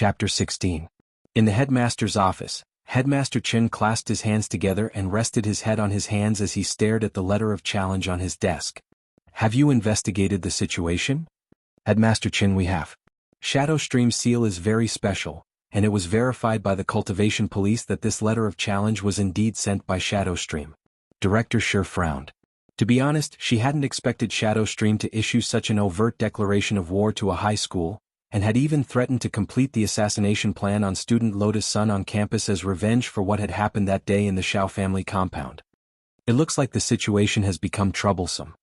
Chapter 16. In the headmaster's office, Headmaster Chin clasped his hands together and rested his head on his hands as he stared at the letter of challenge on his desk. Have you investigated the situation? Headmaster Chin, we have. Shadow Stream seal is very special, and it was verified by the cultivation police that this letter of challenge was indeed sent by Shadow Stream. Director Shi frowned. To be honest, she hadn't expected Shadow Stream to issue such an overt declaration of war to a high school, and had even threatened to complete the assassination plan on student Lotus Sun on campus as revenge for what had happened that day in the Xiao family compound. It looks like the situation has become troublesome.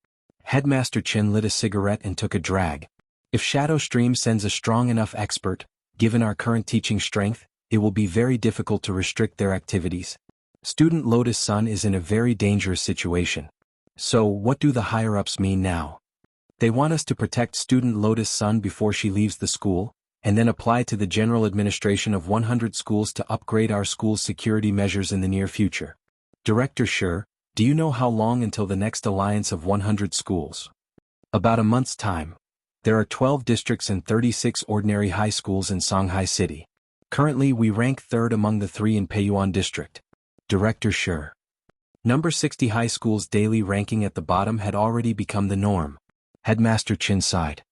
Headmaster Chin lit a cigarette and took a drag. If Shadow Stream sends a strong enough expert, given our current teaching strength, it will be very difficult to restrict their activities. Student Lotus Sun is in a very dangerous situation. So, what do the higher-ups mean now? They want us to protect student Lotus Sun before she leaves the school, and then apply to the general administration of 100 schools to upgrade our school's security measures in the near future. Director Shi, do you know how long until the next alliance of 100 schools? About a month's time. There are 12 districts and 36 ordinary high schools in Shanghai City. Currently we rank third among the 3 in Peiyuan District. Director Shi. Number 60 high school's daily ranking at the bottom had already become the norm. Headmaster Chin sighed.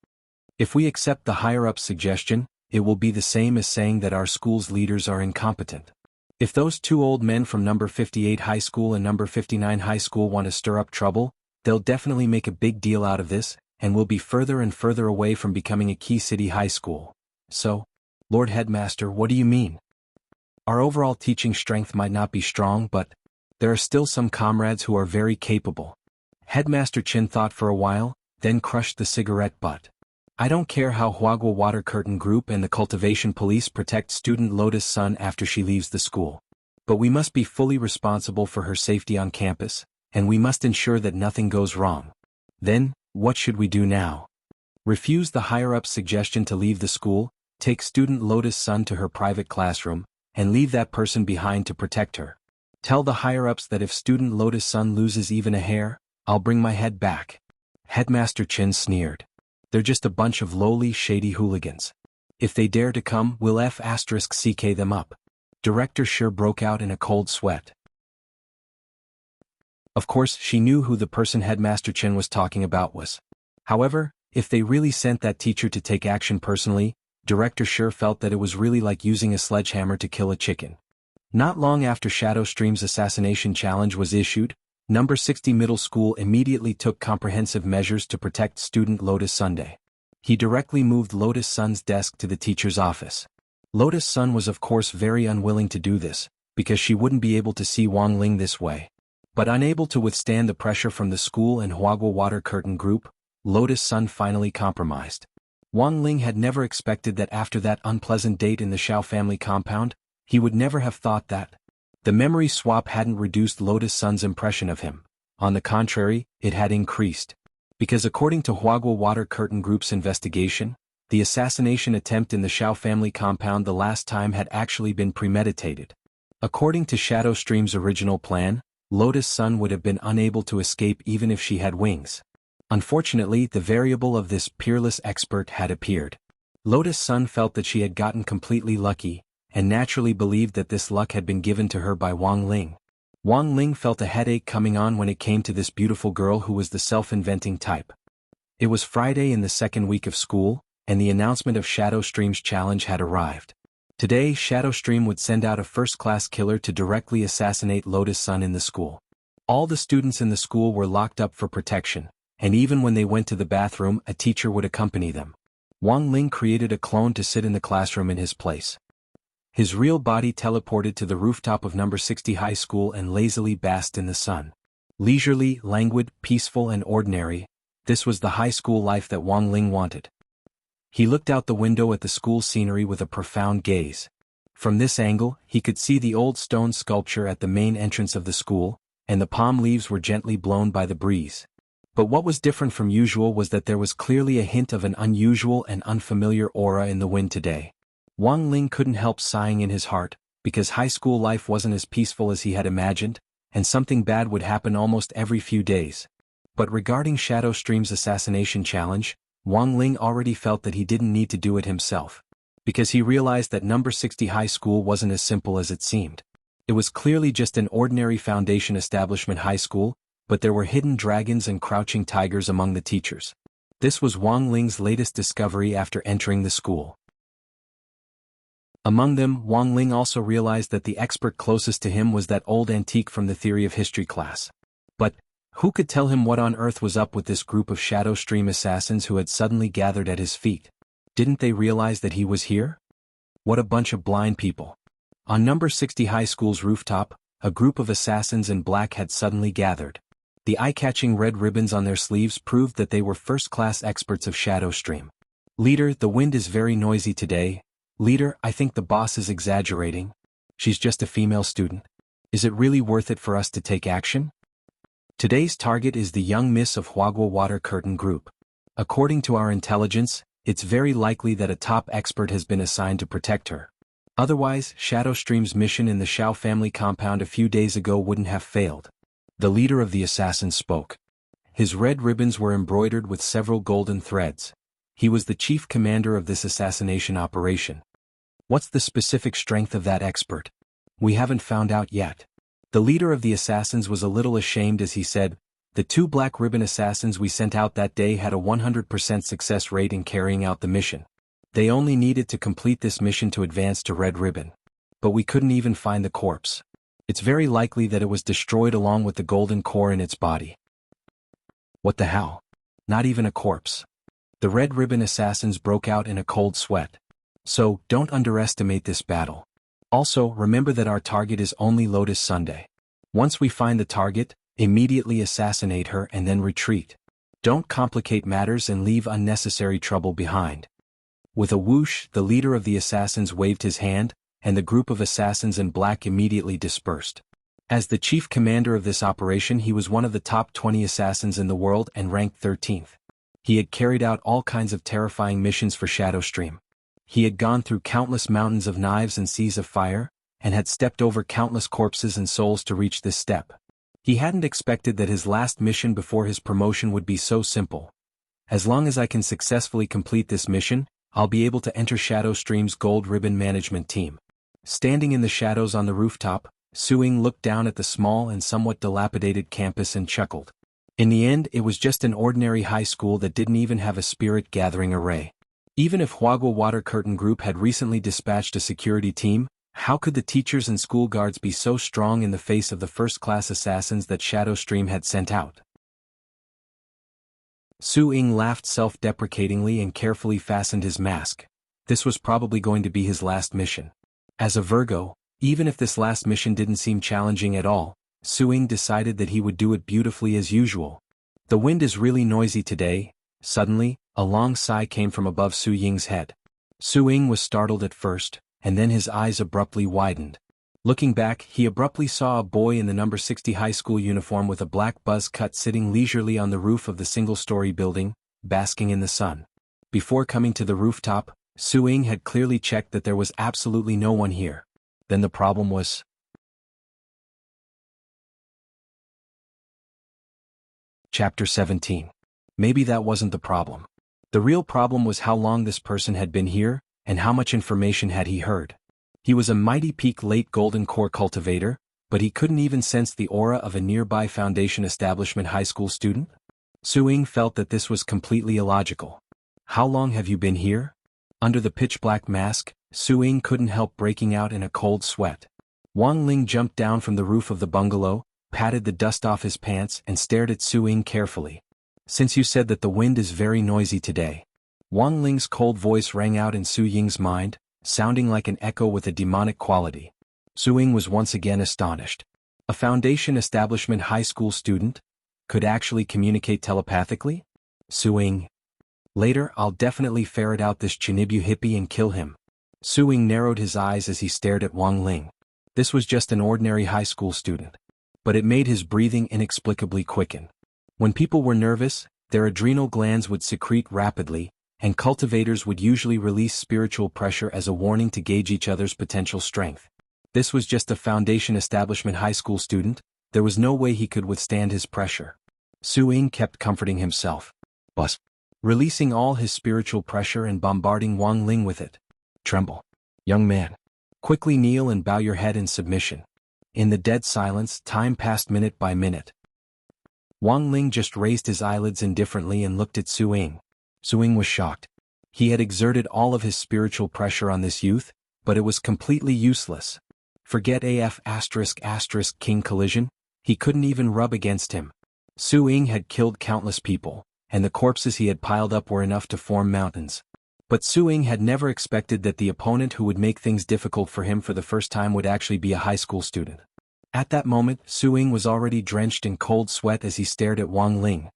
If we accept the higher-up's suggestion, it will be the same as saying that our school's leaders are incompetent. If those 2 old men from number 58 high school and number 59 high school want to stir up trouble, they'll definitely make a big deal out of this, and we'll be further and further away from becoming a key city high school. So, Lord Headmaster, what do you mean? Our overall teaching strength might not be strong, but there are still some comrades who are very capable. Headmaster Chin thought for a while, then crushed the cigarette butt. I don't care how Huagua Water Curtain Group and the Cultivation Police protect student Lotus Sun after she leaves the school. But we must be fully responsible for her safety on campus, and we must ensure that nothing goes wrong. Then, what should we do now? Refuse the higher-up's suggestion to leave the school, take student Lotus Sun to her private classroom, and leave that person behind to protect her. Tell the higher-ups that if student Lotus Sun loses even a hair, I'll bring my head back. Headmaster Chin sneered. They're just a bunch of lowly, shady hooligans. If they dare to come, we'll F***ck them up. Director Shi broke out in a cold sweat. Of course, she knew who the person Headmaster Chin was talking about was. However, if they really sent that teacher to take action personally, Director Shi felt that it was really like using a sledgehammer to kill a chicken. Not long after Shadow Stream's assassination challenge was issued, Number 60 Middle School immediately took comprehensive measures to protect student Lotus Sunday. He directly moved Lotus Sun's desk to the teacher's office. Lotus Sun was of course very unwilling to do this, because she wouldn't be able to see Wang Ling this way. But unable to withstand the pressure from the school and Huagua Water Curtain Group, Lotus Sun finally compromised. Wang Ling had never expected that after that unpleasant date in the Xiao family compound, he would never have thought that. The memory swap hadn't reduced Lotus Sun's impression of him. On the contrary, it had increased. Because according to Huagua Water Curtain Group's investigation, the assassination attempt in the Xiao family compound the last time had actually been premeditated. According to Shadow Stream's original plan, Lotus Sun would have been unable to escape even if she had wings. Unfortunately, the variable of this peerless expert had appeared. Lotus Sun felt that she had gotten completely lucky, and naturally believed that this luck had been given to her by Wang Ling. Wang Ling felt a headache coming on when it came to this beautiful girl who was the self-inventing type. It was Friday in the second week of school, and the announcement of Shadow Stream's challenge had arrived. Today, Shadow Stream would send out a first-class killer to directly assassinate Lotus Sun in the school. All the students in the school were locked up for protection, and even when they went to the bathroom, a teacher would accompany them. Wang Ling created a clone to sit in the classroom in his place. His real body teleported to the rooftop of number 60 high school and lazily basked in the sun. Leisurely, languid, peaceful and ordinary, this was the high school life that Wang Ling wanted. He looked out the window at the school scenery with a profound gaze. From this angle, he could see the old stone sculpture at the main entrance of the school, and the palm leaves were gently blown by the breeze. But what was different from usual was that there was clearly a hint of an unusual and unfamiliar aura in the wind today. Wang Ling couldn't help sighing in his heart, because high school life wasn't as peaceful as he had imagined, and something bad would happen almost every few days. But regarding Shadow Stream's assassination challenge, Wang Ling already felt that he didn't need to do it himself. because he realized that number 60 high school wasn't as simple as it seemed. It was clearly just an ordinary foundation establishment high school, but there were hidden dragons and crouching tigers among the teachers. This was Wang Ling's latest discovery after entering the school. Among them, Wang Ling also realized that the expert closest to him was that old antique from the theory of history class. But who could tell him what on earth was up with this group of Shadow Stream assassins who had suddenly gathered at his feet? Didn't they realize that he was here? What a bunch of blind people. On number 60 high school's rooftop, a group of assassins in black had suddenly gathered. The eye-catching red ribbons on their sleeves proved that they were first-class experts of Shadow Stream. "Leader, the wind is very noisy today. Leader, I think the boss is exaggerating. She's just a female student. Is it really worth it for us to take action?" Today's target is the young Miss of Huagua Water Curtain Group. According to our intelligence, it's very likely that a top expert has been assigned to protect her. Otherwise, Shadow Stream's mission in the Xiao family compound a few days ago wouldn't have failed. The leader of the assassins spoke. His red ribbons were embroidered with several golden threads. He was the chief commander of this assassination operation. What's the specific strength of that expert? We haven't found out yet. The leader of the assassins was a little ashamed as he said, "The 2 black ribbon assassins we sent out that day had a 100% success rate in carrying out the mission. They only needed to complete this mission to advance to red ribbon. But we couldn't even find the corpse. It's very likely that it was destroyed along with the golden core in its body." What the hell? Not even a corpse. The red ribbon assassins broke out in a cold sweat. So, don't underestimate this battle. Also, remember that our target is only Lotus Sunday. Once we find the target, immediately assassinate her and then retreat. Don't complicate matters and leave unnecessary trouble behind. With a whoosh, the leader of the assassins waved his hand, and the group of assassins in black immediately dispersed. As the chief commander of this operation, he was one of the top 20 assassins in the world and ranked 13th. He had carried out all kinds of terrifying missions for Shadow Stream. He had gone through countless mountains of knives and seas of fire, and had stepped over countless corpses and souls to reach this step. He hadn't expected that his last mission before his promotion would be so simple. As long as I can successfully complete this mission, I'll be able to enter Shadow Stream's Gold Ribbon Management Team. Standing in the shadows on the rooftop, Suing looked down at the small and somewhat dilapidated campus and chuckled. In the end, it was just an ordinary high school that didn't even have a spirit gathering array. Even if Huagua Water Curtain Group had recently dispatched a security team, how could the teachers and school guards be so strong in the face of the first-class assassins that Shadow Stream had sent out? Su-Ying laughed self-deprecatingly and carefully fastened his mask. This was probably going to be his last mission. As a Virgo, even if this last mission didn't seem challenging at all, Su-Ying decided that he would do it beautifully as usual. "The wind is really noisy today." Suddenly, a long sigh came from above Su-Ying's head. Su-Ying was startled at first, and then his eyes abruptly widened. Looking back, he abruptly saw a boy in the number 60 high school uniform with a black buzz cut sitting leisurely on the roof of the single-story building, basking in the sun. Before coming to the rooftop, Su-Ying had clearly checked that there was absolutely no one here. Then the problem was... Chapter 17. Maybe that wasn't the problem. The real problem was how long this person had been here, and how much information had he heard. He was a mighty peak late golden core cultivator, but he couldn't even sense the aura of a nearby foundation establishment high school student? Su-Ying felt that this was completely illogical. "How long have you been here?" Under the pitch-black mask, Su-Ying couldn't help breaking out in a cold sweat. Wang Ling jumped down from the roof of the bungalow, patted the dust off his pants and stared at Su-Ying carefully. "Since you said that the wind is very noisy today." Wang Ling's cold voice rang out in Su-Ying's mind, sounding like an echo with a demonic quality. Su-Ying was once again astonished. A foundation establishment high school student could actually communicate telepathically? Su-Ying. Later, I'll definitely ferret out this Chinibu hippie and kill him. Su-Ying narrowed his eyes as he stared at Wang Ling. This was just an ordinary high school student. But it made his breathing inexplicably quicken. When people were nervous, their adrenal glands would secrete rapidly, and cultivators would usually release spiritual pressure as a warning to gauge each other's potential strength. This was just a foundation establishment high school student. There was no way he could withstand his pressure. Su-Ying kept comforting himself. Releasing all his spiritual pressure and bombarding Wang Ling with it. Tremble. Young man. Quickly kneel and bow your head in submission. In the dead silence, time passed minute by minute. Wang Ling just raised his eyelids indifferently and looked at Su Ying. Su Ying was shocked. He had exerted all of his spiritual pressure on this youth, but it was completely useless. Forget AF*** King collision, he couldn't even rub against him. Su Ying had killed countless people, and the corpses he had piled up were enough to form mountains. But Su Ying had never expected that the opponent who would make things difficult for him for the first time would actually be a high school student. At that moment, Su Ying was already drenched in cold sweat as he stared at Wang Ling.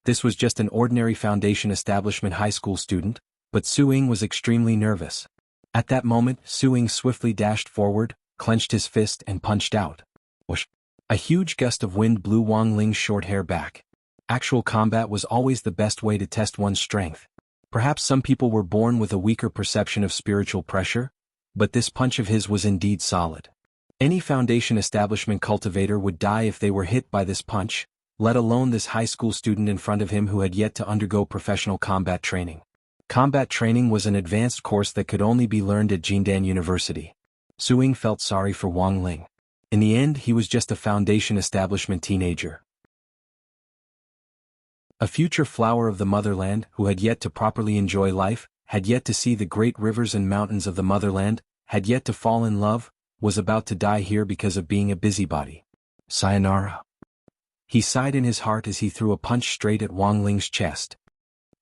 This was just an ordinary Foundation Establishment high school student, but Su Ying was extremely nervous. At that moment, Su Ying swiftly dashed forward, clenched his fist and punched out. Whoosh! A huge gust of wind blew Wang Ling's short hair back. Actual combat was always the best way to test one's strength. Perhaps some people were born with a weaker perception of spiritual pressure, but this punch of his was indeed solid. Any Foundation Establishment cultivator would die if they were hit by this punch, let alone this high school student in front of him who had yet to undergo professional combat training. Combat training was an advanced course that could only be learned at Jindan University. Su Ying felt sorry for Wang Ling. In the end, he was just a Foundation Establishment teenager. A future flower of the motherland who had yet to properly enjoy life, had yet to see the great rivers and mountains of the motherland, had yet to fall in love, was about to die here because of being a busybody. Sayonara. He sighed in his heart as he threw a punch straight at Wang Ling's chest.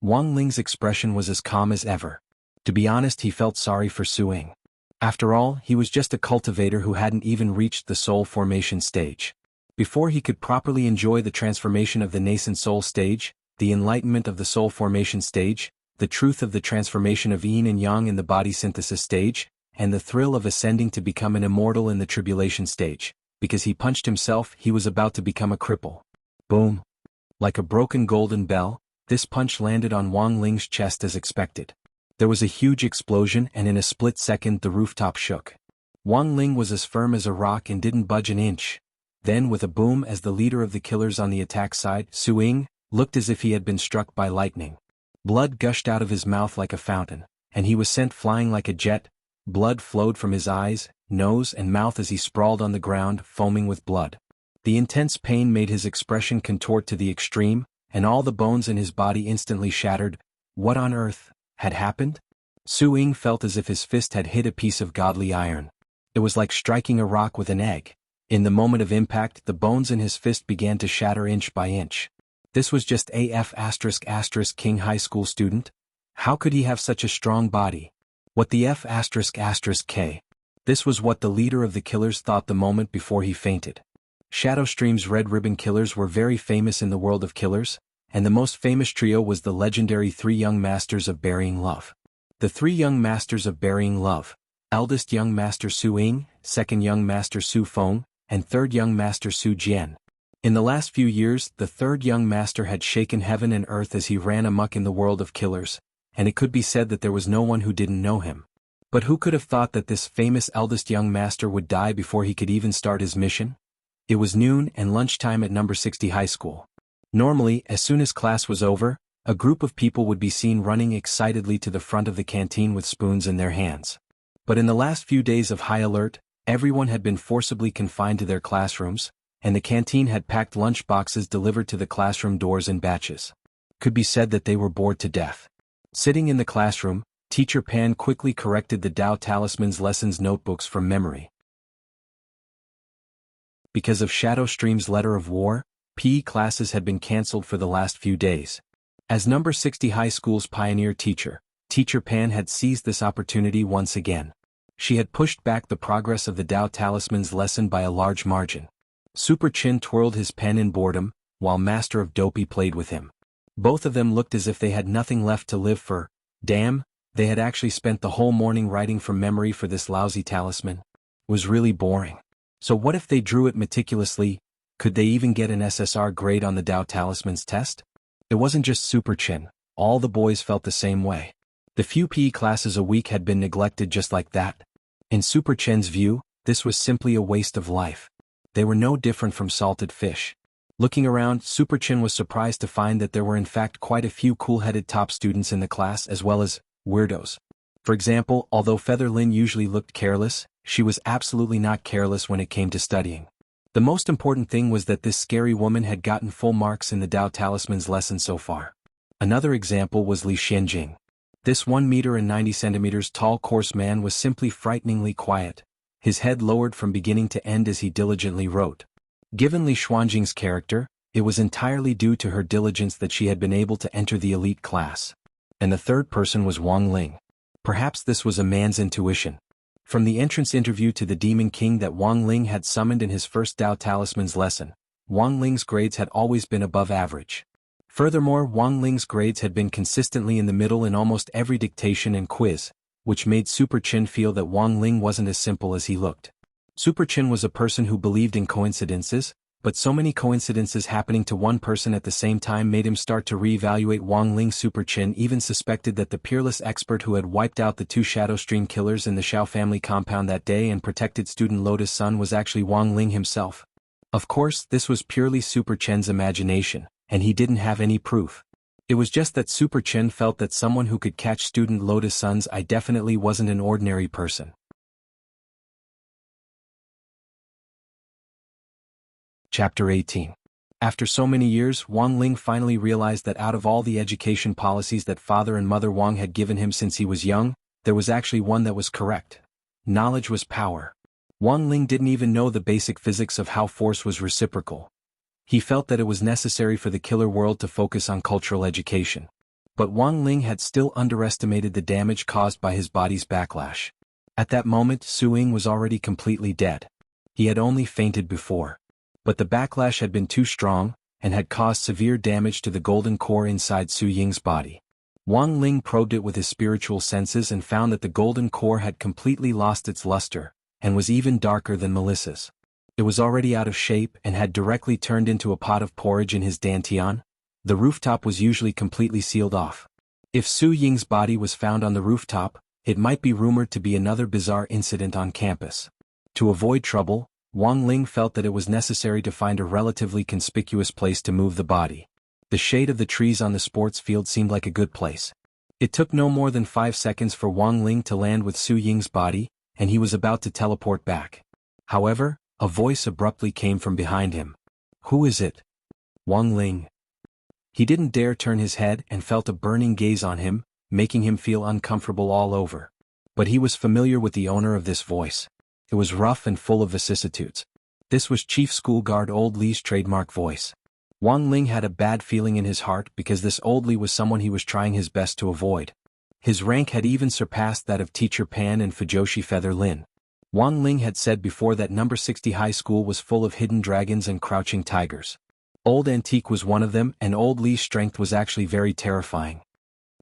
Wang Ling's expression was as calm as ever. To be honest, he felt sorry for Su Ying. After all, he was just a cultivator who hadn't even reached the soul formation stage. Before he could properly enjoy the transformation of the nascent soul stage, the enlightenment of the soul formation stage, the truth of the transformation of yin and yang in the body synthesis stage, and the thrill of ascending to become an immortal in the tribulation stage, because he punched himself, he was about to become a cripple. Boom! Like a broken golden bell, this punch landed on Wang Ling's chest as expected. There was a huge explosion and in a split second the rooftop shook. Wang Ling was as firm as a rock and didn't budge an inch. Then with a boom as the leader of the killers on the attack side, Su Ying, looked as if he had been struck by lightning. Blood gushed out of his mouth like a fountain, and he was sent flying like a jet. Blood flowed from his eyes, nose and mouth as he sprawled on the ground, foaming with blood. The intense pain made his expression contort to the extreme, and all the bones in his body instantly shattered. What on earth had happened? Su Ying felt as if his fist had hit a piece of godly iron. It was like striking a rock with an egg. In the moment of impact, the bones in his fist began to shatter inch by inch. This was just AF*** King high school student? How could he have such a strong body? What the F***K? This was what the leader of the killers thought the moment before he fainted. Shadowstream's Red Ribbon Killers were very famous in the world of killers, and the most famous trio was the legendary Three Young Masters of Burying Love. The Three Young Masters of Burying Love: eldest young master Su Ying, second young master Su Feng, and third young master Su Jian. In the last few years, the third young master had shaken heaven and earth as he ran amok in the world of killers, and it could be said that there was no one who didn't know him. But who could have thought that this famous eldest young master would die before he could even start his mission? It was noon and lunchtime at number 60 high school. Normally, as soon as class was over, a group of people would be seen running excitedly to the front of the canteen with spoons in their hands. But in the last few days of high alert, everyone had been forcibly confined to their classrooms, and the canteen had packed lunch boxes delivered to the classroom doors in batches. Could be said that they were bored to death. Sitting in the classroom, Teacher Pan quickly corrected the Tao Talisman's lessons notebooks from memory. Because of Shadowstream's letter of war, PE classes had been cancelled for the last few days. As number 60 high school's pioneer teacher, Teacher Pan had seized this opportunity once again. She had pushed back the progress of the Tao Talisman's lesson by a large margin. Super Chin twirled his pen in boredom, while Master of Dopey played with him. Both of them looked as if they had nothing left to live for. Damn, they had actually spent the whole morning writing from memory for this lousy talisman. It was really boring. So what if they drew it meticulously? Could they even get an SSR grade on the Tao Talisman's test? It wasn't just Super Chin, all the boys felt the same way. The few PE classes a week had been neglected just like that. In Super Chin's view, this was simply a waste of life. They were no different from salted fish. Looking around, Super Chin was surprised to find that there were in fact quite a few cool-headed top students in the class as well as weirdos. For example, although Feather Lin usually looked careless, she was absolutely not careless when it came to studying. The most important thing was that this scary woman had gotten full marks in the Tao Talisman's lesson so far. Another example was Li Xianjing. This 1 meter and 90 centimeters tall coarse man was simply frighteningly quiet, his head lowered from beginning to end as he diligently wrote. Given Li Xuanjing's character, it was entirely due to her diligence that she had been able to enter the elite class. And the third person was Wang Ling. Perhaps this was a man's intuition. From the entrance interview to the Demon King that Wang Ling had summoned in his first Tao Talisman's lesson, Wang Ling's grades had always been above average. Furthermore, Wang Ling's grades had been consistently in the middle in almost every dictation and quiz, which made Super Chin feel that Wang Ling wasn't as simple as he looked. Super Chin was a person who believed in coincidences, but so many coincidences happening to one person at the same time made him start to reevaluate Wang Ling. Super Chin even suspected that the peerless expert who had wiped out the 2 Shadow Stream killers in the Xiao family compound that day and protected student Lotus Sun was actually Wang Ling himself. Of course, this was purely Super Chen's imagination, and he didn't have any proof. It was just that Super Chen felt that someone who could catch student Lotus Sun's eye definitely wasn't an ordinary person. Chapter 18. After so many years, Wang Ling finally realized that out of all the education policies that father and mother Wang had given him since he was young, there was actually one that was correct. Knowledge was power. Wang Ling didn't even know the basic physics of how force was reciprocal. He felt that it was necessary for the killer world to focus on cultural education. But Wang Ling had still underestimated the damage caused by his body's backlash. At that moment, Su Ying was already completely dead. He had only fainted before. But the backlash had been too strong, and had caused severe damage to the golden core inside Su Ying's body. Wang Ling probed it with his spiritual senses and found that the golden core had completely lost its luster, and was even darker than Melissa's. It was already out of shape and had directly turned into a pot of porridge in his dantian. The rooftop was usually completely sealed off. If Su Ying's body was found on the rooftop, it might be rumored to be another bizarre incident on campus. To avoid trouble, Wang Ling felt that it was necessary to find a relatively conspicuous place to move the body. The shade of the trees on the sports field seemed like a good place. It took no more than 5 seconds for Wang Ling to land with Su Ying's body, and he was about to teleport back. However, a voice abruptly came from behind him. "Who is it?" "Wang Ling." He didn't dare turn his head and felt a burning gaze on him, making him feel uncomfortable all over. But he was familiar with the owner of this voice. It was rough and full of vicissitudes. This was Chief School Guard Old Li's trademark voice. Wang Ling had a bad feeling in his heart because this Old Li was someone he was trying his best to avoid. His rank had even surpassed that of Teacher Pan and Fujoshi Feather Lin. Wang Ling had said before that number 60 high school was full of hidden dragons and crouching tigers. Old Antique was one of them, and Old Li's strength was actually very terrifying.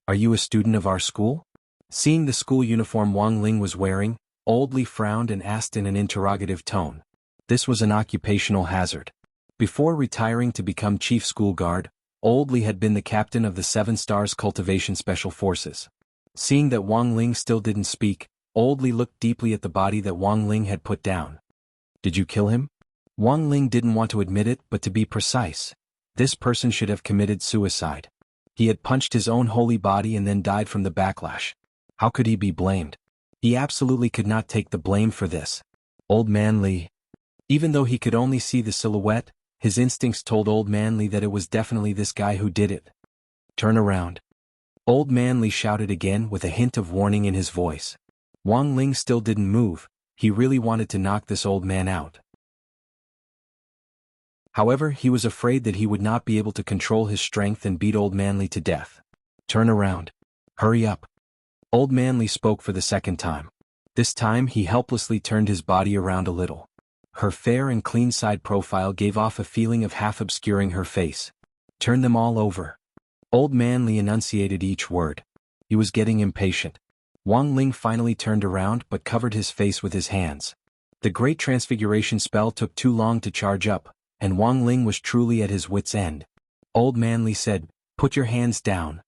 "Are you a student of our school?" Seeing the school uniform Wang Ling was wearing, Old Li frowned and asked in an interrogative tone. This was an occupational hazard. Before retiring to become Chief School Guard, Old Li had been the captain of the 7 Stars Cultivation Special Forces. Seeing that Wang Ling still didn't speak, Old Li looked deeply at the body that Wang Ling had put down. "Did you kill him?" Wang Ling didn't want to admit it, but to be precise, this person should have committed suicide. He had punched his own holy body and then died from the backlash. How could he be blamed? He absolutely could not take the blame for this. Old Man Li. Even though he could only see the silhouette, his instincts told Old Man Li that it was definitely this guy who did it. "Turn around." Old Man Li shouted again with a hint of warning in his voice. Wang Ling still didn't move. He really wanted to knock this old man out. However, he was afraid that he would not be able to control his strength and beat Old Man Li to death. "Turn around. Hurry up." Old Man Li spoke for the second time. This time he helplessly turned his body around a little. Her fair and clean side profile gave off a feeling of half obscuring her face. "Turn them all over." Old Man Li enunciated each word. He was getting impatient. Wang Ling finally turned around but covered his face with his hands. The Great Transfiguration spell took too long to charge up, and Wang Ling was truly at his wit's end. Old Man Li said, "Put your hands down."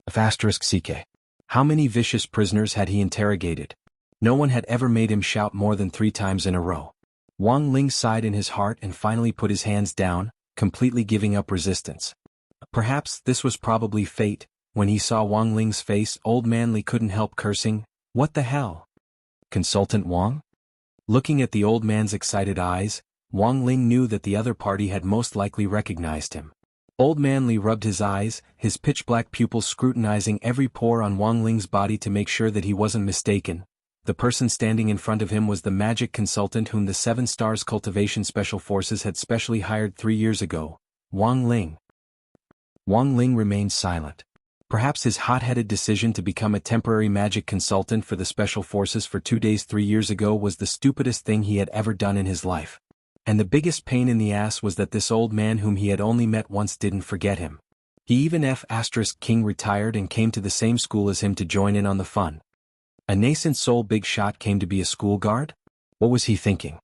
*CK. How many vicious prisoners had he interrogated? No one had ever made him shout more than 3 times in a row. Wang Ling sighed in his heart and finally put his hands down, completely giving up resistance. Perhaps this was probably fate. When he saw Wang Ling's face, Old Man Li couldn't help cursing. What the hell? Consultant Wang? Looking at the old man's excited eyes, Wang Ling knew that the other party had most likely recognized him. Old Man Li rubbed his eyes, his pitch-black pupils scrutinizing every pore on Wang Ling's body to make sure that he wasn't mistaken. The person standing in front of him was the magic consultant whom the 7 Stars Cultivation Special Forces had specially hired 3 years ago, Wang Ling. Wang Ling remained silent. Perhaps his hot-headed decision to become a temporary magic consultant for the Special Forces for 2 days 3 years ago was the stupidest thing he had ever done in his life. And the biggest pain in the ass was that this old man whom he had only met once didn't forget him. He even King retired and came to the same school as him to join in on the fun. A nascent soul big shot came to be a school guard? What was he thinking?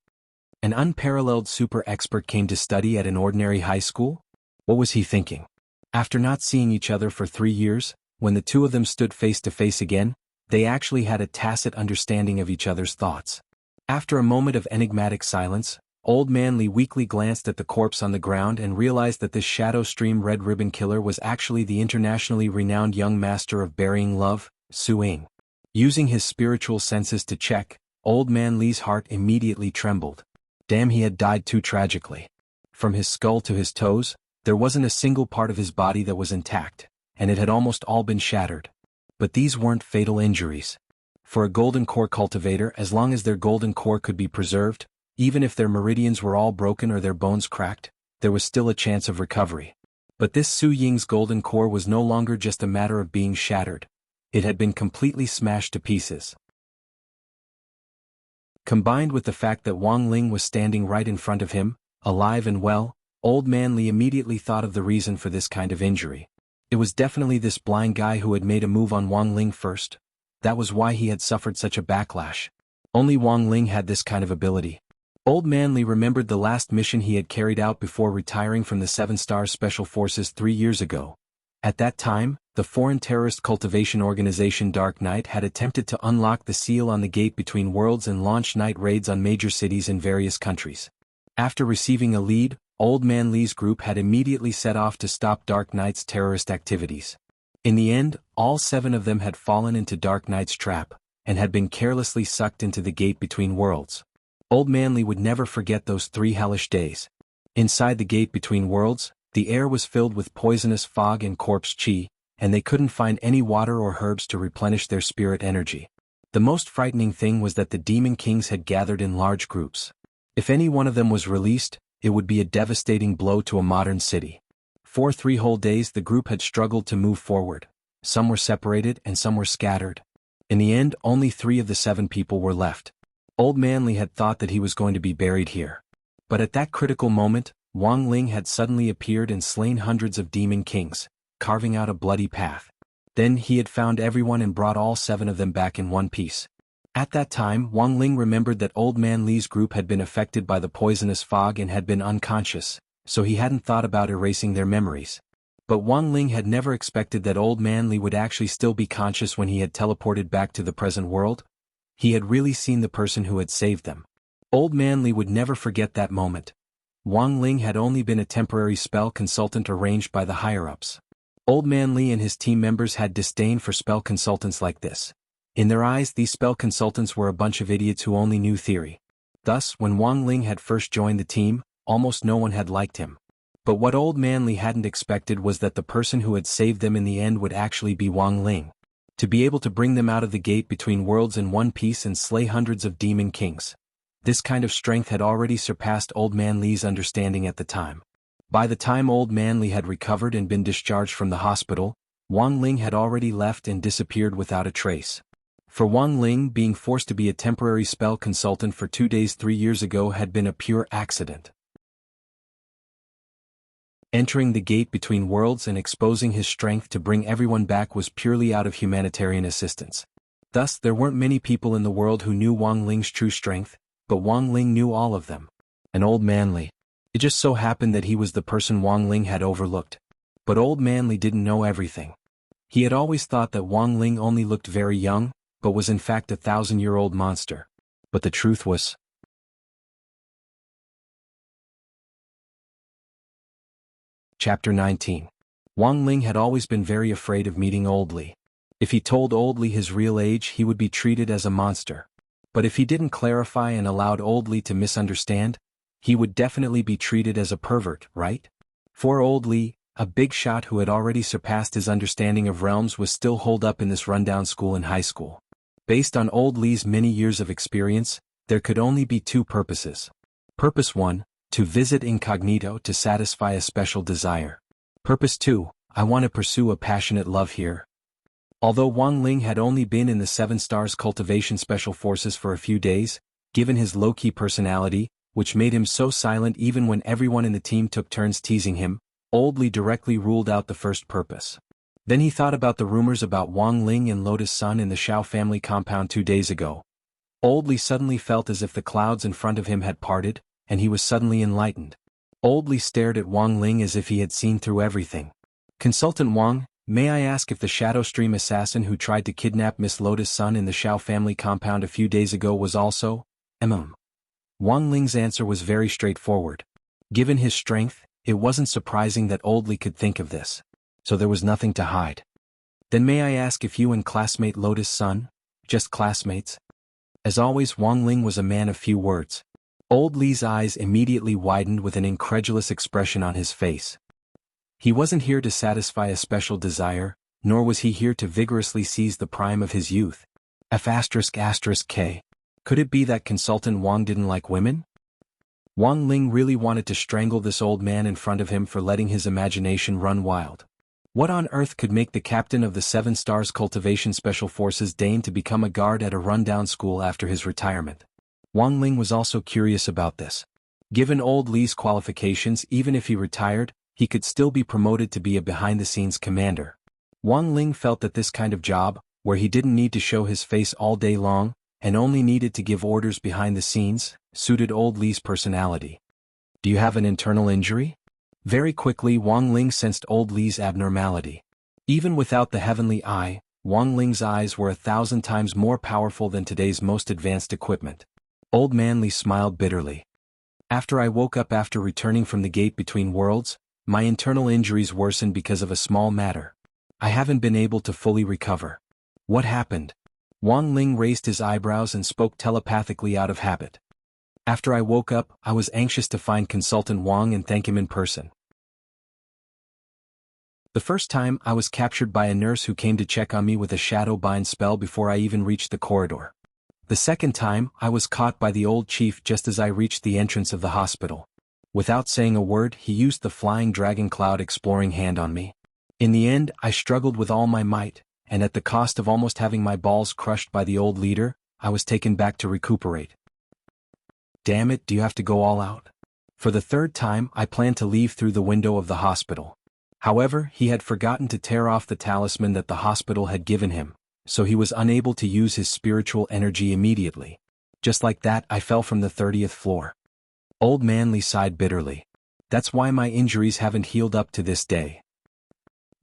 An unparalleled super expert came to study at an ordinary high school? What was he thinking? After not seeing each other for 3 years, when the two of them stood face to face again, they actually had a tacit understanding of each other's thoughts. After a moment of enigmatic silence, Old Man Li weakly glanced at the corpse on the ground and realized that this Shadow Stream Red Ribbon Killer was actually the internationally renowned young master of burying love, Su Ying. Using his spiritual senses to check, Old Man Li's heart immediately trembled. Damn, he had died too tragically. From his skull to his toes, there wasn't a single part of his body that was intact, and it had almost all been shattered. But these weren't fatal injuries. For a golden core cultivator, as long as their golden core could be preserved, even if their meridians were all broken or their bones cracked, there was still a chance of recovery. But this Su Ying's golden core was no longer just a matter of being shattered. It had been completely smashed to pieces. Combined with the fact that Wang Ling was standing right in front of him, alive and well, Old Man Li immediately thought of the reason for this kind of injury. It was definitely this blind guy who had made a move on Wang Ling first. That was why he had suffered such a backlash. Only Wang Ling had this kind of ability. Old Man Li remembered the last mission he had carried out before retiring from the 7 Stars Special Forces 3 years ago. At that time, the foreign terrorist cultivation organization Dark Knight had attempted to unlock the seal on the gate between worlds and launch night raids on major cities in various countries. After receiving a lead, Old Man Li's group had immediately set off to stop Dark Knight's terrorist activities. In the end, all 7 of them had fallen into Dark Knight's trap, and had been carelessly sucked into the gate between worlds. Old Man Li would never forget those 3 hellish days. Inside the gate between worlds, the air was filled with poisonous fog and corpse chi, and they couldn't find any water or herbs to replenish their spirit energy. The most frightening thing was that the demon kings had gathered in large groups. If any one of them was released, it would be a devastating blow to a modern city. For 3 whole days the group had struggled to move forward. Some were separated and some were scattered. In the end, only 3 of the 7 people were left. Old Man Li had thought that he was going to be buried here. But at that critical moment, Wang Ling had suddenly appeared and slain hundreds of demon kings, carving out a bloody path. Then he had found everyone and brought all 7 of them back in one piece. At that time, Wang Ling remembered that Old Man Li's group had been affected by the poisonous fog and had been unconscious, so he hadn't thought about erasing their memories. But Wang Ling had never expected that Old Man Li would actually still be conscious when he had teleported back to the present world. He had really seen the person who had saved them. Old Man Li would never forget that moment. Wang Ling had only been a temporary spell consultant arranged by the higher-ups. Old Man Li and his team members had disdain for spell consultants like this. In their eyes, these spell consultants were a bunch of idiots who only knew theory. Thus, when Wang Ling had first joined the team, almost no one had liked him. But what Old Man Li hadn't expected was that the person who had saved them in the end would actually be Wang Ling. To be able to bring them out of the gate between worlds in one piece and slay hundreds of demon kings. This kind of strength had already surpassed Old Man Li's understanding at the time. By the time Old Man Li had recovered and been discharged from the hospital, Wang Ling had already left and disappeared without a trace. For Wang Ling, being forced to be a temporary spell consultant for 2 days 3 years ago had been a pure accident. Entering the gate between worlds and exposing his strength to bring everyone back was purely out of humanitarian assistance. Thus, there weren't many people in the world who knew Wang Ling's true strength, but Wang Ling knew all of them. And Old Man Li. It just so happened that he was the person Wang Ling had overlooked. But Old Man Li didn't know everything. He had always thought that Wang Ling only looked very young, but was in fact a 1,000-year-old monster. But the truth was... Chapter 19. Wang Ling had always been very afraid of meeting Old Li. If he told Old Li his real age, he would be treated as a monster. But if he didn't clarify and allowed Old Li to misunderstand, he would definitely be treated as a pervert, right? For Old Li, a big shot who had already surpassed his understanding of realms, was still holed up in this rundown school in high school. Based on Old Li's many years of experience, there could only be two purposes. Purpose 1, to visit incognito to satisfy a special desire. Purpose 2, I want to pursue a passionate love here. Although Wang Ling had only been in the 7 Stars Cultivation Special Forces for a few days, given his low-key personality, which made him so silent even when everyone in the team took turns teasing him, Old Li directly ruled out the first purpose. Then he thought about the rumors about Wang Ling and Lotus Sun in the Xiao family compound 2 days ago. Old Li suddenly felt as if the clouds in front of him had parted, and he was suddenly enlightened. Old Li stared at Wang Ling as if he had seen through everything. Consultant Wang, may I ask if the Shadow Stream assassin who tried to kidnap Miss Lotus Sun in the Xiao family compound a few days ago was also, Wang Ling's answer was very straightforward. Given his strength, it wasn't surprising that Old Li could think of this. So there was nothing to hide. Then may I ask if you and classmate Lotus Sun, just classmates? As always, Wang Ling was a man of few words. Old Li's eyes immediately widened with an incredulous expression on his face. He wasn't here to satisfy a special desire, nor was he here to vigorously seize the prime of his youth. F***K. Could it be that Consultant Wang didn't like women? Wang Ling really wanted to strangle this old man in front of him for letting his imagination run wild. What on earth could make the captain of the 7 Stars Cultivation Special Forces deign to become a guard at a rundown school after his retirement? Wang Ling was also curious about this. Given Old Li's qualifications, even if he retired, he could still be promoted to be a behind-the-scenes commander. Wang Ling felt that this kind of job, where he didn't need to show his face all day long, and only needed to give orders behind the scenes, suited Old Li's personality. Do you have an internal injury? Very quickly Wang Ling sensed Old Li's abnormality. Even without the heavenly eye, Wang Ling's eyes were 1,000 times more powerful than today's most advanced equipment. Old Man Li smiled bitterly. After I woke up after returning from the gate between worlds, my internal injuries worsened because of a small matter. I haven't been able to fully recover. What happened? Wang Ling raised his eyebrows and spoke telepathically out of habit. After I woke up, I was anxious to find Consultant Wang and thank him in person. The first time, I was captured by a nurse who came to check on me with a shadow bind spell before I even reached the corridor. The second time, I was caught by the old chief just as I reached the entrance of the hospital. Without saying a word, he used the flying dragon cloud exploring hand on me. In the end, I struggled with all my might, and at the cost of almost having my balls crushed by the old leader, I was taken back to recuperate. Damn it, do you have to go all out? For the third time, I planned to leave through the window of the hospital. However, he had forgotten to tear off the talisman that the hospital had given him, so he was unable to use his spiritual energy immediately. Just like that, I fell from the 30th floor. Old Man Li sighed bitterly. That's why my injuries haven't healed up to this day.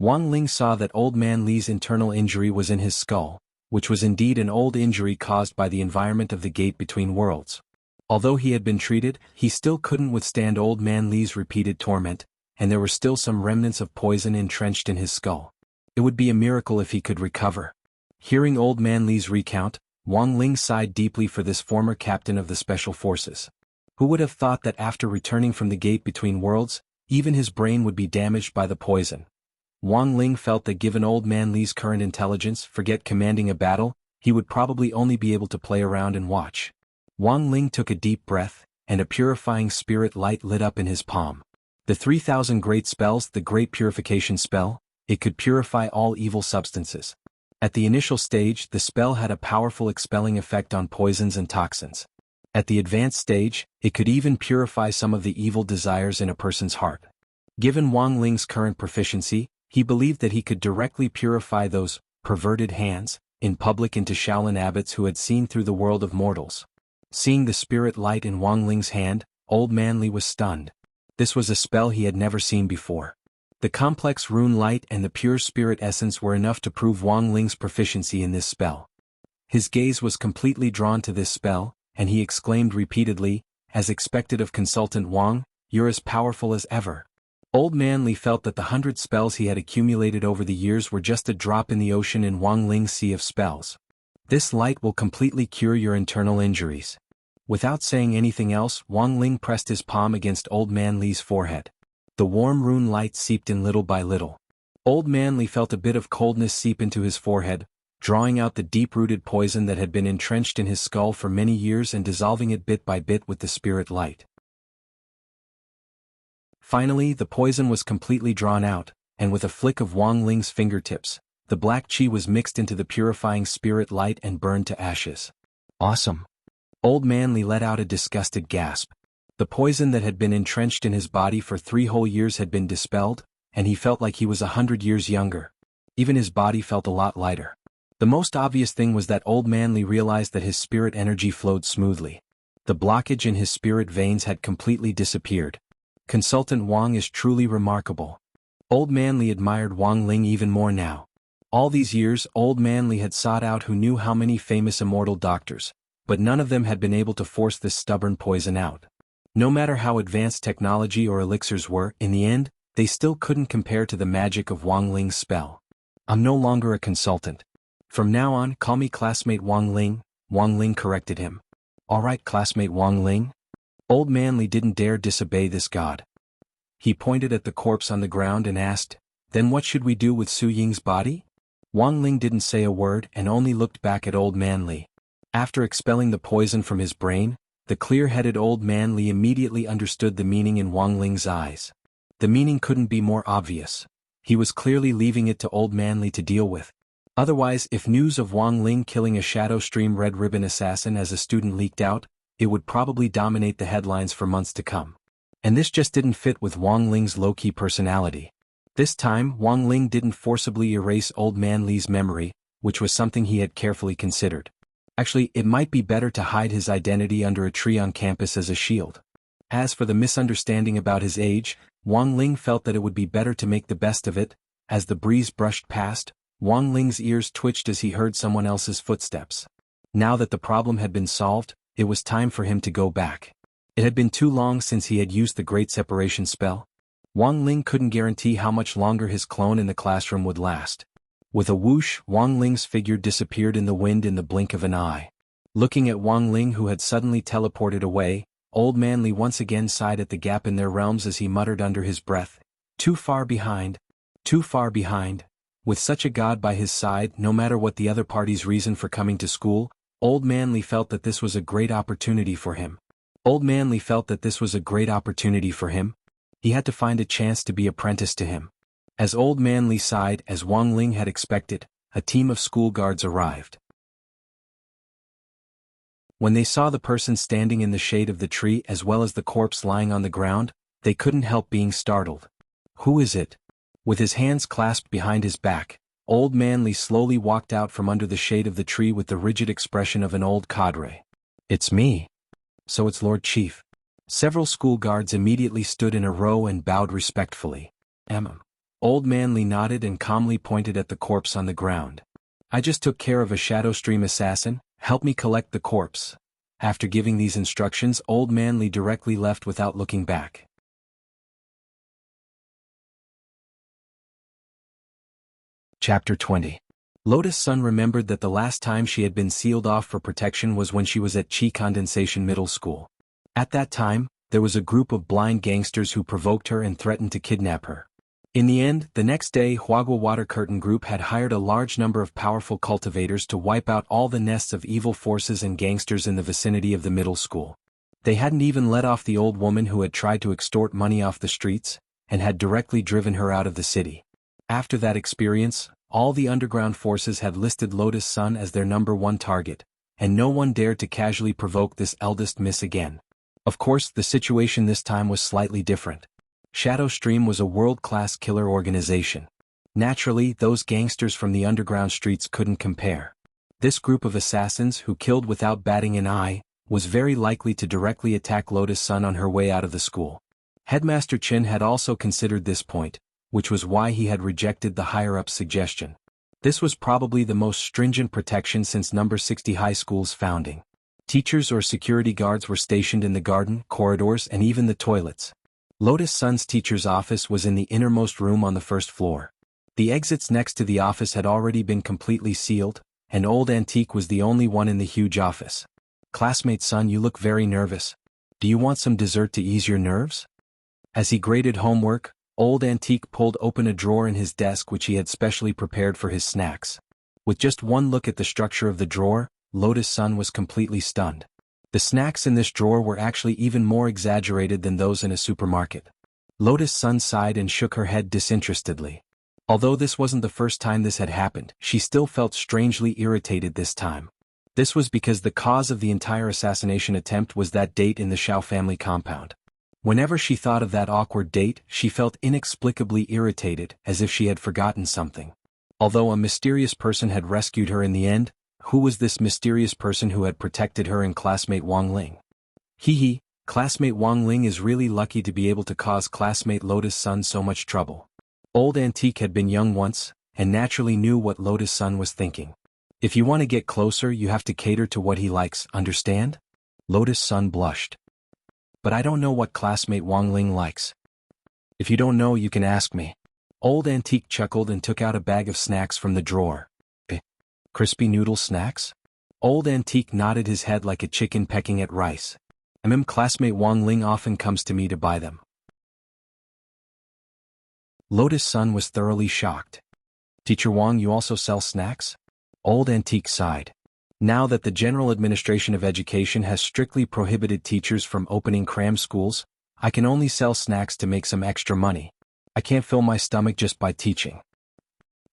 Wang Ling saw that Old Man Li's internal injury was in his skull, which was indeed an old injury caused by the environment of the gate between worlds. Although he had been treated, he still couldn't withstand Old Man Li's repeated torment, and there were still some remnants of poison entrenched in his skull. It would be a miracle if he could recover. Hearing Old Man Li's recount, Wang Ling sighed deeply for this former captain of the Special Forces. Who would have thought that after returning from the gate between worlds, even his brain would be damaged by the poison? Wang Ling felt that given Old Man Li's current intelligence, forget commanding a battle, he would probably only be able to play around and watch. Wang Ling took a deep breath, and a purifying spirit light lit up in his palm. The 3,000 great spells, the Great Purification Spell, it could purify all evil substances. At the initial stage, the spell had a powerful expelling effect on poisons and toxins. At the advanced stage, it could even purify some of the evil desires in a person's heart. Given Wang Ling's current proficiency, he believed that he could directly purify those perverted hands in public into Shaolin abbots who had seen through the world of mortals. Seeing the spirit light in Wang Ling's hand, Old Man Li was stunned. This was a spell he had never seen before. The complex rune light and the pure spirit essence were enough to prove Wang Ling's proficiency in this spell. His gaze was completely drawn to this spell, and he exclaimed repeatedly, as expected of Consultant Wang, "You're as powerful as ever." Old Man Li felt that the 100 spells he had accumulated over the years were just a drop in the ocean in Wang Ling's sea of spells. This light will completely cure your internal injuries. Without saying anything else, Wang Ling pressed his palm against Old Man Li's forehead. The warm rune light seeped in little by little. Old Man Li felt a bit of coldness seep into his forehead, drawing out the deep-rooted poison that had been entrenched in his skull for many years and dissolving it bit by bit with the spirit light. Finally, the poison was completely drawn out, and with a flick of Wang Ling's fingertips, the black qi was mixed into the purifying spirit light and burned to ashes. Awesome! Old Man Li let out a disgusted gasp. The poison that had been entrenched in his body for 3 whole years had been dispelled, and he felt like he was 100 years younger. Even his body felt a lot lighter. The most obvious thing was that Old Man Li realized that his spirit energy flowed smoothly. The blockage in his spirit veins had completely disappeared. Consultant Wang is truly remarkable. Old Man Li admired Wang Ling even more now. All these years, Old Man Li had sought out who knew how many famous immortal doctors, but none of them had been able to force this stubborn poison out. No matter how advanced technology or elixirs were, in the end, they still couldn't compare to the magic of Wang Ling's spell. I'm no longer a consultant. From now on, call me classmate Wang Ling, Wang Ling corrected him. All right, classmate Wang Ling. Old Man Li didn't dare disobey this god. He pointed at the corpse on the ground and asked, "Then what should we do with Su Ying's body?" Wang Ling didn't say a word and only looked back at Old Man Li. After expelling the poison from his brain, the clear-headed Old Man Li immediately understood the meaning in Wang Ling's eyes. The meaning couldn't be more obvious. He was clearly leaving it to Old Man Li to deal with. Otherwise, if news of Wang Ling killing a Shadow Stream Red Ribbon assassin as a student leaked out, it would probably dominate the headlines for months to come. And this just didn't fit with Wang Ling's low-key personality. This time, Wang Ling didn't forcibly erase Old Man Li's memory, which was something he had carefully considered. Actually, it might be better to hide his identity under a tree on campus as a shield. As for the misunderstanding about his age, Wang Ling felt that it would be better to make the best of it. As the breeze brushed past, Wang Ling's ears twitched as he heard someone else's footsteps. Now that the problem had been solved, it was time for him to go back. It had been too long since he had used the Great Separation spell. Wang Ling couldn't guarantee how much longer his clone in the classroom would last. With a whoosh, Wang Ling's figure disappeared in the wind in the blink of an eye. Looking at Wang Ling, who had suddenly teleported away, Old Man Li once again sighed at the gap in their realms as he muttered under his breath, "Too far behind. Too far behind." With such a god by his side, no matter what the other party's reason for coming to school, Old Man Li felt that this was a great opportunity for him. Old Man Li felt that this was a great opportunity for him. He had to find a chance to be apprenticed to him. As Old Man Li sighed, as Wang Ling had expected, a team of school guards arrived. When they saw the person standing in the shade of the tree as well as the corpse lying on the ground, they couldn't help being startled. "Who is it?" With his hands clasped behind his back, Old Man Li slowly walked out from under the shade of the tree with the rigid expression of an old cadre. "It's me." "So it's Lord Chief." Several school guards immediately stood in a row and bowed respectfully. Old Man Li nodded and calmly pointed at the corpse on the ground. "I just took care of a Shadow Stream assassin, help me collect the corpse." After giving these instructions, Old Man Li directly left without looking back. Chapter 20. Lotus Sun remembered that the last time she had been sealed off for protection was when she was at Qi Condensation Middle School. At that time, there was a group of blind gangsters who provoked her and threatened to kidnap her. In the end, the next day Huagua Water Curtain Group had hired a large number of powerful cultivators to wipe out all the nests of evil forces and gangsters in the vicinity of the middle school. They hadn't even let off the old woman who had tried to extort money off the streets, and had directly driven her out of the city. After that experience, all the underground forces had listed Lotus Sun as their #1 target, and no one dared to casually provoke this eldest miss again. Of course, the situation this time was slightly different. Shadow Stream was a world-class killer organization. Naturally, those gangsters from the underground streets couldn't compare. This group of assassins who killed without batting an eye was very likely to directly attack Lotus Sun on her way out of the school. Headmaster Qin had also considered this point, which was why he had rejected the higher-up's suggestion. This was probably the most stringent protection since No. 60 High School's founding. Teachers or security guards were stationed in the garden, corridors, and even the toilets. Lotus Sun's teacher's office was in the innermost room on the first floor. The exits next to the office had already been completely sealed, and Old Antique was the only one in the huge office. "Classmate Sun, you look very nervous. Do you want some dessert to ease your nerves?" As he graded homework, Old Antique pulled open a drawer in his desk which he had specially prepared for his snacks. With just one look at the structure of the drawer, Lotus Sun was completely stunned. The snacks in this drawer were actually even more exaggerated than those in a supermarket. Lotus Sun sighed and shook her head disinterestedly. Although this wasn't the first time this had happened, she still felt strangely irritated this time. This was because the cause of the entire assassination attempt was that date in the Xiao family compound. Whenever she thought of that awkward date, she felt inexplicably irritated, as if she had forgotten something. Although a mysterious person had rescued her in the end, who was this mysterious person who had protected her and classmate Wang Ling? Hee, classmate Wang Ling is really lucky to be able to cause classmate Lotus Sun so much trouble. Old Antique had been young once, and naturally knew what Lotus Sun was thinking. If you want to get closer, you have to cater to what he likes, understand? Lotus Sun blushed. But I don't know what classmate Wang Ling likes. If you don't know, you can ask me. Old Antique chuckled and took out a bag of snacks from the drawer. Crispy noodle snacks? Old Antique nodded his head like a chicken pecking at rice. Classmate Wang Ling often comes to me to buy them. Lotus Sun was thoroughly shocked. Teacher Wang, you also sell snacks? Old Antique sighed. Now that the General Administration of Education has strictly prohibited teachers from opening cram schools, I can only sell snacks to make some extra money. I can't fill my stomach just by teaching.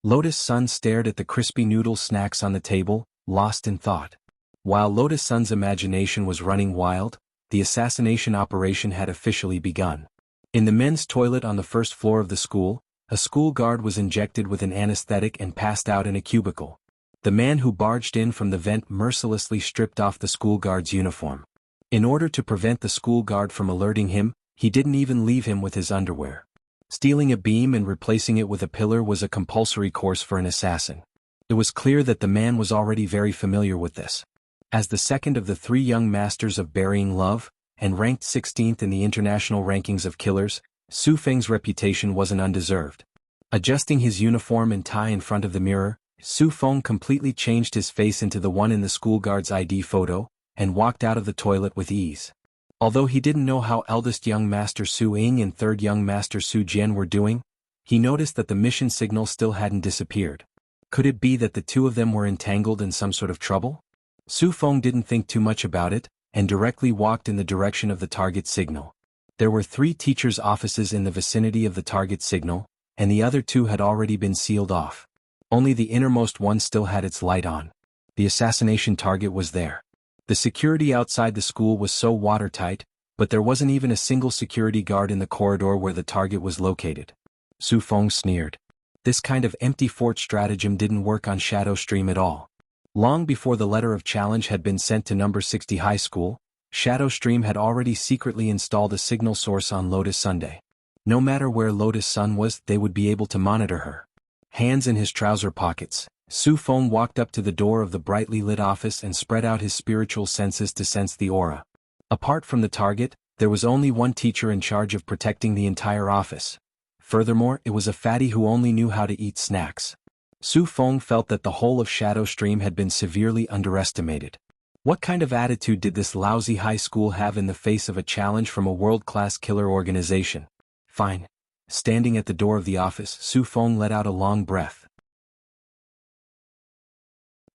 Lotus Sun stared at the crispy noodle snacks on the table, lost in thought. While Lotus Sun's imagination was running wild, the assassination operation had officially begun. In the men's toilet on the first floor of the school, a school guard was injected with an anesthetic and passed out in a cubicle. The man who barged in from the vent mercilessly stripped off the school guard's uniform. In order to prevent the school guard from alerting him, he didn't even leave him with his underwear. Stealing a beam and replacing it with a pillar was a compulsory course for an assassin. It was clear that the man was already very familiar with this. As the second of the 3 young masters of burying love, and ranked 16th in the international rankings of killers, Su Feng's reputation wasn't undeserved. Adjusting his uniform and tie in front of the mirror, Su Feng completely changed his face into the one in the school guard's ID photo, and walked out of the toilet with ease. Although he didn't know how eldest young master Su Ying and third young master Su Jian were doing, he noticed that the mission signal still hadn't disappeared. Could it be that the two of them were entangled in some sort of trouble? Su Feng didn't think too much about it, and directly walked in the direction of the target signal. There were 3 teachers' offices in the vicinity of the target signal, and the other 2 had already been sealed off. Only the innermost one still had its light on. The assassination target was there. The security outside the school was so watertight, but there wasn't even a single security guard in the corridor where the target was located. Su Feng sneered. This kind of empty fort stratagem didn't work on Shadow Stream at all. Long before the letter of challenge had been sent to number 60 High School, Shadow Stream had already secretly installed a signal source on Lotus Sunday. No matter where Lotus Sun was, they would be able to monitor her. Hands in his trouser pockets, Su Feng walked up to the door of the brightly lit office and spread out his spiritual senses to sense the aura. Apart from the target, there was only one teacher in charge of protecting the entire office. Furthermore, it was a fatty who only knew how to eat snacks. Su Feng felt that the whole of Shadow Stream had been severely underestimated. What kind of attitude did this lousy high school have in the face of a challenge from a world-class killer organization? Fine. Standing at the door of the office, Su Feng let out a long breath.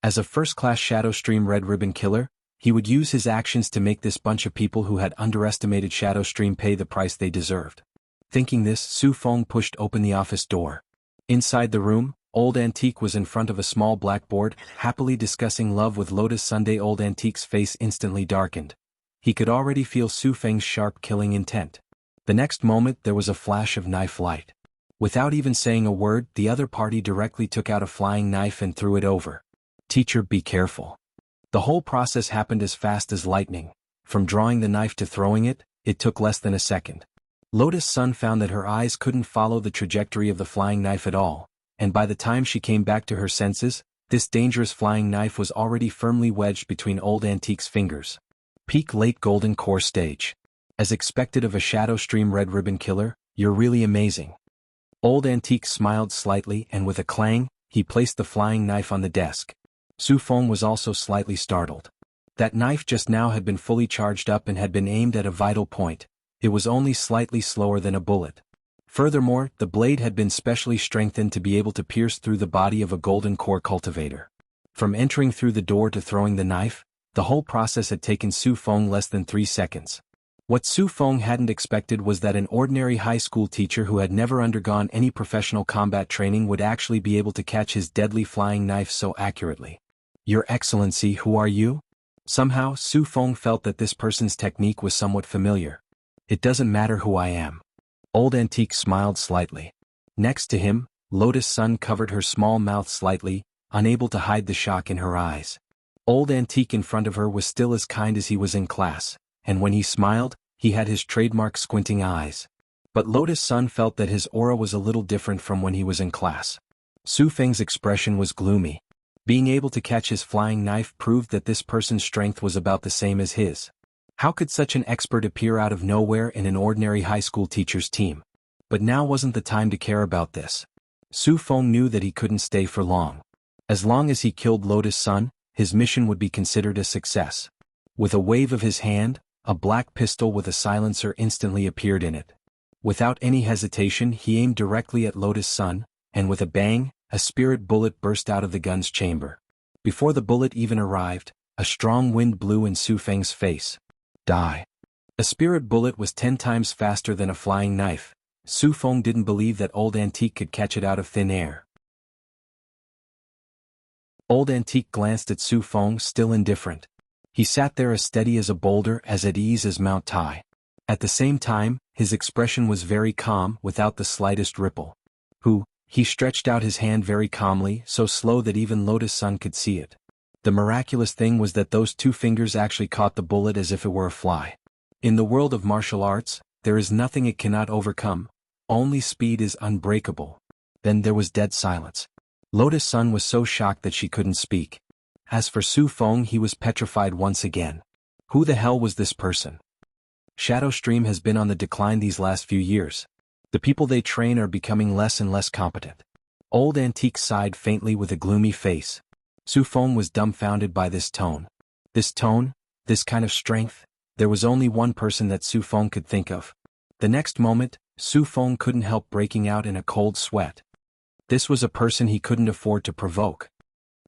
As a first-class Shadow Stream Red Ribbon killer, he would use his actions to make this bunch of people who had underestimated Shadow Stream pay the price they deserved. Thinking this, Su Feng pushed open the office door. Inside the room, Old Antique was in front of a small blackboard, happily discussing love with Lotus Sunday. Old Antique's face instantly darkened. He could already feel Su Feng's sharp killing intent. The next moment there was a flash of knife light. Without even saying a word, the other party directly took out a flying knife and threw it over. Teacher, be careful. The whole process happened as fast as lightning. From drawing the knife to throwing it, it took less than a second. Lotus Sun found that her eyes couldn't follow the trajectory of the flying knife at all, and by the time she came back to her senses, this dangerous flying knife was already firmly wedged between Old Antique's fingers. Peak late golden core stage. As expected of a Shadow Stream Red Ribbon Killer, you're really amazing. Old Antique smiled slightly and with a clang, he placed the flying knife on the desk. Su Feng was also slightly startled. That knife just now had been fully charged up and had been aimed at a vital point. It was only slightly slower than a bullet. Furthermore, the blade had been specially strengthened to be able to pierce through the body of a golden core cultivator. From entering through the door to throwing the knife, the whole process had taken Su Feng less than 3 seconds. What Su Feng hadn't expected was that an ordinary high school teacher who had never undergone any professional combat training would actually be able to catch his deadly flying knife so accurately. Your Excellency, who are you? Somehow, Su Feng felt that this person's technique was somewhat familiar. It doesn't matter who I am. Old Antique smiled slightly. Next to him, Lotus Sun covered her small mouth slightly, unable to hide the shock in her eyes. Old Antique in front of her was still as kind as he was in class, and when he smiled, he had his trademark squinting eyes. But Lotus Sun felt that his aura was a little different from when he was in class. Su Feng's expression was gloomy. Being able to catch his flying knife proved that this person's strength was about the same as his. How could such an expert appear out of nowhere in an ordinary high school teacher's team? But now wasn't the time to care about this. Su Feng knew that he couldn't stay for long. As long as he killed Lotus Sun, his mission would be considered a success. With a wave of his hand, a black pistol with a silencer instantly appeared in it. Without any hesitation, he aimed directly at Lotus Sun, and with a bang, a spirit bullet burst out of the gun's chamber. Before the bullet even arrived, a strong wind blew in Su Feng's face. Die. A spirit bullet was 10 times faster than a flying knife. Su Feng didn't believe that Old Antique could catch it out of thin air. Old Antique glanced at Su Feng, still indifferent. He sat there as steady as a boulder, as at ease as Mount Tai. At the same time, his expression was very calm, without the slightest ripple. He stretched out his hand very calmly, so slow that even Lotus Sun could see it. The miraculous thing was that those 2 fingers actually caught the bullet as if it were a fly. In the world of martial arts, there is nothing it cannot overcome. Only speed is unbreakable. Then there was dead silence. Lotus Sun was so shocked that she couldn't speak. As for Su Feng, he was petrified once again. Who the hell was this person? Shadow Stream has been on the decline these last few years. The people they train are becoming less and less competent. Old Antique sighed faintly with a gloomy face. Su Feng was dumbfounded by this tone. This tone? This kind of strength? There was only one person that Su Feng could think of. The next moment, Su Feng couldn't help breaking out in a cold sweat. This was a person he couldn't afford to provoke.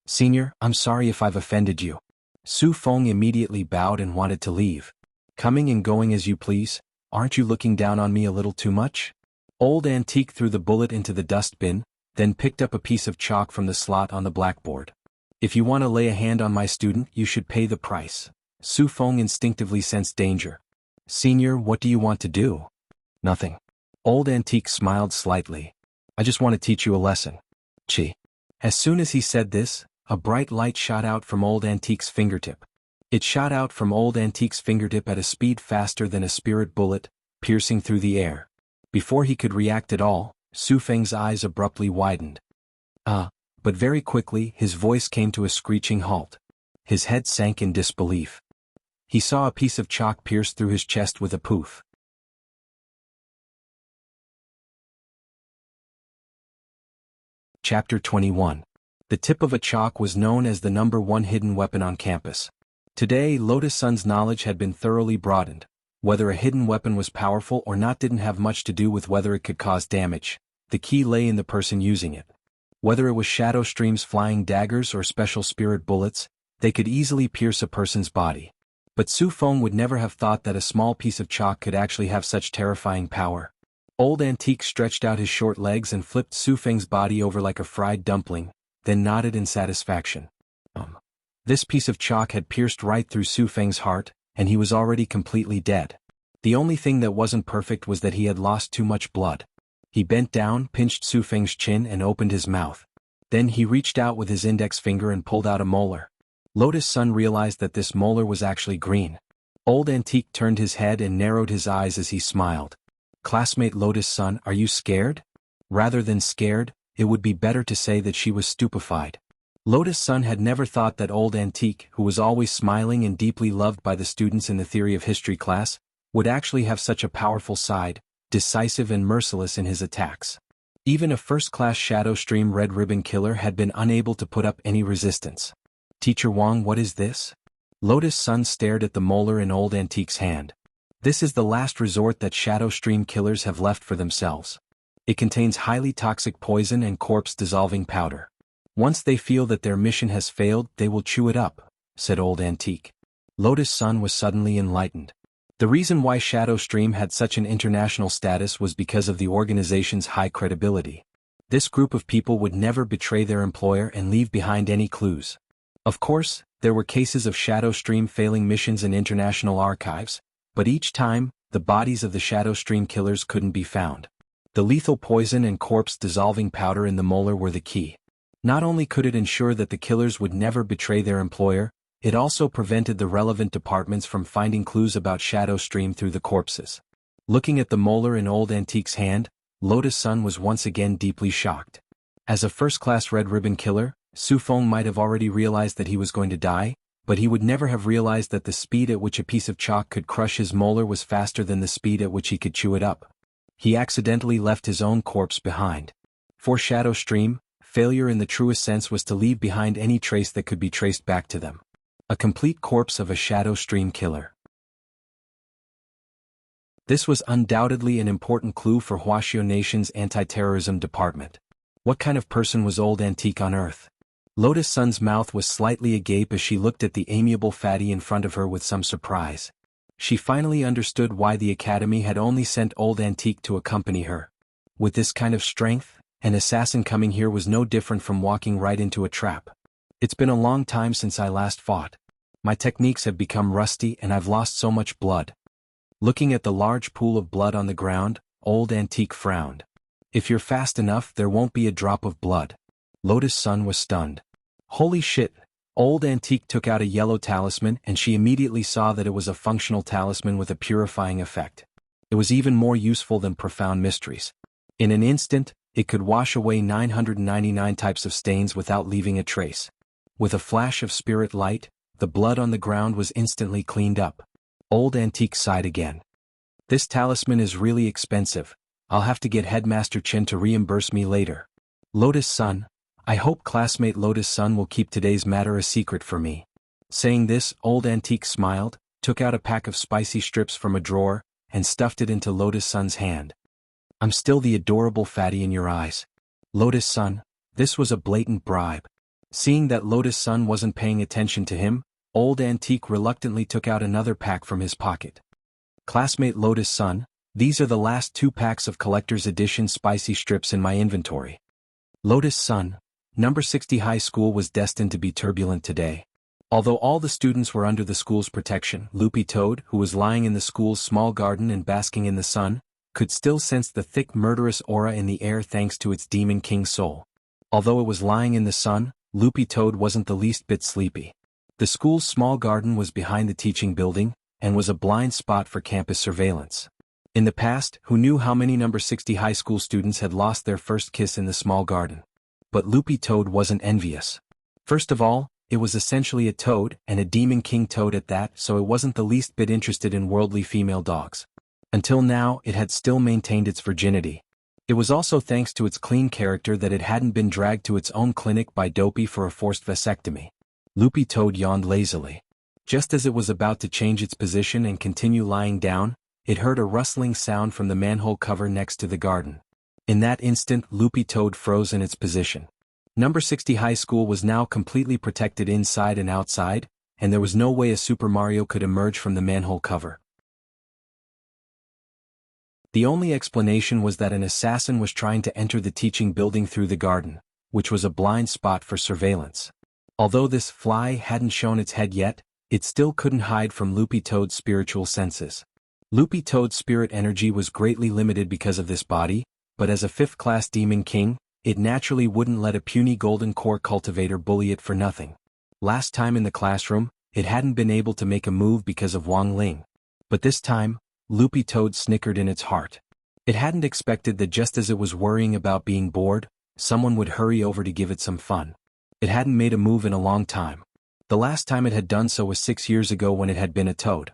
Senior, I'm sorry if I've offended you. Su Feng immediately bowed and wanted to leave. Coming and going as you please, aren't you looking down on me a little too much? Old Antique threw the bullet into the dustbin, then picked up a piece of chalk from the slot on the blackboard. If you want to lay a hand on my student, you should pay the price. Su Feng instinctively sensed danger. Senior, what do you want to do? Nothing. Old Antique smiled slightly. I just want to teach you a lesson. Chi. As soon as he said this, a bright light shot out from Old Antique's fingertip. It shot out from Old Antique's fingertip at a speed faster than a spirit bullet, piercing through the air. Before he could react at all, Su Feng's eyes abruptly widened. But very quickly his voice came to a screeching halt. His head sank in disbelief. He saw a piece of chalk pierce through his chest with a poof. Chapter 21. The tip of a chalk was known as the #1 hidden weapon on campus. Today, Lotus Sun's knowledge had been thoroughly broadened. Whether a hidden weapon was powerful or not didn't have much to do with whether it could cause damage. The key lay in the person using it. Whether it was Shadow Stream's flying daggers or special spirit bullets, they could easily pierce a person's body. But Su Feng would never have thought that a small piece of chalk could actually have such terrifying power. Old Antique stretched out his short legs and flipped Su Feng's body over like a fried dumpling, then nodded in satisfaction. This piece of chalk had pierced right through Su Feng's heart, and he was already completely dead. The only thing that wasn't perfect was that he had lost too much blood. He bent down, pinched Su Feng's chin and opened his mouth. Then he reached out with his index finger and pulled out a molar. Lotus Sun realized that this molar was actually green. Old Antique turned his head and narrowed his eyes as he smiled. Classmate Lotus Sun, are you scared? Rather than scared, it would be better to say that she was stupefied. Lotus Sun had never thought that Old Antique, who was always smiling and deeply loved by the students in the theory of history class, would actually have such a powerful side, decisive and merciless in his attacks. Even a first-class Shadow Stream Red Ribbon Killer had been unable to put up any resistance. Teacher Wang, what is this? Lotus Sun stared at the molar in Old Antique's hand. This is the last resort that Shadow Stream Killers have left for themselves. It contains highly toxic poison and corpse-dissolving powder. Once they feel that their mission has failed, they will chew it up, said Old Antique. Lotus Sun was suddenly enlightened. The reason why Shadow Stream had such an international status was because of the organization's high credibility. This group of people would never betray their employer and leave behind any clues. Of course, there were cases of Shadow Stream failing missions in international archives, but each time, the bodies of the Shadow Stream killers couldn't be found. The lethal poison and corpse-dissolving powder in the molar were the key. Not only could it ensure that the killers would never betray their employer, it also prevented the relevant departments from finding clues about Shadow Stream through the corpses. Looking at the molar in Old Antique's hand, Lotus Sun was once again deeply shocked. As a first-class Red Ribbon Killer, Su Feng might have already realized that he was going to die, but he would never have realized that the speed at which a piece of chalk could crush his molar was faster than the speed at which he could chew it up. He accidentally left his own corpse behind. For Shadow Stream, failure in the truest sense was to leave behind any trace that could be traced back to them. A complete corpse of a Shadow Stream killer. This was undoubtedly an important clue for Huaxiao Nation's anti-terrorism department. What kind of person was Old Antique on Earth? Lotus Sun's mouth was slightly agape as she looked at the amiable fatty in front of her with some surprise. She finally understood why the Academy had only sent Old Antique to accompany her. With this kind of strength, an assassin coming here was no different from walking right into a trap. It's been a long time since I last fought. My techniques have become rusty and I've lost so much blood. Looking at the large pool of blood on the ground, Old Antique frowned. If you're fast enough, there won't be a drop of blood. Lotus Sun was stunned. Holy shit! Old Antique took out a yellow talisman and she immediately saw that it was a functional talisman with a purifying effect. It was even more useful than Profound Mysteries. In an instant, it could wash away 999 types of stains without leaving a trace. With a flash of spirit light, the blood on the ground was instantly cleaned up. Old Antique sighed again. This talisman is really expensive. I'll have to get Headmaster Chen to reimburse me later. Lotus Sun, I hope classmate Lotus Sun will keep today's matter a secret for me. Saying this, Old Antique smiled, took out a pack of spicy strips from a drawer, and stuffed it into Lotus Sun's hand. I'm still the adorable fatty in your eyes. Lotus Sun, this was a blatant bribe. Seeing that Lotus Sun wasn't paying attention to him, Old Antique reluctantly took out another pack from his pocket. Classmate Lotus Sun, these are the last 2 packs of collector's edition spicy strips in my inventory. Lotus Sun, number 60 high school was destined to be turbulent today. Although all the students were under the school's protection, Loopy Toad, who was lying in the school's small garden and basking in the sun, could still sense the thick murderous aura in the air thanks to its Demon King soul. Although it was lying in the sun, Loopy Toad wasn't the least bit sleepy. The school's small garden was behind the teaching building, and was a blind spot for campus surveillance. In the past, who knew how many number 60 high school students had lost their first kiss in the small garden? But Loopy Toad wasn't envious. First of all, it was essentially a toad, and a Demon King toad at that, so it wasn't the least bit interested in worldly female dogs. Until now, it had still maintained its virginity. It was also thanks to its clean character that it hadn't been dragged to its own clinic by Dopey for a forced vasectomy. Loopy Toad yawned lazily. Just as it was about to change its position and continue lying down, it heard a rustling sound from the manhole cover next to the garden. In that instant, Loopy Toad froze in its position. Number 60 High School was now completely protected inside and outside, and there was no way a Super Mario could emerge from the manhole cover. The only explanation was that an assassin was trying to enter the teaching building through the garden, which was a blind spot for surveillance. Although this fly hadn't shown its head yet, it still couldn't hide from Loopy Toad's spiritual senses. Loopy Toad's spirit energy was greatly limited because of this body, but as a 5th-class Demon King, it naturally wouldn't let a puny golden core cultivator bully it for nothing. Last time in the classroom, it hadn't been able to make a move because of Wang Ling. But this time, Loopy Toad snickered in its heart. It hadn't expected that just as it was worrying about being bored, someone would hurry over to give it some fun. It hadn't made a move in a long time. The last time it had done so was 6 years ago when it had been a toad.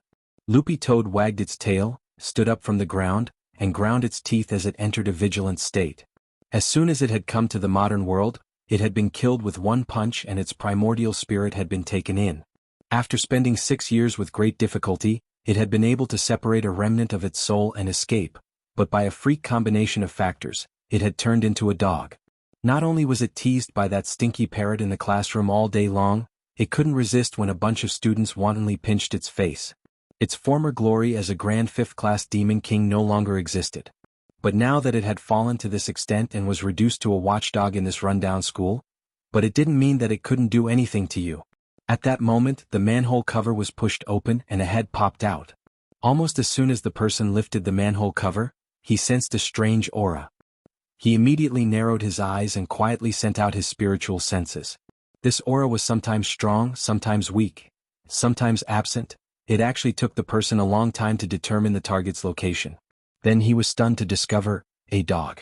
Loopy Toad wagged its tail, stood up from the ground, and ground its teeth as it entered a vigilant state. As soon as it had come to the modern world, it had been killed with one punch and its primordial spirit had been taken in. After spending 6 years with great difficulty, it had been able to separate a remnant of its soul and escape, but by a freak combination of factors, it had turned into a dog. Not only was it teased by that stinky parrot in the classroom all day long, it couldn't resist when a bunch of students wantonly pinched its face. Its former glory as a grand fifth-class demon king no longer existed. But now that it had fallen to this extent and was reduced to a watchdog in this rundown school, but it didn't mean that it couldn't do anything to you. At that moment, the manhole cover was pushed open and a head popped out. Almost as soon as the person lifted the manhole cover, he sensed a strange aura. He immediately narrowed his eyes and quietly sent out his spiritual senses. This aura was sometimes strong, sometimes weak, sometimes absent. It actually took the person a long time to determine the target's location. Then he was stunned to discover a dog.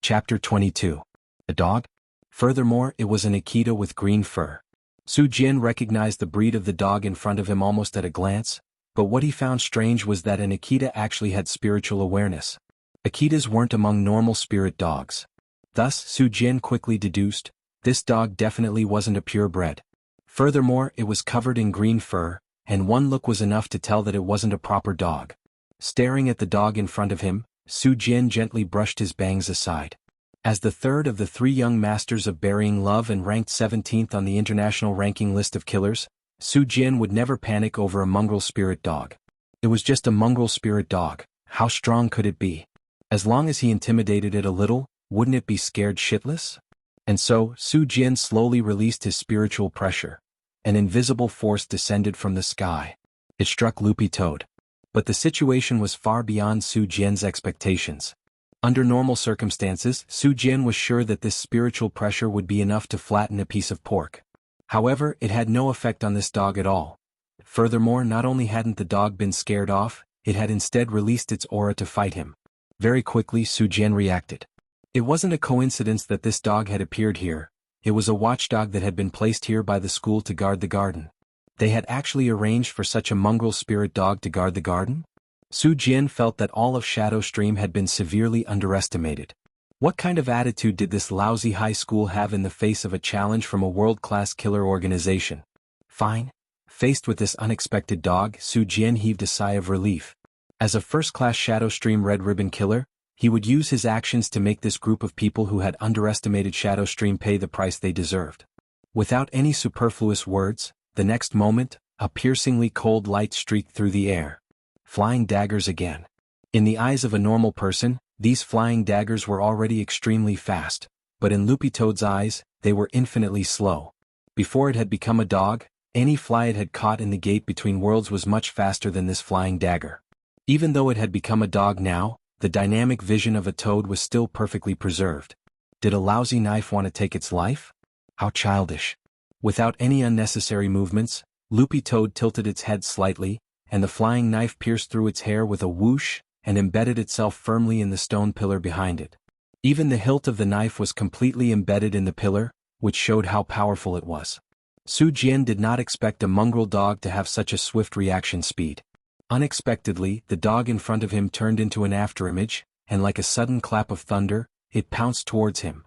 Chapter 22. A dog? Furthermore, it was an Akita with green fur. Su Jian recognized the breed of the dog in front of him almost at a glance, but what he found strange was that an Akita actually had spiritual awareness. Akitas weren't among normal spirit dogs. Thus, Su Jian quickly deduced, this dog definitely wasn't a purebred. Furthermore, it was covered in green fur, and one look was enough to tell that it wasn't a proper dog. Staring at the dog in front of him, Su Jian gently brushed his bangs aside. As the third of the 3 young masters of burying love and ranked 17th on the international ranking list of killers, Su Jian would never panic over a mongrel spirit dog. It was just a mongrel spirit dog. How strong could it be? As long as he intimidated it a little, wouldn't it be scared shitless? And so, Su Jian slowly released his spiritual pressure. An invisible force descended from the sky. It struck Loopy Toad. But the situation was far beyond Su Jian's expectations. Under normal circumstances, Su Jian was sure that this spiritual pressure would be enough to flatten a piece of pork. However, it had no effect on this dog at all. Furthermore, not only hadn't the dog been scared off, it had instead released its aura to fight him. Very quickly, Su Jian reacted. It wasn't a coincidence that this dog had appeared here. It was a watchdog that had been placed here by the school to guard the garden. They had actually arranged for such a mongrel spirit dog to guard the garden? Su Jian felt that all of Shadow Stream had been severely underestimated. What kind of attitude did this lousy high school have in the face of a challenge from a world-class killer organization? Fine. Faced with this unexpected dog, Su Jian heaved a sigh of relief. As a first-class Shadow Stream Red Ribbon killer, he would use his actions to make this group of people who had underestimated Shadow Stream pay the price they deserved. Without any superfluous words, the next moment, a piercingly cold light streaked through the air. Flying daggers again. In the eyes of a normal person, these flying daggers were already extremely fast, but in Loopy Toad's eyes, they were infinitely slow. Before it had become a dog, any fly it had caught in the gate between worlds was much faster than this flying dagger. Even though it had become a dog now, the dynamic vision of a toad was still perfectly preserved. Did a lousy knife want to take its life? How childish. Without any unnecessary movements, Loopy Toad tilted its head slightly, and the flying knife pierced through its hair with a whoosh, and embedded itself firmly in the stone pillar behind it. Even the hilt of the knife was completely embedded in the pillar, which showed how powerful it was. Su Jian did not expect a mongrel dog to have such a swift reaction speed. Unexpectedly, the dog in front of him turned into an afterimage, and like a sudden clap of thunder, it pounced towards him.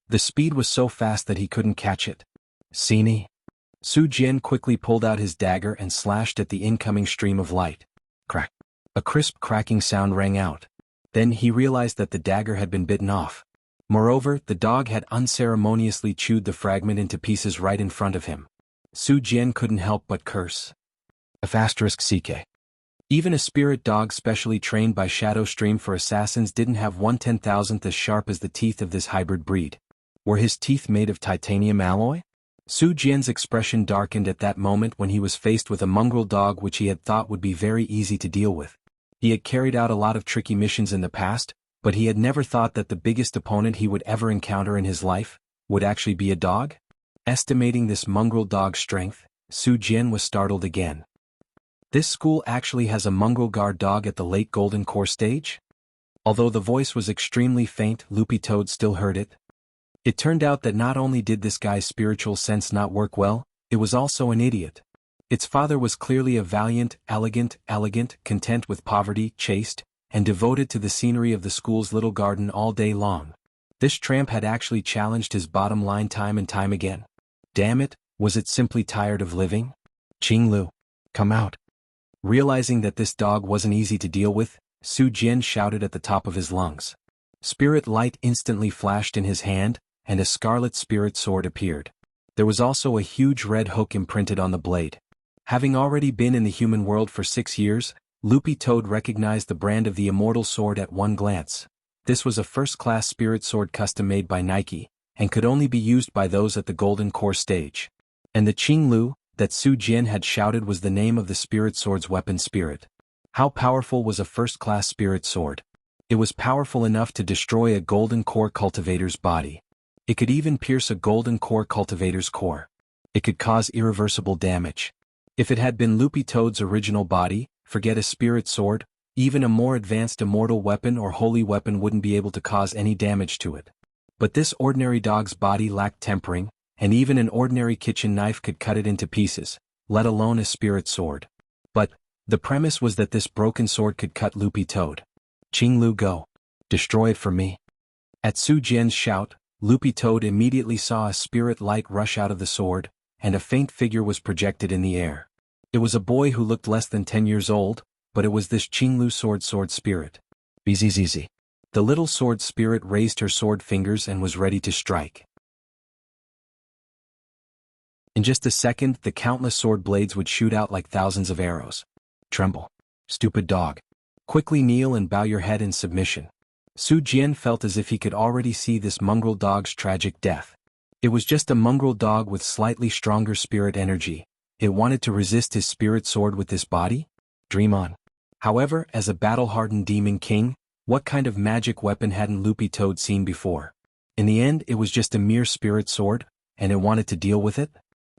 The speed was so fast that he couldn't catch it. "See?" Su Jian quickly pulled out his dagger and slashed at the incoming stream of light. Crack. A crisp cracking sound rang out. Then he realized that the dagger had been bitten off. Moreover, the dog had unceremoniously chewed the fragment into pieces right in front of him. Su Jian couldn't help but curse. *CK. Even a spirit dog specially trained by Shadow Stream for assassins didn't have 1/10,000th as sharp as the teeth of this hybrid breed. Were his teeth made of titanium alloy? Su Jian's expression darkened at that moment when he was faced with a mongrel dog which he had thought would be very easy to deal with. He had carried out a lot of tricky missions in the past, but he had never thought that the biggest opponent he would ever encounter in his life would actually be a dog. Estimating this mongrel dog's strength, Su Jian was startled again. This school actually has a mongrel guard dog at the late Golden Core stage? Although the voice was extremely faint, Loopy Toad still heard it. It turned out that not only did this guy's spiritual sense not work well, it was also an idiot. Its father was clearly a valiant, elegant, content with poverty, chaste, and devoted to the scenery of the school's little garden all day long. This tramp had actually challenged his bottom line time and time again. Damn it, was it simply tired of living? Qinglu, come out. Realizing that this dog wasn't easy to deal with, Su Jian shouted at the top of his lungs. Spirit light instantly flashed in his hand, and a scarlet spirit sword appeared. There was also a huge red hook imprinted on the blade. Having already been in the human world for 6 years, Loopy Toad recognized the brand of the Immortal sword at one glance. This was a first-class spirit sword custom-made by Nike, and could only be used by those at the Golden Core stage. And the Qinglu that Su Jian had shouted was the name of the spirit sword's weapon spirit. How powerful was a first-class spirit sword? It was powerful enough to destroy a Golden Core cultivator's body. It could even pierce a Golden Core cultivator's core. It could cause irreversible damage. If it had been Loopy Toad's original body, forget a spirit sword, even a more advanced immortal weapon or holy weapon wouldn't be able to cause any damage to it. But this ordinary dog's body lacked tempering, and even an ordinary kitchen knife could cut it into pieces, let alone a spirit sword. But the premise was that this broken sword could cut Loopy Toad. Qinglu, go. Destroy it for me. At Su Jian's shout, Loopy Toad immediately saw a spirit light rush out of the sword, and a faint figure was projected in the air. It was a boy who looked less than 10 years old, but it was this Qinglu sword spirit. Bzzz. The little sword spirit raised her sword fingers and was ready to strike. In just a second, the countless sword blades would shoot out like thousands of arrows. Tremble. Stupid dog. Quickly kneel and bow your head in submission. Su Jian felt as if he could already see this mongrel dog's tragic death. It was just a mongrel dog with slightly stronger spirit energy. It wanted to resist his spirit sword with this body? Dream on. However, as a battle-hardened demon king, what kind of magic weapon hadn't Loopy Toad seen before? In the end, it was just a mere spirit sword, and it wanted to deal with it?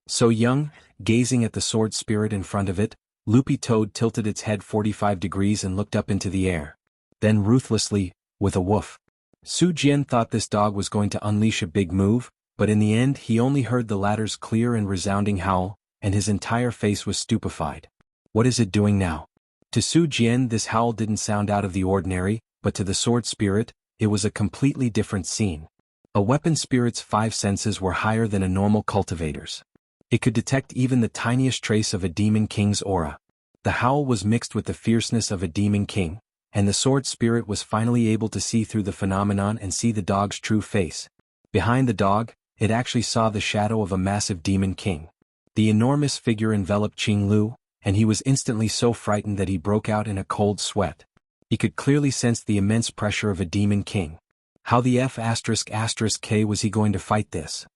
So young, gazing at the sword spirit in front of it, Loopy Toad tilted its head 45 degrees and looked up into the air. Then ruthlessly, with a woof. Su Jian thought this dog was going to unleash a big move, but in the end he only heard the latter's clear and resounding howl, and his entire face was stupefied. What is it doing now? To Su Jian this howl didn't sound out of the ordinary, but to the sword spirit, it was a completely different scene. A weapon spirit's 5 senses were higher than a normal cultivator's. It could detect even the tiniest trace of a demon king's aura. The howl was mixed with the fierceness of a demon king, and the sword spirit was finally able to see through the phenomenon and see the dog's true face. Behind the dog, it actually saw the shadow of a massive demon king. The enormous figure enveloped Qinglu, and he was instantly so frightened that he broke out in a cold sweat. He could clearly sense the immense pressure of a demon king. How the F***K was he going to fight this?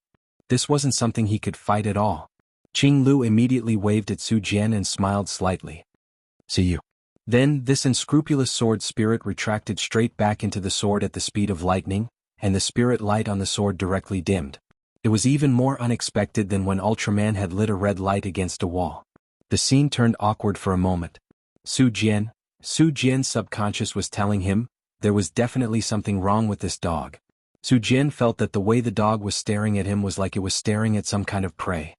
This wasn't something he could fight at all. Qinglu immediately waved at Su Jian and smiled slightly. See you. Then this unscrupulous sword spirit retracted straight back into the sword at the speed of lightning, and the spirit light on the sword directly dimmed. It was even more unexpected than when Ultraman had lit a red light against a wall. The scene turned awkward for a moment. Su Jian's subconscious was telling him, there was definitely something wrong with this dog. Su Jian felt that the way the dog was staring at him was like it was staring at some kind of prey.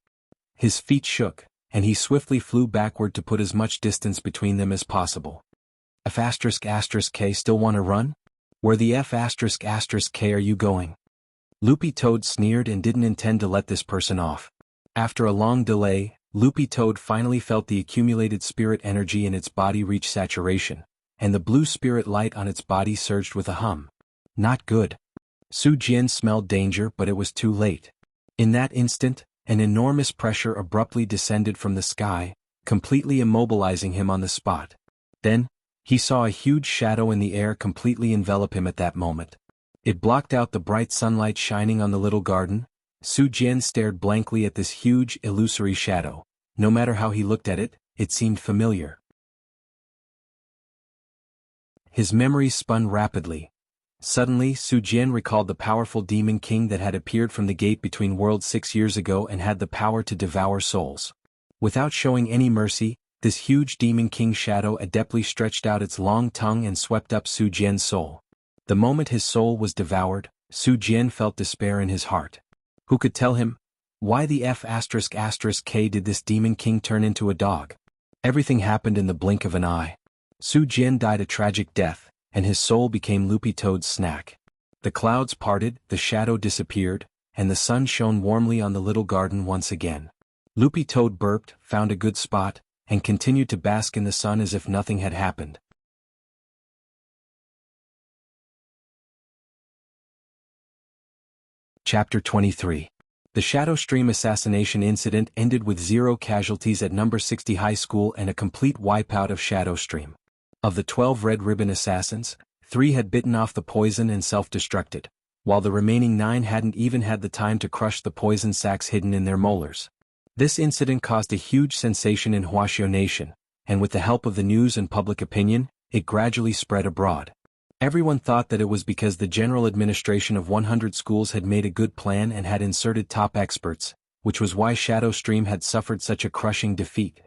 His feet shook, and he swiftly flew backward to put as much distance between them as possible. F***K still wanna run? Where the F***K are you going? Loopy Toad sneered and didn't intend to let this person off. After a long delay, Loopy Toad finally felt the accumulated spirit energy in its body reach saturation, and the blue spirit light on its body surged with a hum. Not good. Su Jian smelled danger, but it was too late. In that instant, an enormous pressure abruptly descended from the sky, completely immobilizing him on the spot. Then, he saw a huge shadow in the air completely envelop him at that moment. It blocked out the bright sunlight shining on the little garden. Su Jian stared blankly at this huge, illusory shadow. No matter how he looked at it, it seemed familiar. His memory spun rapidly. Suddenly, Su Jian recalled the powerful demon king that had appeared from the gate between worlds 6 years ago and had the power to devour souls. Without showing any mercy, this huge demon king shadow adeptly stretched out its long tongue and swept up Su Jian's soul. The moment his soul was devoured, Su Jian felt despair in his heart. Who could tell him? Why the F***k did this demon king turn into a dog? Everything happened in the blink of an eye. Su Jian died a tragic death, and his soul became Loopy Toad's snack. The clouds parted, the shadow disappeared, and the sun shone warmly on the little garden once again. Loopy Toad burped, found a good spot, and continued to bask in the sun as if nothing had happened. Chapter 23. The Shadow Stream assassination incident ended with 0 casualties at number 60 high school and a complete wipeout of Shadow Stream. Of the 12 Red Ribbon assassins, 3 had bitten off the poison and self-destructed, while the remaining 9 hadn't even had the time to crush the poison sacs hidden in their molars. This incident caused a huge sensation in Huaxiao Nation, and with the help of the news and public opinion, it gradually spread abroad. Everyone thought that it was because the general administration of 100 schools had made a good plan and had inserted top experts, which was why Shadow Stream had suffered such a crushing defeat.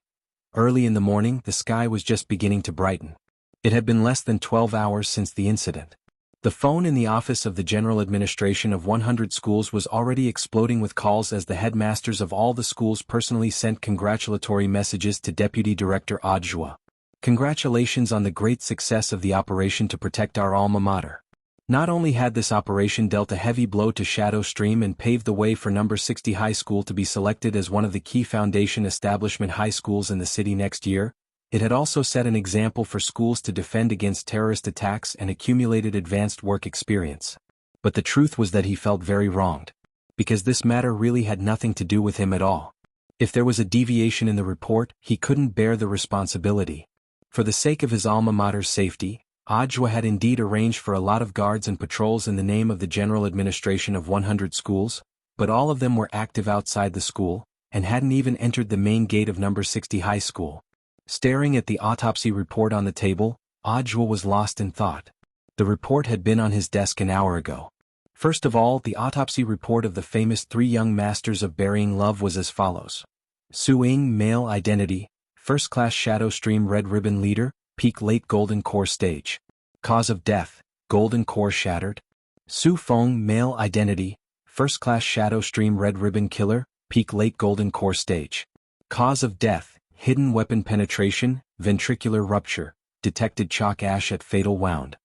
Early in the morning, the sky was just beginning to brighten. It had been less than 12 hours since the incident. The phone in the office of the general administration of 100 schools was already exploding with calls as the headmasters of all the schools personally sent congratulatory messages to Deputy Director Audiobook. Congratulations on the great success of the operation to protect our alma mater. Not only had this operation dealt a heavy blow to Shadow Stream and paved the way for number 60 high school to be selected as one of the key foundation establishment high schools in the city next year, it had also set an example for schools to defend against terrorist attacks and accumulated advanced work experience. But the truth was that he felt very wronged. Because this matter really had nothing to do with him at all. If there was a deviation in the report, he couldn't bear the responsibility. For the sake of his alma mater's safety, Audiobook had indeed arranged for a lot of guards and patrols in the name of the general administration of 100 schools, but all of them were active outside the school, and hadn't even entered the main gate of number 60 high school. Staring at the autopsy report on the table, Audiobook was lost in thought. The report had been on his desk an hour ago. First of all, the autopsy report of the famous 3 young masters of burying love was as follows. Su Ying, male identity, first-class Shadow Stream Red Ribbon leader, peak late Golden Core stage. Cause of death, Golden Core shattered. Su Feng, male identity, first-class Shadow Stream Red Ribbon killer, peak late Golden Core stage. Cause of death, hidden weapon penetration, ventricular rupture, detected chalk ash at fatal wound.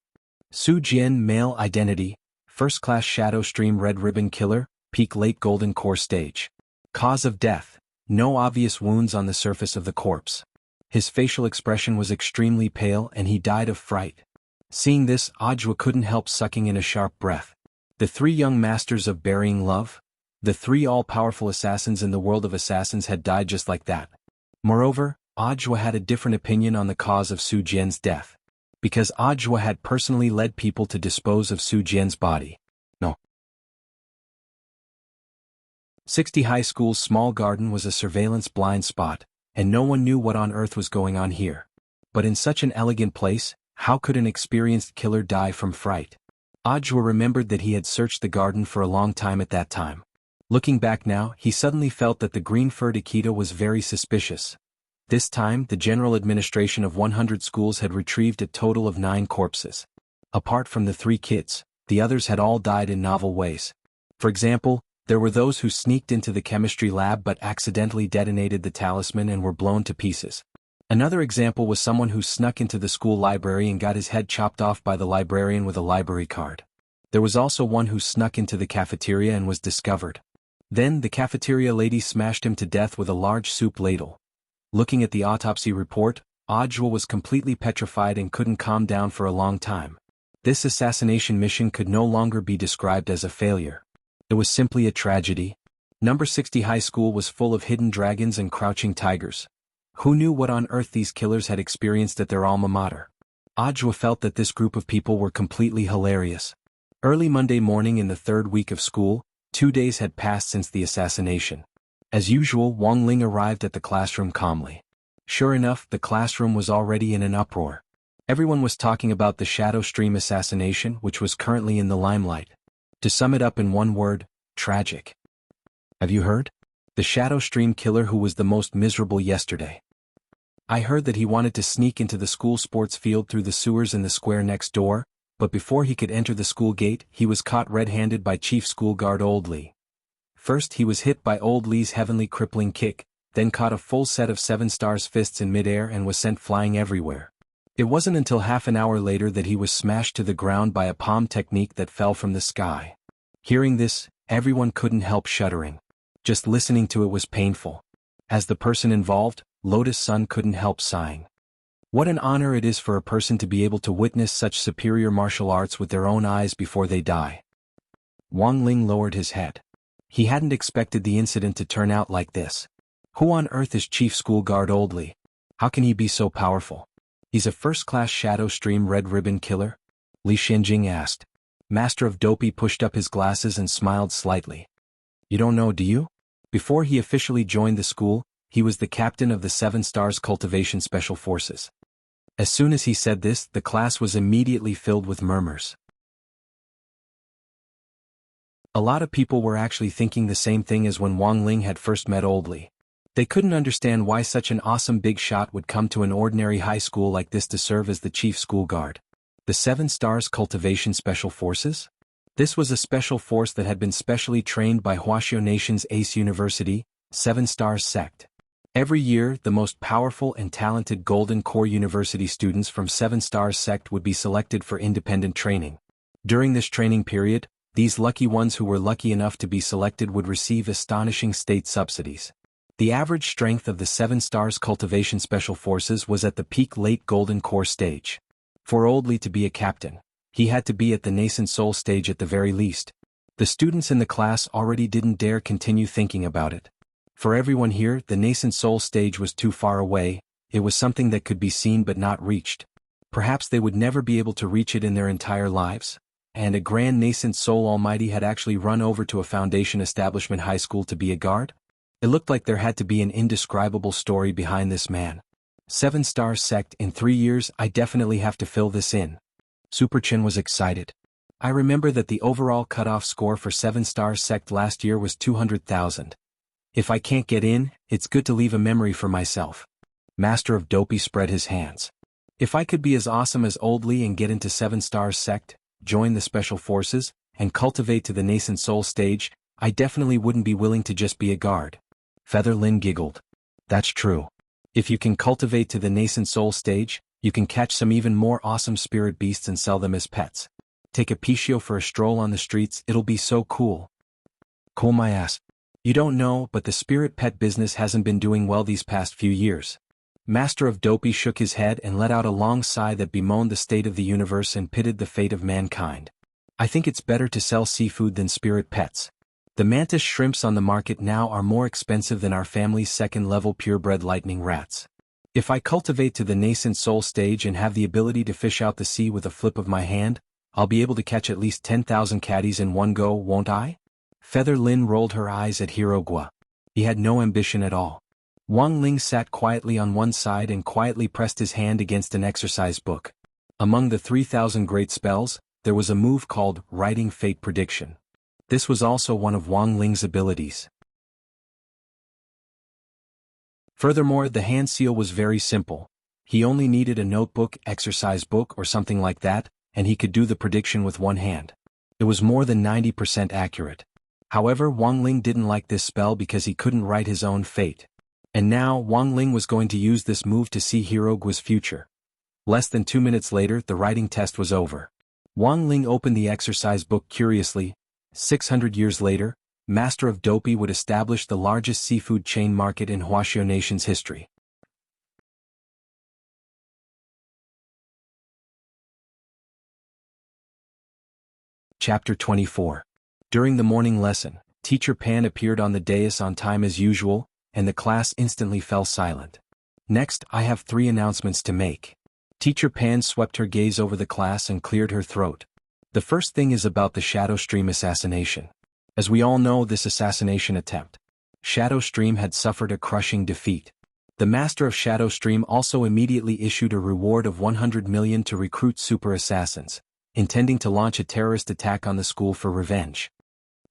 Su Jian, male identity, first-class Shadow Stream Red Ribbon killer, peak late Golden Core stage. Cause of death, no obvious wounds on the surface of the corpse. His facial expression was extremely pale and he died of fright. Seeing this, Audiobook couldn't help sucking in a sharp breath. The 3 young masters of burying love? The 3 all-powerful assassins in the world of assassins had died just like that. Moreover, Audiobook had a different opinion on the cause of Su Jian's death. Because Audiobook had personally led people to dispose of Su Jian's body. No. 60 High School's small garden was a surveillance blind spot, and no one knew what on earth was going on here. But in such an elegant place, how could an experienced killer die from fright? Audiobook remembered that he had searched the garden for a long time at that time. Looking back now, he suddenly felt that the green-furred Akita was very suspicious. This time, the general administration of 100 schools had retrieved a total of 9 corpses. Apart from the 3 kids, the others had all died in novel ways. For example, there were those who sneaked into the chemistry lab but accidentally detonated the talisman and were blown to pieces. Another example was someone who snuck into the school library and got his head chopped off by the librarian with a library card. There was also one who snuck into the cafeteria and was discovered. Then the cafeteria lady smashed him to death with a large soup ladle. Looking at the autopsy report, Audiobook was completely petrified and couldn't calm down for a long time. This assassination mission could no longer be described as a failure. It was simply a tragedy. Number 60 high school was full of hidden dragons and crouching tigers. Who knew what on earth these killers had experienced at their alma mater? Audiobook felt that this group of people were completely hilarious. Early Monday morning in the 3rd week of school, 2 days had passed since the assassination. As usual, Wang Ling arrived at the classroom calmly. Sure enough, the classroom was already in an uproar. Everyone was talking about the Shadow Stream assassination, which was currently in the limelight. To sum it up in one word, tragic. Have you heard? The Shadow Stream killer who was the most miserable yesterday. I heard that he wanted to sneak into the school sports field through the sewers in the square next door, but before he could enter the school gate, he was caught red-handed by Chief School Guard Old Li. First he was hit by Old Li's heavenly crippling kick, then caught a full set of 7 Stars fists in midair and was sent flying everywhere. It wasn't until half an hour later that he was smashed to the ground by a palm technique that fell from the sky. Hearing this, everyone couldn't help shuddering. Just listening to it was painful. As the person involved, Lotus Sun couldn't help sighing. What an honor it is for a person to be able to witness such superior martial arts with their own eyes before they die. Wang Ling lowered his head. He hadn't expected the incident to turn out like this. Who on earth is Chief School Guard Old Li? How can he be so powerful? He's a first-class Shadow Stream Red Ribbon killer? Li Xianjing asked. Master of Dopey pushed up his glasses and smiled slightly. You don't know, do you? Before he officially joined the school, he was the captain of the 7 Stars Cultivation Special Forces. As soon as he said this, the class was immediately filled with murmurs. A lot of people were actually thinking the same thing as when Wang Ling had first met Old Li. They couldn't understand why such an awesome big shot would come to an ordinary high school like this to serve as the chief school guard. The 7 Stars Cultivation Special Forces? This was a special force that had been specially trained by Huaxiao Nation's Ace University, 7 Stars Sect. Every year, the most powerful and talented Golden Core University students from 7 Stars Sect would be selected for independent training. During this training period, these lucky ones who were lucky enough to be selected would receive astonishing state subsidies. The average strength of the 7 Stars Cultivation Special Forces was at the peak late Golden Core stage. For Old Li to be a captain, he had to be at the nascent soul stage at the very least. The students in the class already didn't dare continue thinking about it. For everyone here, the nascent soul stage was too far away, it was something that could be seen but not reached. Perhaps they would never be able to reach it in their entire lives. And a grand nascent soul almighty had actually run over to a foundation establishment high school to be a guard? It looked like there had to be an indescribable story behind this man. 7 Stars Sect in 3 years, I definitely have to fill this in. Super Chin was excited. I remember that the overall cutoff score for 7 Stars Sect last year was 200,000. If I can't get in, it's good to leave a memory for myself. Master of Dopey spread his hands. If I could be as awesome as Old Li and get into 7 Stars Sect, join the Special Forces, and cultivate to the nascent soul stage, I definitely wouldn't be willing to just be a guard. Feather Lin giggled. That's true. If you can cultivate to the nascent soul stage, you can catch some even more awesome spirit beasts and sell them as pets. Take a Pichio for a stroll on the streets, it'll be so cool. Cool my ass. You don't know, but the spirit pet business hasn't been doing well these past few years. Master of Dopey shook his head and let out a long sigh that bemoaned the state of the universe and pitied the fate of mankind. I think it's better to sell seafood than spirit pets. The mantis shrimps on the market now are more expensive than our family's second-level purebred lightning rats. If I cultivate to the nascent soul stage and have the ability to fish out the sea with a flip of my hand, I'll be able to catch at least 10,000 caddies in one go, won't I? Feather Lin rolled her eyes at Heroicjourney. He had no ambition at all. Wang Ling sat quietly on one side and quietly pressed his hand against an exercise book. Among the 3,000 great spells, there was a move called Writing Fate Prediction. This was also one of Wang Ling's abilities. Furthermore, the hand seal was very simple. He only needed a notebook, exercise book or something like that, and he could do the prediction with one hand. It was more than 90% accurate. However, Wang Ling didn't like this spell because he couldn't write his own fate. And now, Wang Ling was going to use this move to see Heroicjourney's future. Less than 2 minutes later, the writing test was over. Wang Ling opened the exercise book curiously. 600 years later, Master of Dopey would establish the largest seafood chain market in Huaxiao Nation's history. Chapter 24. During the morning lesson, Teacher Pan appeared on the dais on time as usual, and the class instantly fell silent. Next, I have 3 announcements to make. Teacher Pan swept her gaze over the class and cleared her throat. The first thing is about the Shadow Stream assassination. As we all know, this assassination attempt, Shadow Stream had suffered a crushing defeat. The Master of Shadow Stream also immediately issued a reward of 100 million to recruit super assassins, intending to launch a terrorist attack on the school for revenge.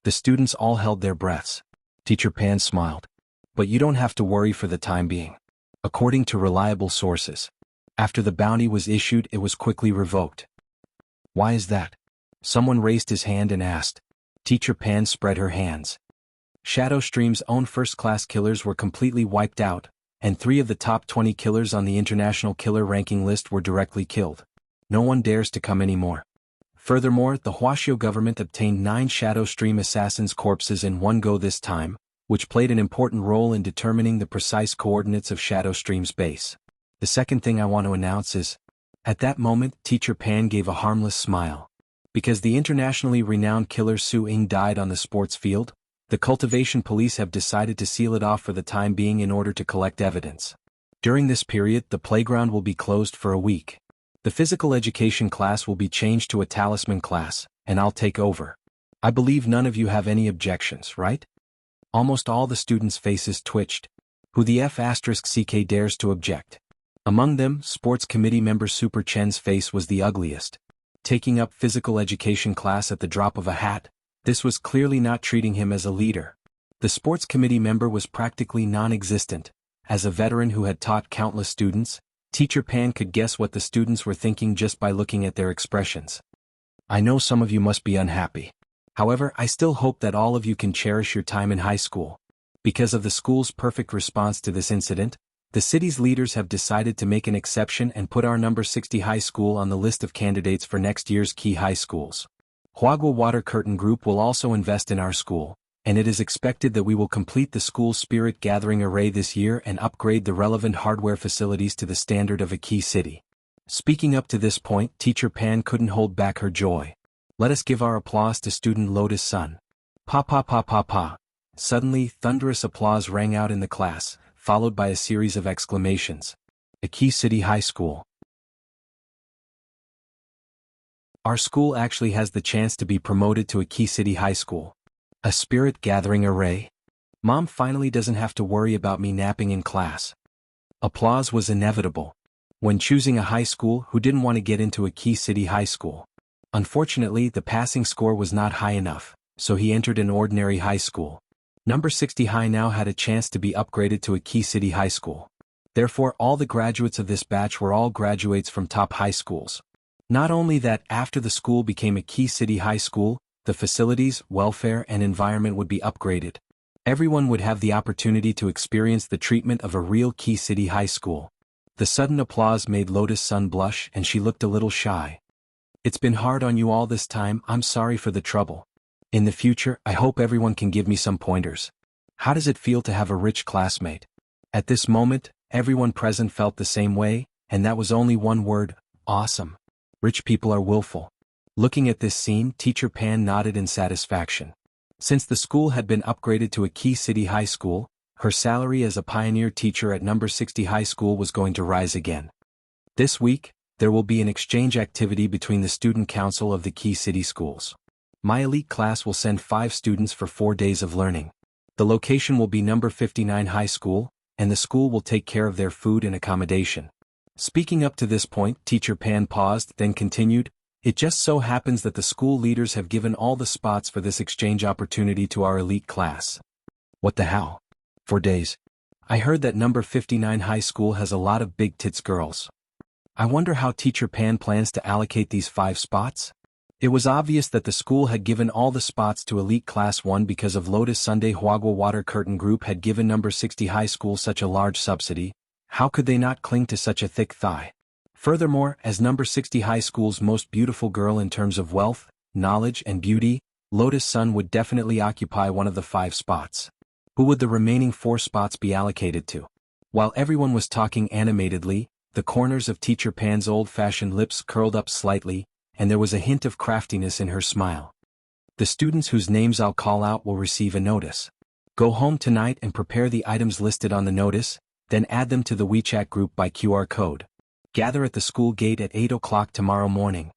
The students all held their breaths. Teacher Pan smiled. But you don't have to worry for the time being. According to reliable sources, after the bounty was issued, it was quickly revoked. Why is that? Someone raised his hand and asked. Teacher Pan spread her hands. Shadow Stream's own first-class killers were completely wiped out, and 3 of the top 20 killers on the international killer ranking list were directly killed. No one dares to come anymore. Furthermore, the Huaxiao government obtained 9 Shadow Stream assassins' corpses in one go this time, which played an important role in determining the precise coordinates of Shadow Stream's base. The second thing I want to announce is, at that moment, Teacher Pan gave a harmless smile. Because the internationally renowned killer Su Ying died on the sports field, the cultivation police have decided to seal it off for the time being in order to collect evidence. During this period, the playground will be closed for a week. The physical education class will be changed to a talisman class, and I'll take over. I believe none of you have any objections, right? Almost all the students' faces twitched. Who the F***ck dares to object? Among them, sports committee member Super Chen's face was the ugliest. Taking up physical education class at the drop of a hat, this was clearly not treating him as a leader. The sports committee member was practically non-existent. As a veteran who had taught countless students, Teacher Pan could guess what the students were thinking just by looking at their expressions. I know some of you must be unhappy. However, I still hope that all of you can cherish your time in high school. Because of the school's perfect response to this incident, the city's leaders have decided to make an exception and put our number 60 high school on the list of candidates for next year's key high schools. Huaguo Water Curtain Group will also invest in our school, and it is expected that we will complete the school's spirit gathering array this year and upgrade the relevant hardware facilities to the standard of a key city. Speaking up to this point, Teacher Pan couldn't hold back her joy. Let us give our applause to student Lotus Sun. Pa pa pa pa pa. Suddenly, thunderous applause rang out in the class, followed by a series of exclamations. A key city high school. Our school actually has the chance to be promoted to a key city high school. A spirit gathering array? Mom finally doesn't have to worry about me napping in class. Applause was inevitable. When choosing a high school, who didn't want to get into a key city high school? Unfortunately, the passing score was not high enough, so he entered an ordinary high school. Number 60 High now had a chance to be upgraded to a key city high school. Therefore, all the graduates of this batch were all graduates from top high schools. Not only that, after the school became a key city high school, the facilities, welfare, and environment would be upgraded. Everyone would have the opportunity to experience the treatment of a real key city high school. The sudden applause made Lotus Sun blush, and she looked a little shy. It's been hard on you all this time. I'm sorry for the trouble. In the future, I hope everyone can give me some pointers. How does it feel to have a rich classmate? At this moment, everyone present felt the same way, and that was only one word: awesome. Rich people are willful. Looking at this scene, Teacher Pan nodded in satisfaction. Since the school had been upgraded to a key city high school, her salary as a pioneer teacher at number 60 high school was going to rise again. This week, there will be an exchange activity between the student council of the key city schools. My elite class will send 5 students for 4 days of learning. The location will be number 59 high school, and the school will take care of their food and accommodation. Speaking up to this point, Teacher Pan paused, then continued, it just so happens that the school leaders have given all the spots for this exchange opportunity to our elite class. What the hell? 4 days. I heard that number 59 high school has a lot of big tits girls. I wonder how Teacher Pan plans to allocate these 5 spots? It was obvious that the school had given all the spots to elite class 1 because of Lotus Sunday. Huaguo Water Curtain Group had given number 60 high school such a large subsidy. How could they not cling to such a thick thigh? Furthermore, as number 60 high school's most beautiful girl in terms of wealth, knowledge, and beauty, Lotus Sun would definitely occupy one of the 5 spots. Who would the remaining 4 spots be allocated to? While everyone was talking animatedly, the corners of Teacher Pan's old-fashioned lips curled up slightly, and there was a hint of craftiness in her smile. The students whose names I'll call out will receive a notice. Go home tonight and prepare the items listed on the notice, then add them to the WeChat group by QR code. Gather at the school gate at 8 o'clock tomorrow morning.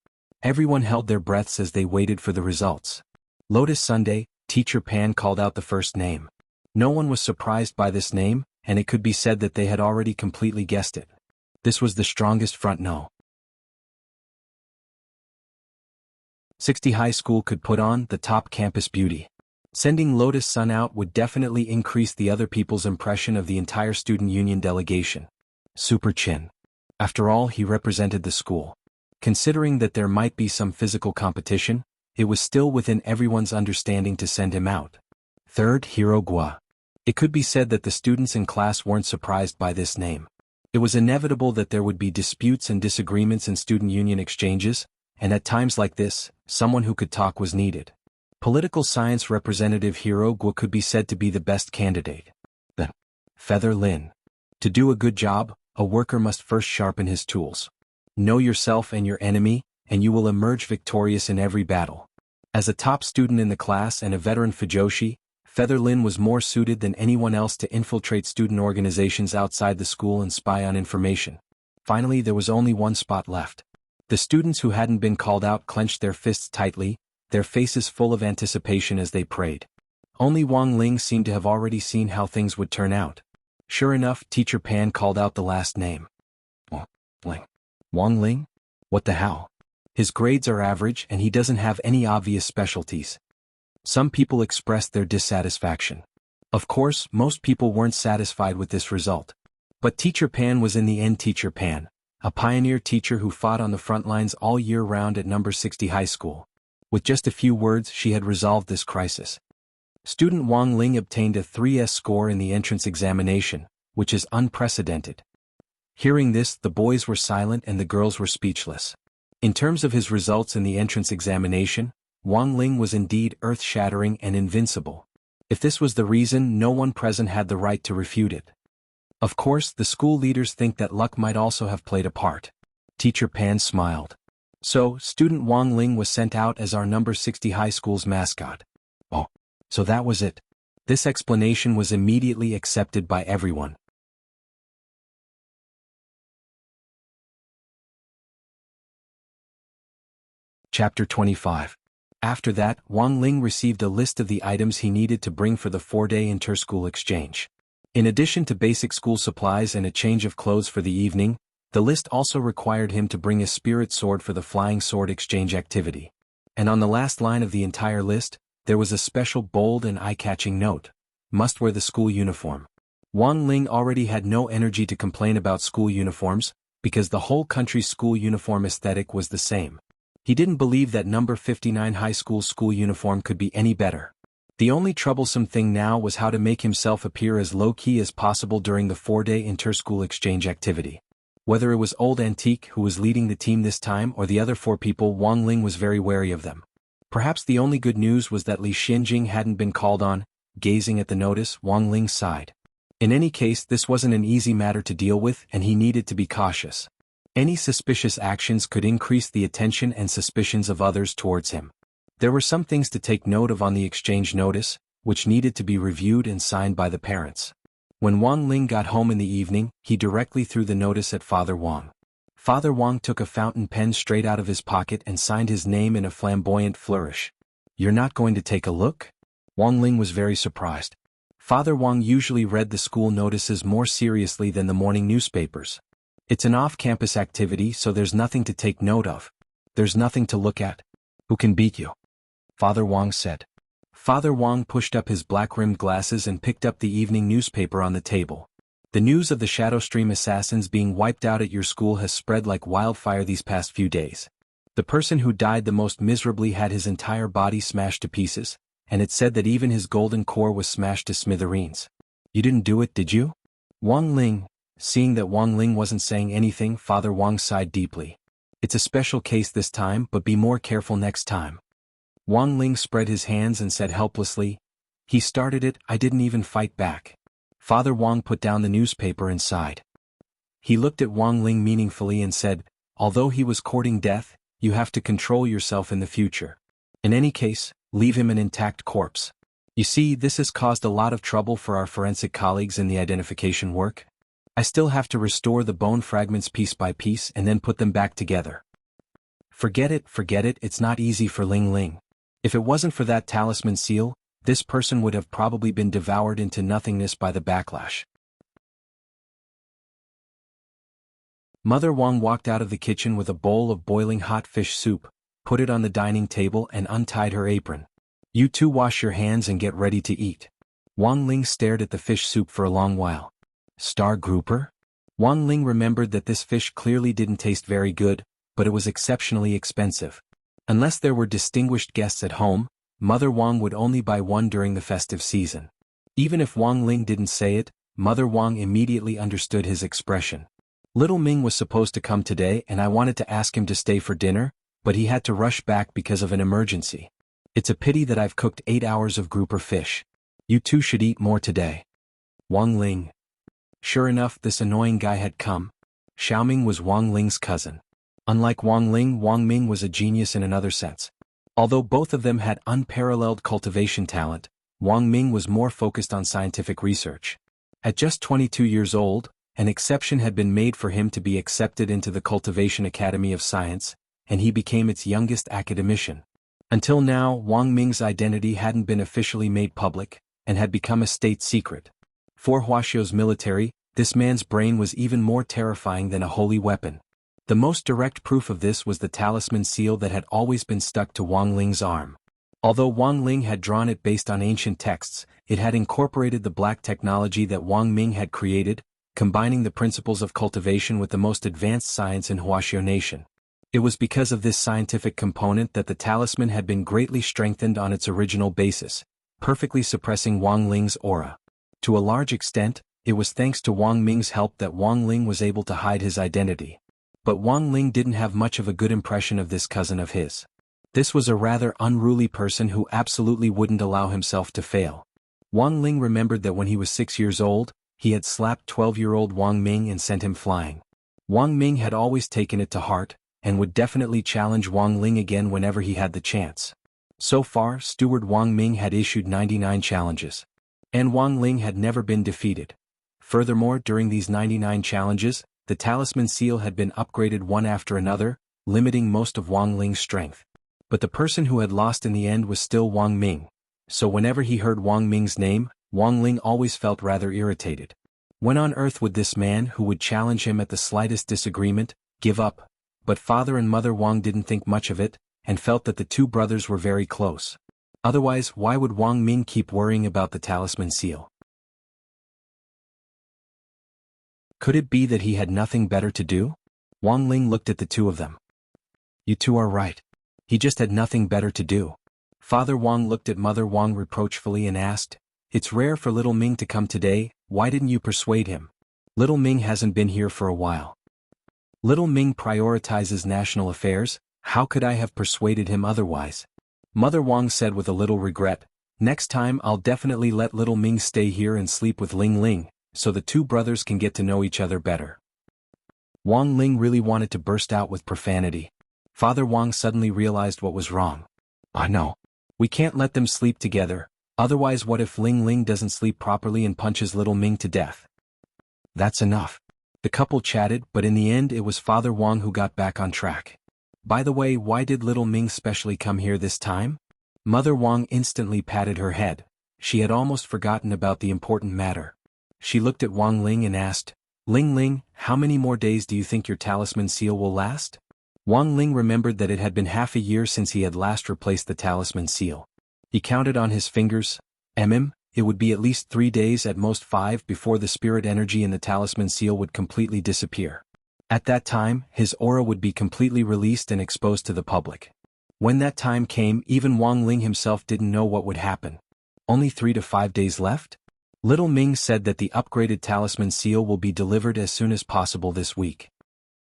Everyone held their breaths as they waited for the results. Lotus Sunday, Teacher Pan called out the first name. No one was surprised by this name, and it could be said that they had already completely guessed it. This was the strongest front no. 60 High School could put on the top campus beauty. Sending Lotus Sun out would definitely increase the other people's impression of the entire student union delegation. Super Chin. After all, he represented the school. Considering that there might be some physical competition, it was still within everyone's understanding to send him out. Third, heroicjourney. It could be said that the students in class weren't surprised by this name. It was inevitable that there would be disputes and disagreements in student union exchanges, and at times like this, someone who could talk was needed. Political science representative heroicjourney could be said to be the best candidate. The Feather Lin. To do a good job, a worker must first sharpen his tools. Know yourself and your enemy, and you will emerge victorious in every battle. As a top student in the class and a veteran fujoshi, Feather Lin was more suited than anyone else to infiltrate student organizations outside the school and spy on information. Finally, there was only one spot left. The students who hadn't been called out clenched their fists tightly, their faces full of anticipation as they prayed. Only Wang Ling seemed to have already seen how things would turn out. Sure enough, Teacher Pan called out the last name. Wang Ling? What the hell? His grades are average and he doesn't have any obvious specialties. Some people expressed their dissatisfaction. Of course, most people weren't satisfied with this result. But Teacher Pan was in the end Teacher Pan, a pioneer teacher who fought on the front lines all year round at number 60 high school. With just a few words, she had resolved this crisis. Student Wang Ling obtained a 3S score in the entrance examination, which is unprecedented. Hearing this, the boys were silent and the girls were speechless. In terms of his results in the entrance examination, Wang Ling was indeed earth-shattering and invincible. If this was the reason, no one present had the right to refute it. Of course, the school leaders think that luck might also have played a part. Teacher Pan smiled. So, student Wang Ling was sent out as our number 60 high school's mascot. Oh, so that was it. This explanation was immediately accepted by everyone. Chapter 25. After that, Wang Ling received a list of the items he needed to bring for the 4-day inter-school exchange. In addition to basic school supplies and a change of clothes for the evening, the list also required him to bring a spirit sword for the flying sword exchange activity. And on the last line of the entire list, there was a special bold and eye-catching note. Must wear the school uniform. Wang Ling already had no energy to complain about school uniforms, because the whole country's school uniform aesthetic was the same. He didn't believe that number 59 high school's school uniform could be any better. The only troublesome thing now was how to make himself appear as low-key as possible during the 4-day inter-school exchange activity. Whether it was Old Antique who was leading the team this time or the other 4 people, Wang Ling was very wary of them. Perhaps the only good news was that Li Xinjing hadn't been called on. Gazing at the notice, Wang Ling sighed. In any case, this wasn't an easy matter to deal with and he needed to be cautious. Any suspicious actions could increase the attention and suspicions of others towards him. There were some things to take note of on the exchange notice, which needed to be reviewed and signed by the parents. When Wang Ling got home in the evening, he directly threw the notice at Father Wang. Father Wang took a fountain pen straight out of his pocket and signed his name in a flamboyant flourish. "You're not going to take a look?" Wang Ling was very surprised. Father Wang usually read the school notices more seriously than the morning newspapers. It's an off-campus activity, so there's nothing to take note of. There's nothing to look at. Who can beat you? Father Wang said. Father Wang pushed up his black-rimmed glasses and picked up the evening newspaper on the table. The news of the Shadowstream assassins being wiped out at your school has spread like wildfire these past few days. The person who died the most miserably had his entire body smashed to pieces, and it said that even his golden core was smashed to smithereens. You didn't do it, did you? Wang Ling. Seeing that Wang Ling wasn't saying anything, Father Wang sighed deeply. It's a special case this time, but be more careful next time. Wang Ling spread his hands and said helplessly, "He started it, I didn't even fight back." Father Wang put down the newspaper and sighed. He looked at Wang Ling meaningfully and said, "Although he was courting death, you have to control yourself in the future. In any case, leave him an intact corpse. You see, this has caused a lot of trouble for our forensic colleagues in the identification work. I still have to restore the bone fragments piece by piece and then put them back together." Forget it, it's not easy for Ling Ling. If it wasn't for that talisman seal, this person would have probably been devoured into nothingness by the backlash. Mother Wang walked out of the kitchen with a bowl of boiling hot fish soup, put it on the dining table and untied her apron. "You two wash your hands and get ready to eat." Wang Ling stared at the fish soup for a long while. Star grouper? Wang Ling remembered that this fish clearly didn't taste very good, but it was exceptionally expensive. Unless there were distinguished guests at home, Mother Wang would only buy one during the festive season. Even if Wang Ling didn't say it, Mother Wang immediately understood his expression. Little Ming was supposed to come today and I wanted to ask him to stay for dinner, but he had to rush back because of an emergency. It's a pity that I've cooked 8 hours of grouper fish. You two should eat more today. Wang Ling. Sure enough, this annoying guy had come. Xiaoming was Wang Ling's cousin. Unlike Wang Ling, Wang Ming was a genius in another sense. Although both of them had unparalleled cultivation talent, Wang Ming was more focused on scientific research. At just 22 years old, an exception had been made for him to be accepted into the Cultivation Academy of Science, and he became its youngest academician. Until now, Wang Ming's identity hadn't been officially made public, and had become a state secret. For Huaxiao's military, this man's brain was even more terrifying than a holy weapon. The most direct proof of this was the talisman seal that had always been stuck to Wang Ling's arm. Although Wang Ling had drawn it based on ancient texts, it had incorporated the black technology that Wang Ming had created, combining the principles of cultivation with the most advanced science in Huaxiao Nation. It was because of this scientific component that the talisman had been greatly strengthened on its original basis, perfectly suppressing Wang Ling's aura. To a large extent, it was thanks to Wang Ming's help that Wang Ling was able to hide his identity. But Wang Ling didn't have much of a good impression of this cousin of his. This was a rather unruly person who absolutely wouldn't allow himself to fail. Wang Ling remembered that when he was 6 years old, he had slapped 12-year-old Wang Ming and sent him flying. Wang Ming had always taken it to heart, and would definitely challenge Wang Ling again whenever he had the chance. So far, Steward Wang Ming had issued 99 challenges. And Wang Ling had never been defeated. Furthermore, during these 99 challenges, the talisman seal had been upgraded one after another, limiting most of Wang Ling's strength. But the person who had lost in the end was still Wang Ming. So whenever he heard Wang Ming's name, Wang Ling always felt rather irritated. When on earth would this man, who would challenge him at the slightest disagreement, give up? But Father and Mother Wang didn't think much of it, and felt that the two brothers were very close. Otherwise, why would Wang Ming keep worrying about the talisman seal? Could it be that he had nothing better to do? Wang Ling looked at the two of them. You two are right. He just had nothing better to do. Father Wang looked at Mother Wang reproachfully and asked, It's rare for little Ming to come today, why didn't you persuade him? Little Ming hasn't been here for a while. Little Ming prioritizes national affairs, how could I have persuaded him otherwise? Mother Wang said with a little regret, Next time I'll definitely let little Ming stay here and sleep with Ling Ling, so the two brothers can get to know each other better. Wang Ling really wanted to burst out with profanity. Father Wang suddenly realized what was wrong. Oh no. We can't let them sleep together, otherwise what if Ling Ling doesn't sleep properly and punches little Ming to death? That's enough. The couple chatted, but in the end it was Father Wang who got back on track. By the way, why did little Ming specially come here this time? Mother Wang instantly patted her head. She had almost forgotten about the important matter. She looked at Wang Ling and asked, Ling Ling, how many more days do you think your talisman seal will last? Wang Ling remembered that it had been half a year since he had last replaced the talisman seal. He counted on his fingers. It would be at least 3 days, at most 5, before the spirit energy in the talisman seal would completely disappear. At that time, his aura would be completely released and exposed to the public. When that time came, even Wang Ling himself didn't know what would happen. Only 3 to 5 days left? Little Ming said that the upgraded talisman seal will be delivered as soon as possible this week.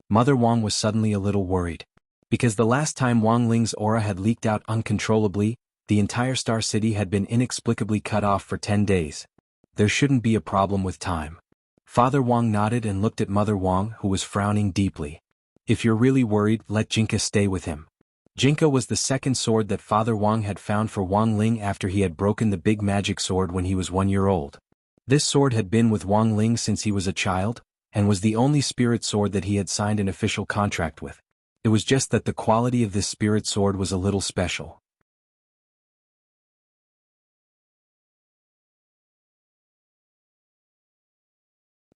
Mother Wang was suddenly a little worried. Because the last time Wang Ling's aura had leaked out uncontrollably, the entire Star City had been inexplicably cut off for 10 days. There shouldn't be a problem with time. Father Wang nodded and looked at Mother Wang, who was frowning deeply. If you're really worried, let Jinka stay with him. Jinka was the second sword that Father Wang had found for Wang Ling after he had broken the big magic sword when he was 1 year old. This sword had been with Wang Ling since he was a child, and was the only spirit sword that he had signed an official contract with. It was just that the quality of this spirit sword was a little special.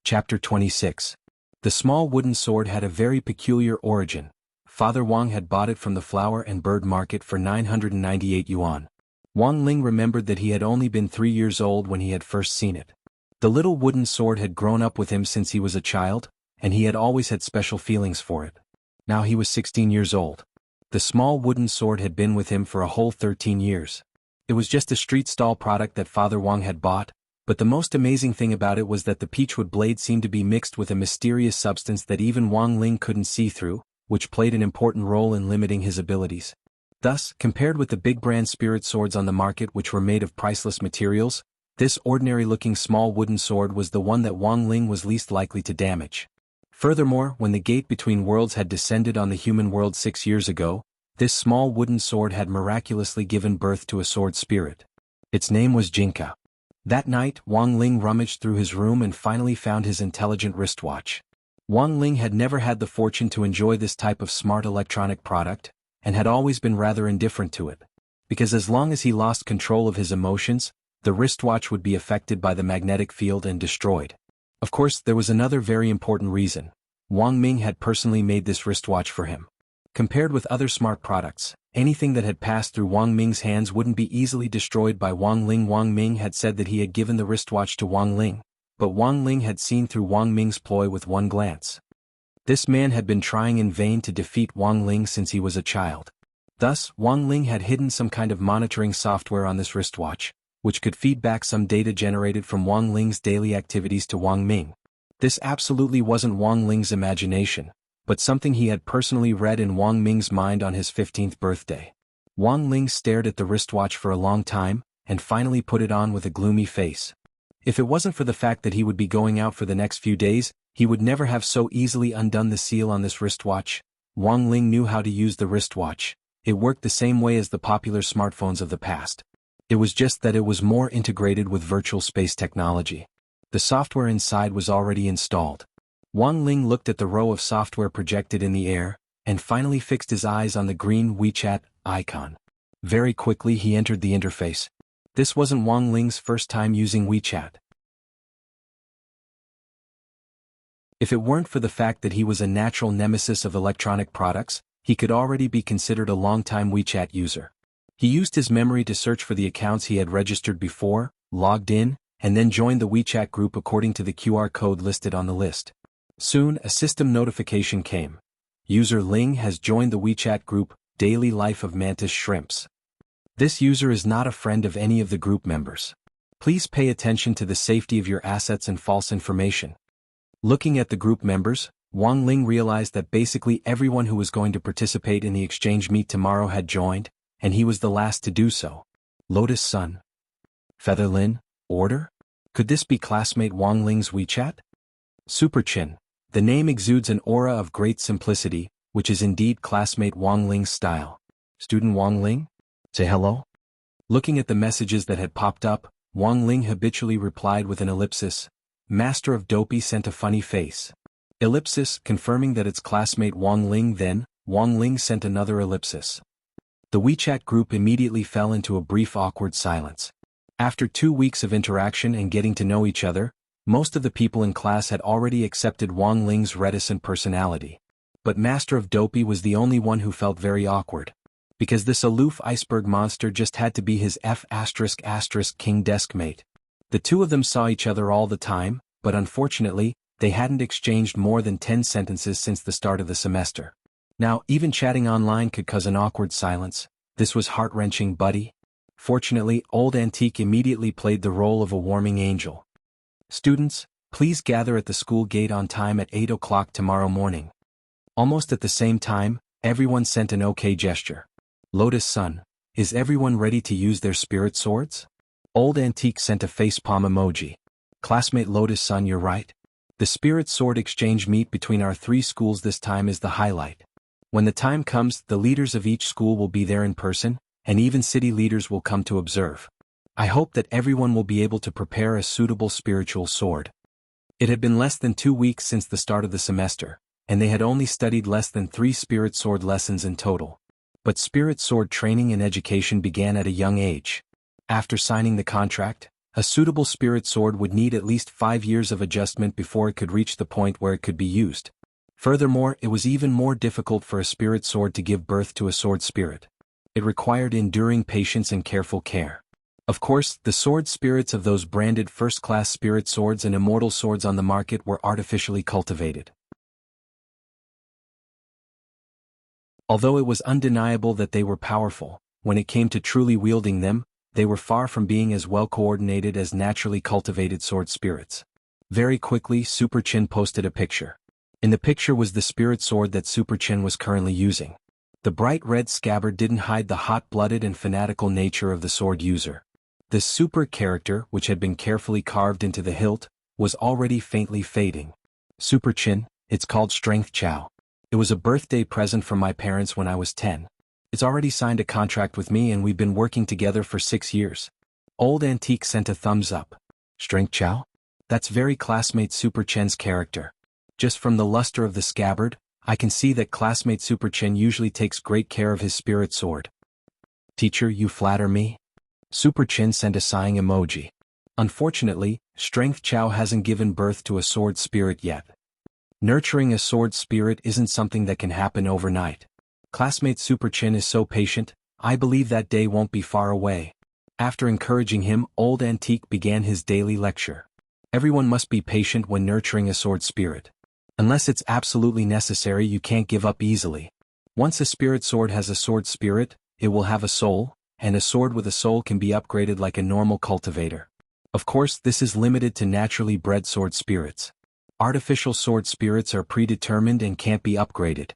Chapter 26. The small wooden sword had a very peculiar origin. Father Wang had bought it from the flower and bird market for 998 yuan. Wang Ling remembered that he had only been 3 years old when he had first seen it. The little wooden sword had grown up with him since he was a child, and he had always had special feelings for it. Now he was 16 years old. The small wooden sword had been with him for a whole 13 years. It was just a street stall product that Father Wang had bought, but the most amazing thing about it was that the peachwood blade seemed to be mixed with a mysterious substance that even Wang Ling couldn't see through, which played an important role in limiting his abilities. Thus, compared with the big brand spirit swords on the market which were made of priceless materials, this ordinary-looking small wooden sword was the one that Wang Ling was least likely to damage. Furthermore, when the gate between worlds had descended on the human world 6 years ago, this small wooden sword had miraculously given birth to a sword spirit. Its name was Jianghu. That night, Wang Ling rummaged through his room and finally found his intelligent wristwatch. Wang Ling had never had the fortune to enjoy this type of smart electronic product, and had always been rather indifferent to it. Because as long as he lost control of his emotions, the wristwatch would be affected by the magnetic field and destroyed. Of course, there was another very important reason. Wang Ming had personally made this wristwatch for him. Compared with other smart products, anything that had passed through Wang Ming's hands wouldn't be easily destroyed by Wang Ling. Wang Ming had said that he had given the wristwatch to Wang Ling, but Wang Ling had seen through Wang Ming's ploy with one glance. This man had been trying in vain to defeat Wang Ling since he was a child. Thus, Wang Ling had hidden some kind of monitoring software on this wristwatch, which could feed back some data generated from Wang Ling's daily activities to Wang Ming. This absolutely wasn't Wang Ling's imagination, but something he had personally read in Wang Ming's mind on his 15th birthday. Wang Ling stared at the wristwatch for a long time, and finally put it on with a gloomy face. If it wasn't for the fact that he would be going out for the next few days, he would never have so easily undone the seal on this wristwatch. Wang Ling knew how to use the wristwatch. It worked the same way as the popular smartphones of the past. It was just that it was more integrated with virtual space technology. The software inside was already installed. Wang Ling looked at the row of software projected in the air, and finally fixed his eyes on the green WeChat icon. Very quickly he entered the interface. This wasn't Wang Ling's first time using WeChat. If it weren't for the fact that he was a natural nemesis of electronic products, he could already be considered a long-time WeChat user. He used his memory to search for the accounts he had registered before, logged in, and then joined the WeChat group according to the QR code listed on the list. Soon, a system notification came. User Ling has joined the WeChat group, Daily Life of Mantis Shrimps. This user is not a friend of any of the group members. Please pay attention to the safety of your assets and false information. Looking at the group members, Wang Ling realized that basically everyone who was going to participate in the exchange meet tomorrow had joined, and he was the last to do so. Lotus Sun. Featherlin, Order? Could this be classmate Wang Ling's WeChat? Super Chin. The name exudes an aura of great simplicity, which is indeed classmate Wang Ling's style. Student Wang Ling? Say hello? Looking at the messages that had popped up, Wang Ling habitually replied with an ellipsis. Master of Dopey sent a funny face. Ellipsis, confirming that it's classmate Wang Ling. Then, Wang Ling sent another ellipsis. The WeChat group immediately fell into a brief awkward silence. After 2 weeks of interaction and getting to know each other, most of the people in class had already accepted Wang Ling's reticent personality. But Master of Dopey was the only one who felt very awkward. Because this aloof iceberg monster just had to be his King desk mate. The two of them saw each other all the time, but unfortunately, they hadn't exchanged more than 10 sentences since the start of the semester. Now, even chatting online could cause an awkward silence. This was heart-wrenching, buddy. Fortunately, Old Antique immediately played the role of a warming angel. Students, please gather at the school gate on time at 8 o'clock tomorrow morning. Almost at the same time, everyone sent an OK gesture. Lotus Sun, is everyone ready to use their spirit swords? Old Antique sent a facepalm emoji. Classmate Lotus Sun, you're right. The spirit sword exchange meet between our 3 schools this time is the highlight. When the time comes, the leaders of each school will be there in person, and even city leaders will come to observe. I hope that everyone will be able to prepare a suitable spiritual sword. It had been less than 2 weeks since the start of the semester, and they had only studied less than 3 spirit sword lessons in total. But spirit sword training and education began at a young age. After signing the contract, a suitable spirit sword would need at least 5 years of adjustment before it could reach the point where it could be used. Furthermore, it was even more difficult for a spirit sword to give birth to a sword spirit. It required enduring patience and careful care. Of course, the sword spirits of those branded first-class spirit swords and immortal swords on the market were artificially cultivated. Although it was undeniable that they were powerful, when it came to truly wielding them, they were far from being as well coordinated as naturally cultivated sword spirits. Very quickly, Super Chin posted a picture. In the picture was the spirit sword that Super Chin was currently using. The bright red scabbard didn't hide the hot-blooded and fanatical nature of the sword user. The super character, which had been carefully carved into the hilt, was already faintly fading. Super Chin, it's called xianxia. It was a birthday present from my parents when I was 10. It's already signed a contract with me and we've been working together for 6 years. Old Antique sent a thumbs up. xianxia? That's very classmate Super Chin's character. Just from the luster of the scabbard, I can see that classmate Super Chin usually takes great care of his spirit sword. Teacher, you flatter me? Super Chin sent a sighing emoji. Unfortunately, xianxia hasn't given birth to a sword spirit yet. Nurturing a sword spirit isn't something that can happen overnight. Classmate Super Chin is so patient, I believe that day won't be far away. After encouraging him, Old Antique began his daily lecture. Everyone must be patient when nurturing a sword spirit. Unless it's absolutely necessary, you can't give up easily. Once a spirit sword has a sword spirit, it will have a soul, and a sword with a soul can be upgraded like a normal cultivator. Of course, this is limited to naturally bred sword spirits. Artificial sword spirits are predetermined and can't be upgraded.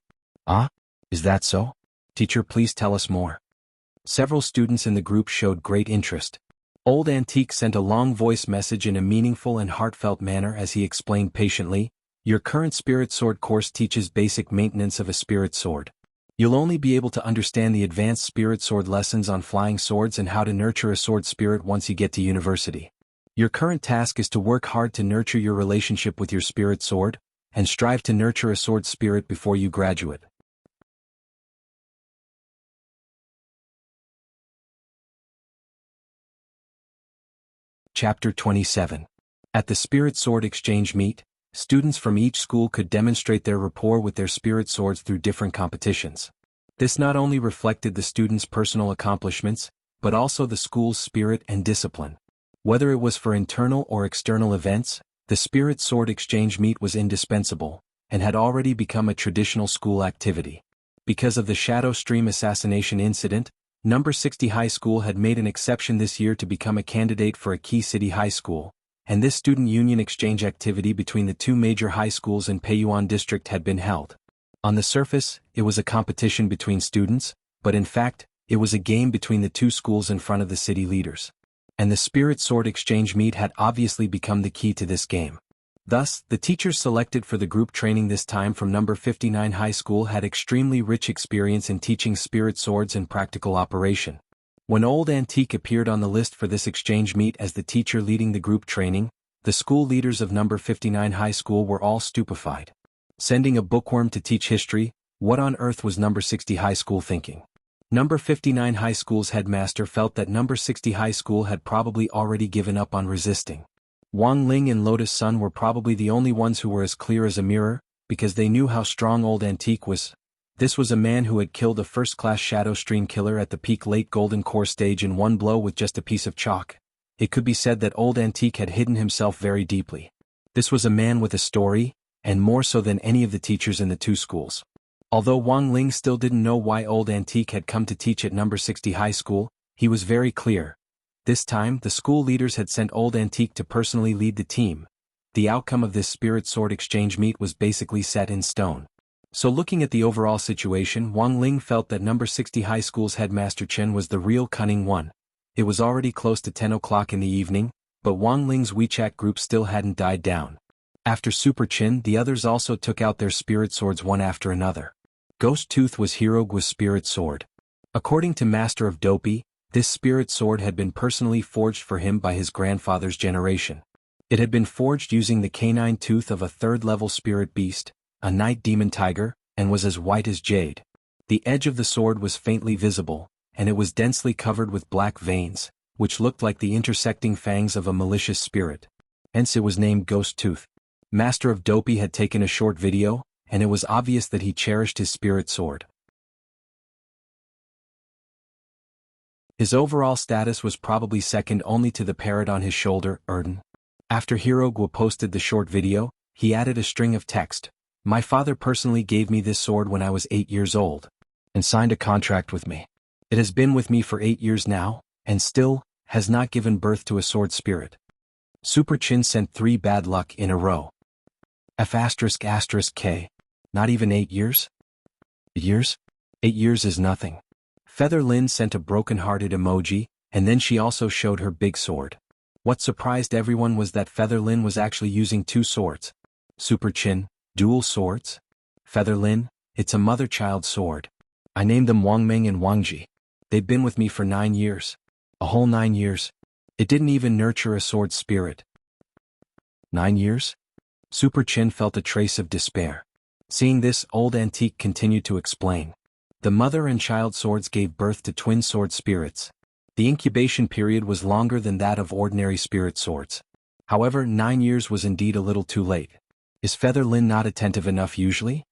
Ah? Is that so? Teacher, please tell us more. Several students in the group showed great interest. Old Antique sent a long voice message in a meaningful and heartfelt manner as he explained patiently, your current spirit sword course teaches basic maintenance of a spirit sword. You'll only be able to understand the advanced spirit sword lessons on flying swords and how to nurture a sword spirit once you get to university. Your current task is to work hard to nurture your relationship with your spirit sword, and strive to nurture a sword spirit before you graduate. Chapter 27. At the Spirit Sword Exchange Meet, students from each school could demonstrate their rapport with their spirit swords through different competitions. This not only reflected the students' personal accomplishments, but also the school's spirit and discipline. Whether it was for internal or external events, the Spirit Sword Exchange Meet was indispensable, and had already become a traditional school activity. Because of the Shadow Stream assassination incident, Number 60 High School had made an exception this year to become a candidate for a key city high school, and this student union exchange activity between the two major high schools in Peiyuan district had been held. On the surface, it was a competition between students, but in fact, it was a game between the two schools in front of the city leaders. And the Spirit Sword Exchange Meet had obviously become the key to this game. Thus, the teachers selected for the group training this time from number 59 High School had extremely rich experience in teaching spirit swords and practical operation. When Old Antique appeared on the list for this exchange meet as the teacher leading the group training, the school leaders of number 59 High School were all stupefied. Sending a bookworm to teach history, what on earth was number 60 High School thinking? Number 59 High School's headmaster felt that number 60 High School had probably already given up on resisting. Wang Ling and Lotus Sun were probably the only ones who were as clear as a mirror, because they knew how strong Old Antique was. This was a man who had killed a first-class Shadow Stream killer at the peak late Golden Core stage in one blow with just a piece of chalk. It could be said that Old Antique had hidden himself very deeply. This was a man with a story, and more so than any of the teachers in the two schools. Although Wang Ling still didn't know why Old Antique had come to teach at number 60 High School, he was very clear. This time, the school leaders had sent Old Antique to personally lead the team. The outcome of this Spirit Sword Exchange meet was basically set in stone. So looking at the overall situation, Wang Ling felt that number 60 High School's headmaster Chen was the real cunning one. It was already close to 10 o'clock in the evening, but Wang Ling's WeChat group still hadn't died down. After Super Chin, the others also took out their spirit swords one after another. Ghost Tooth was Heroicjourney's spirit sword. According to Master of Dopey, this spirit sword had been personally forged for him by his grandfather's generation. It had been forged using the canine tooth of a third-level spirit beast, a night demon tiger, and was as white as jade. The edge of the sword was faintly visible, and it was densely covered with black veins, which looked like the intersecting fangs of a malicious spirit. Hence it was named Ghost Tooth. Master of Dopey had taken a short video, and it was obvious that he cherished his spirit sword. His overall status was probably second only to the parrot on his shoulder, Erden. After Heroicjourney posted the short video, he added a string of text. My father personally gave me this sword when I was 8 years old. and signed a contract with me. It has been with me for 8 years now, and still has not given birth to a sword spirit. Super Chin sent 3 bad luck in a row. F***K. Not even 8 years? 8 years? 8 years is nothing. Feather Lynn sent a broken-hearted emoji, and then she also showed her big sword. What surprised everyone was that Feather Lynn was actually using 2 swords. Super Chin, dual swords? Feather Lynn, it's a mother-child sword. I named them Wang Meng and Wang Ji. They've been with me for 9 years. A whole 9 years. It didn't even nurture a sword spirit. 9 years? Super Chin felt a trace of despair. Seeing this, Old Antique continued to explain. The mother and child swords gave birth to twin sword spirits. The incubation period was longer than that of ordinary spirit swords. However, 9 years was indeed a little too late. Is Feather Lynn not attentive enough usually?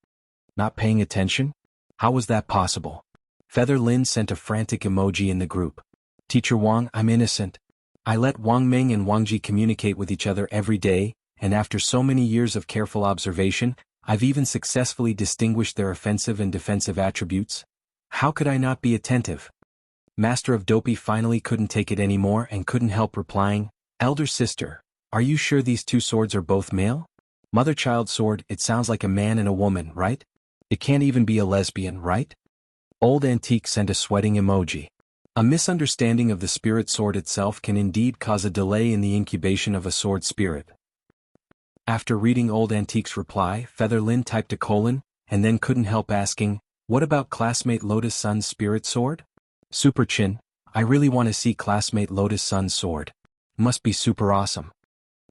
Not paying attention? How was that possible? Feather Lynn sent a frantic emoji in the group. Teacher Wang, I'm innocent. I let Wang Ming and Wang Ji communicate with each other every day, and after so many years of careful observation, I've even successfully distinguished their offensive and defensive attributes. How could I not be attentive? Master of Dopey finally couldn't take it anymore and couldn't help replying, Elder sister, are you sure these 2 swords are both male? Mother-child sword, it sounds like a man and a woman, right? It can't even be a lesbian, right? Old Antique sent a sweating emoji. A misunderstanding of the spirit sword itself can indeed cause a delay in the incubation of a sword spirit. After reading Old Antique's reply, Feather Lynn typed a colon, and then couldn't help asking, what about classmate Lotus Sun's spirit sword? Super Chin, I really want to see classmate Lotus Sun's sword. Must be super awesome.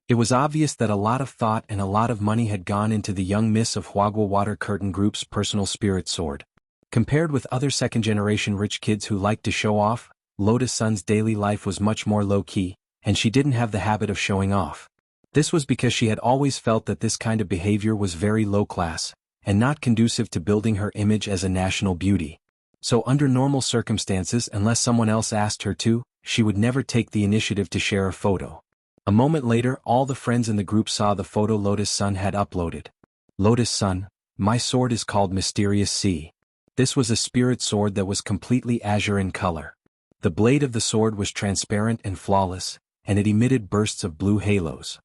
It was obvious that a lot of thought and a lot of money had gone into the young Miss of Huagua Water Curtain Group's personal spirit sword. Compared with other second-generation rich kids who liked to show off, Lotus Sun's daily life was much more low-key, and she didn't have the habit of showing off. This was because she had always felt that this kind of behavior was very low-class, and not conducive to building her image as a national beauty. So under normal circumstances, unless someone else asked her to, she would never take the initiative to share a photo. A moment later, all the friends in the group saw the photo Lotus Sun had uploaded. Lotus Sun, my sword is called Mysterious Sea. This was a spirit sword that was completely azure in color. The blade of the sword was transparent and flawless, and it emitted bursts of blue halos.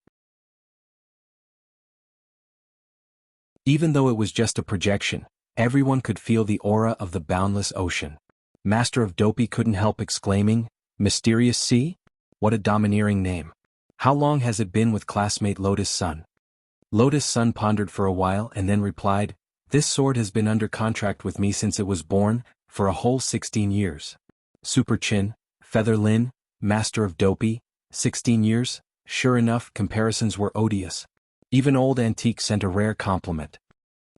Even though it was just a projection, everyone could feel the aura of the boundless ocean. Master of Dopey couldn't help exclaiming, Mysterious Sea? What a domineering name. How long has it been with classmate Lotus Sun? Lotus Sun pondered for a while and then replied, this sword has been under contract with me since it was born, for a whole 16 years. Super Chin, Feather Lynn, Master of Dopey, 16 years? Sure enough, comparisons were odious. Even Old Antique sent a rare compliment.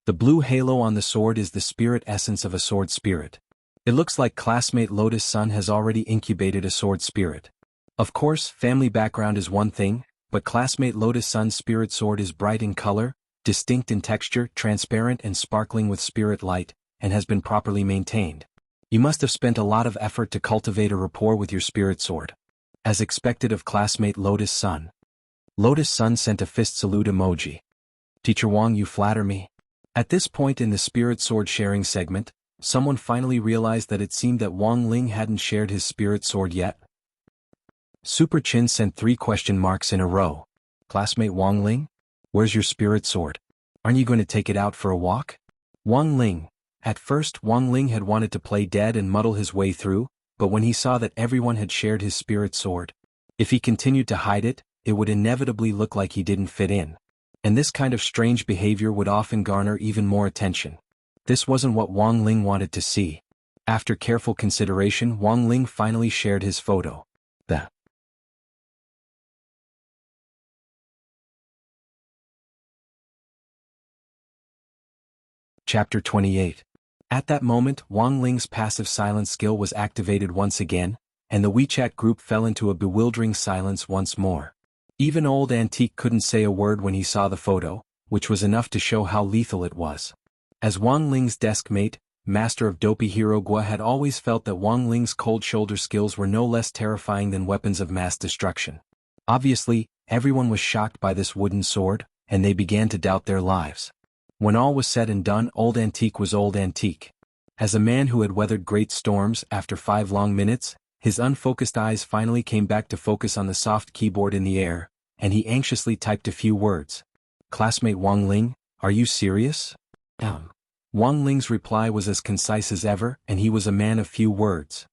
The blue halo on the sword is the spirit essence of a sword spirit. It looks like classmate Lotus Sun has already incubated a sword spirit. Of course, family background is one thing, but classmate Lotus Sun's spirit sword is bright in color, distinct in texture, transparent and sparkling with spirit light, and has been properly maintained. You must have spent a lot of effort to cultivate a rapport with your spirit sword. As expected of classmate Lotus Sun. Lotus Sun sent a fist salute emoji. Teacher Wang, you flatter me. At this point in the spirit sword sharing segment, someone finally realized that it seemed that Wang Ling hadn't shared his spirit sword yet. Super Chin sent 3 question marks in a row. Classmate Wang Ling? Where's your spirit sword? Aren't you going to take it out for a walk? Wang Ling. At first, Wang Ling had wanted to play dead and muddle his way through, but when he saw that everyone had shared his spirit sword, if he continued to hide it, it would inevitably look like he didn't fit in. And this kind of strange behavior would often garner even more attention. This wasn't what Wang Ling wanted to see. After careful consideration, Wang Ling finally shared his photo. Chapter 28. At that moment, Wang Ling's passive silence skill was activated once again, and the WeChat group fell into a bewildering silence once more. Even Old Antique couldn't say a word when he saw the photo, which was enough to show how lethal it was. As Wang Ling's desk mate, Master of Dopey Hirogua had always felt that Wang Ling's cold shoulder skills were no less terrifying than weapons of mass destruction. Obviously, everyone was shocked by this wooden sword, and they began to doubt their lives. When all was said and done, Old Antique was Old Antique. As a man who had weathered great storms, after 5 long minutes, his unfocused eyes finally came back to focus on the soft keyboard in the air, and he anxiously typed a few words. Classmate Wang Ling, are you serious? Wang Ling's reply was as concise as ever, and he was a man of few words.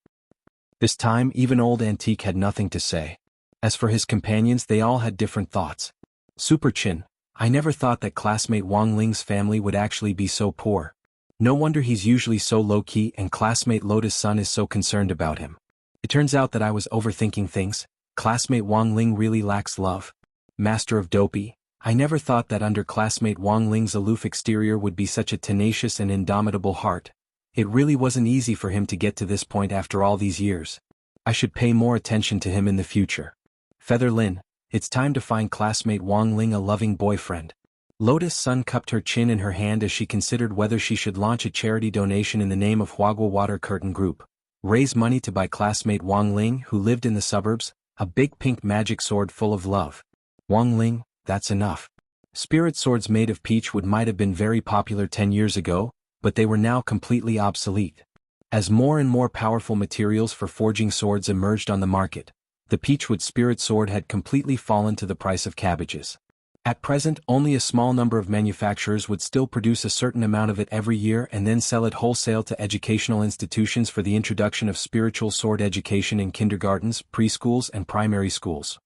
This time even old Antique had nothing to say. As for his companions, they all had different thoughts. Super Chin, I never thought that classmate Wang Ling's family would actually be so poor. No wonder he's usually so low-key and classmate Lotus Sun is so concerned about him. It turns out that I was overthinking things. Classmate Wang Ling really lacks love. Master of Dopey, I never thought that under classmate Wang Ling's aloof exterior would be such a tenacious and indomitable heart. It really wasn't easy for him to get to this point after all these years. I should pay more attention to him in the future. Feather Lin, it's time to find classmate Wang Ling a loving boyfriend. Lotus Sun cupped her chin in her hand as she considered whether she should launch a charity donation in the name of Huagua Water Curtain Group. Raise money to buy classmate Wang Ling, who lived in the suburbs, a big pink magic sword full of love. Wang Ling, that's enough. Spirit swords made of peach wood might have been very popular 10 years ago, but they were now completely obsolete. As more and more powerful materials for forging swords emerged on the market, the peachwood spirit sword had completely fallen to the price of cabbages. At present, only a small number of manufacturers would still produce a certain amount of it every year and then sell it wholesale to educational institutions for the introduction of spiritual sword education in kindergartens, preschools, and primary schools.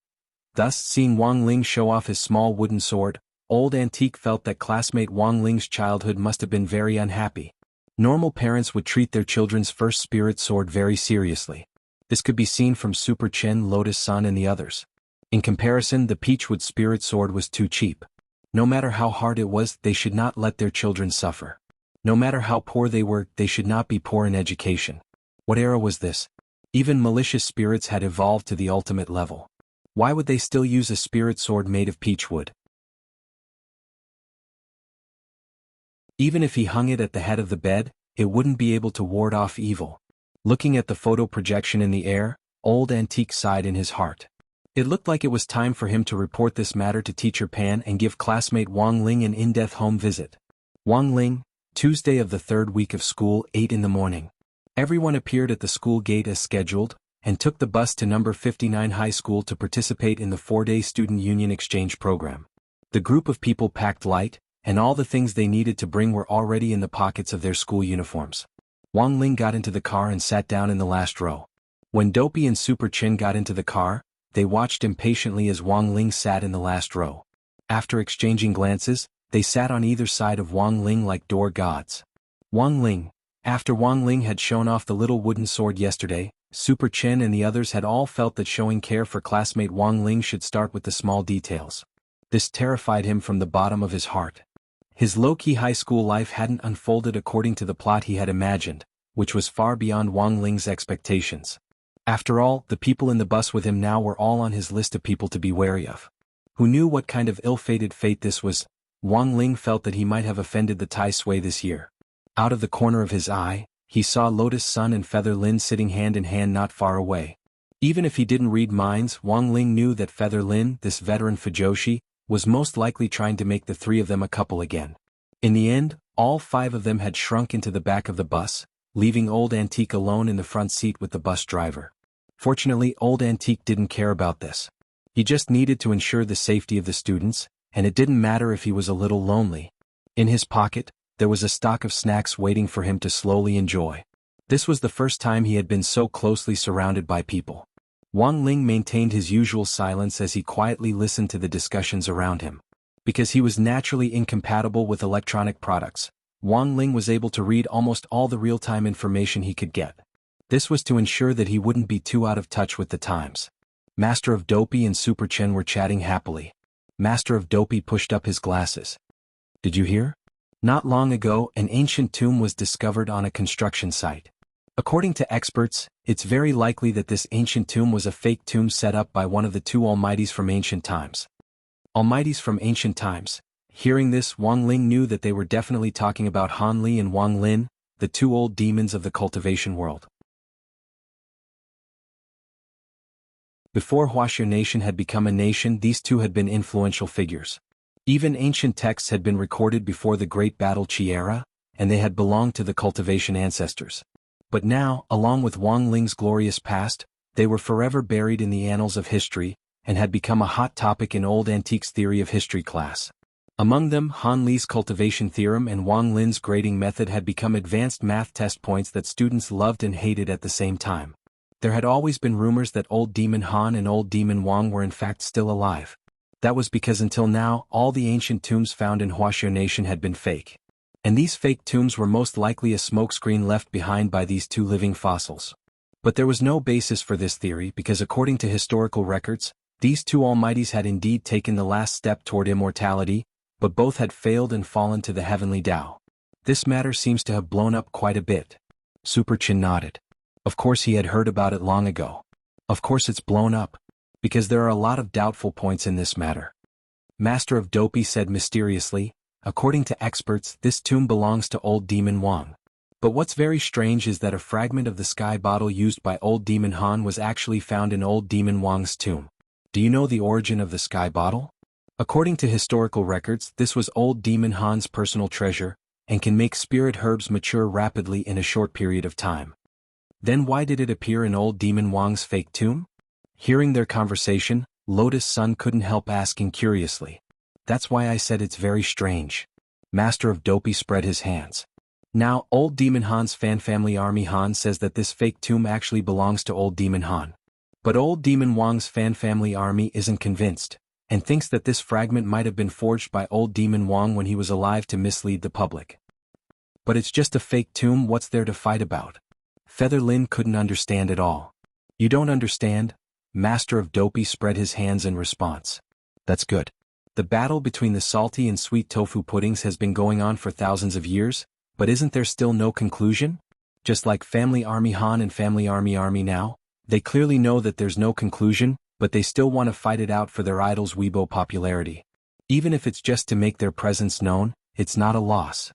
Thus, seeing Wang Ling show off his small wooden sword, old Antique felt that classmate Wang Ling's childhood must have been very unhappy. Normal parents would treat their children's first spirit sword very seriously. This could be seen from Super Chen, Lotus Sun, and the others. In comparison, the peachwood spirit sword was too cheap. No matter how hard it was, they should not let their children suffer. No matter how poor they were, they should not be poor in education. What era was this? Even malicious spirits had evolved to the ultimate level. Why would they still use a spirit sword made of peachwood? Even if he hung it at the head of the bed, it wouldn't be able to ward off evil. Looking at the photo projection in the air, old Antique sighed in his heart. It looked like it was time for him to report this matter to Teacher Pan and give classmate Wang Ling an in-depth home visit. Wang Ling, Tuesday of the 3rd week of school, 8 in the morning. Everyone appeared at the school gate as scheduled, and took the bus to number 59 High School to participate in the 4-day Student Union Exchange program. The group of people packed light, and all the things they needed to bring were already in the pockets of their school uniforms. Wang Ling got into the car and sat down in the last row. When Dopey and Super Chin got into the car, they watched impatiently as Wang Ling sat in the last row. After exchanging glances, they sat on either side of Wang Ling like door gods. Wang Ling. After Wang Ling had shown off the little wooden sword yesterday, Super Chin and the others had all felt that showing care for classmate Wang Ling should start with the small details. This terrified him from the bottom of his heart. His low-key high school life hadn't unfolded according to the plot he had imagined, which was far beyond Wang Ling's expectations. After all, the people in the bus with him now were all on his list of people to be wary of. Who knew what kind of ill-fated fate this was? Wang Ling felt that he might have offended the Tai Sui this year. Out of the corner of his eye, he saw Lotus Sun and Feather Lin sitting hand in hand not far away. Even if he didn't read minds, Wang Ling knew that Feather Lin, this veteran Fujoshi, was most likely trying to make the 3 of them a couple again. In the end, all 5 of them had shrunk into the back of the bus, leaving old Antique alone in the front seat with the bus driver. Fortunately, old Antique didn't care about this. He just needed to ensure the safety of the students, and it didn't matter if he was a little lonely. In his pocket, there was a stock of snacks waiting for him to slowly enjoy. This was the first time he had been so closely surrounded by people. Wang Ling maintained his usual silence as he quietly listened to the discussions around him. Because he was naturally incompatible with electronic products, Wang Ling was able to read almost all the real-time information he could get. This was to ensure that he wouldn't be too out of touch with the times. Master of Dopey and Super Chen were chatting happily. Master of Dopey pushed up his glasses. Did you hear? Not long ago, an ancient tomb was discovered on a construction site. According to experts, it's very likely that this ancient tomb was a fake tomb set up by one of the 2 Almighties from ancient times. Almighties from ancient times. Hearing this, Wang Ling knew that they were definitely talking about Han Li and Wang Lin, the 2 old demons of the cultivation world. Before Huaxia Nation had become a nation, these 2 had been influential figures. Even ancient texts had been recorded before the Great Battle Chi era, and they had belonged to the cultivation ancestors. But now, along with Wang Ling's glorious past, they were forever buried in the annals of history, and had become a hot topic in old antiques theory of history class. Among them, Han Li's cultivation theorem and Wang Lin's grading method had become advanced math test points that students loved and hated at the same time. There had always been rumors that old demon Han and old demon Wang were in fact still alive. That was because until now, all the ancient tombs found in Wuxia Nation had been fake. And these fake tombs were most likely a smokescreen left behind by these two living fossils. But there was no basis for this theory because according to historical records, these two almighties had indeed taken the last step toward immortality, but both had failed and fallen to the heavenly Tao. This matter seems to have blown up quite a bit. Super Chin nodded. Of course he had heard about it long ago. Of course it's blown up. Because there are a lot of doubtful points in this matter. Master of Dopey said mysteriously, according to experts, this tomb belongs to old demon Wang. But what's very strange is that a fragment of the sky bottle used by old demon Han was actually found in old demon Wang's tomb. Do you know the origin of the sky bottle? According to historical records, this was old demon Han's personal treasure, and can make spirit herbs mature rapidly in a short period of time. Then why did it appear in old demon Wang's fake tomb? Hearing their conversation, Lotus Sun couldn't help asking curiously. That's why I said it's very strange. Master of Dopey spread his hands. Now, old demon Han's fan family army Han says that this fake tomb actually belongs to old demon Han. But old demon Wang's fan family army isn't convinced, and thinks that this fragment might have been forged by old demon Wang when he was alive to mislead the public. But it's just a fake tomb, what's there to fight about? Feather Lin couldn't understand at all. You don't understand? Master of Dopey spread his hands in response. That's good. The battle between the salty and sweet tofu puddings has been going on for thousands of years, but isn't there still no conclusion? Just like Family Army Han and Family Army now, they clearly know that there's no conclusion, but they still want to fight it out for their idol's Weibo popularity. Even if it's just to make their presence known, it's not a loss.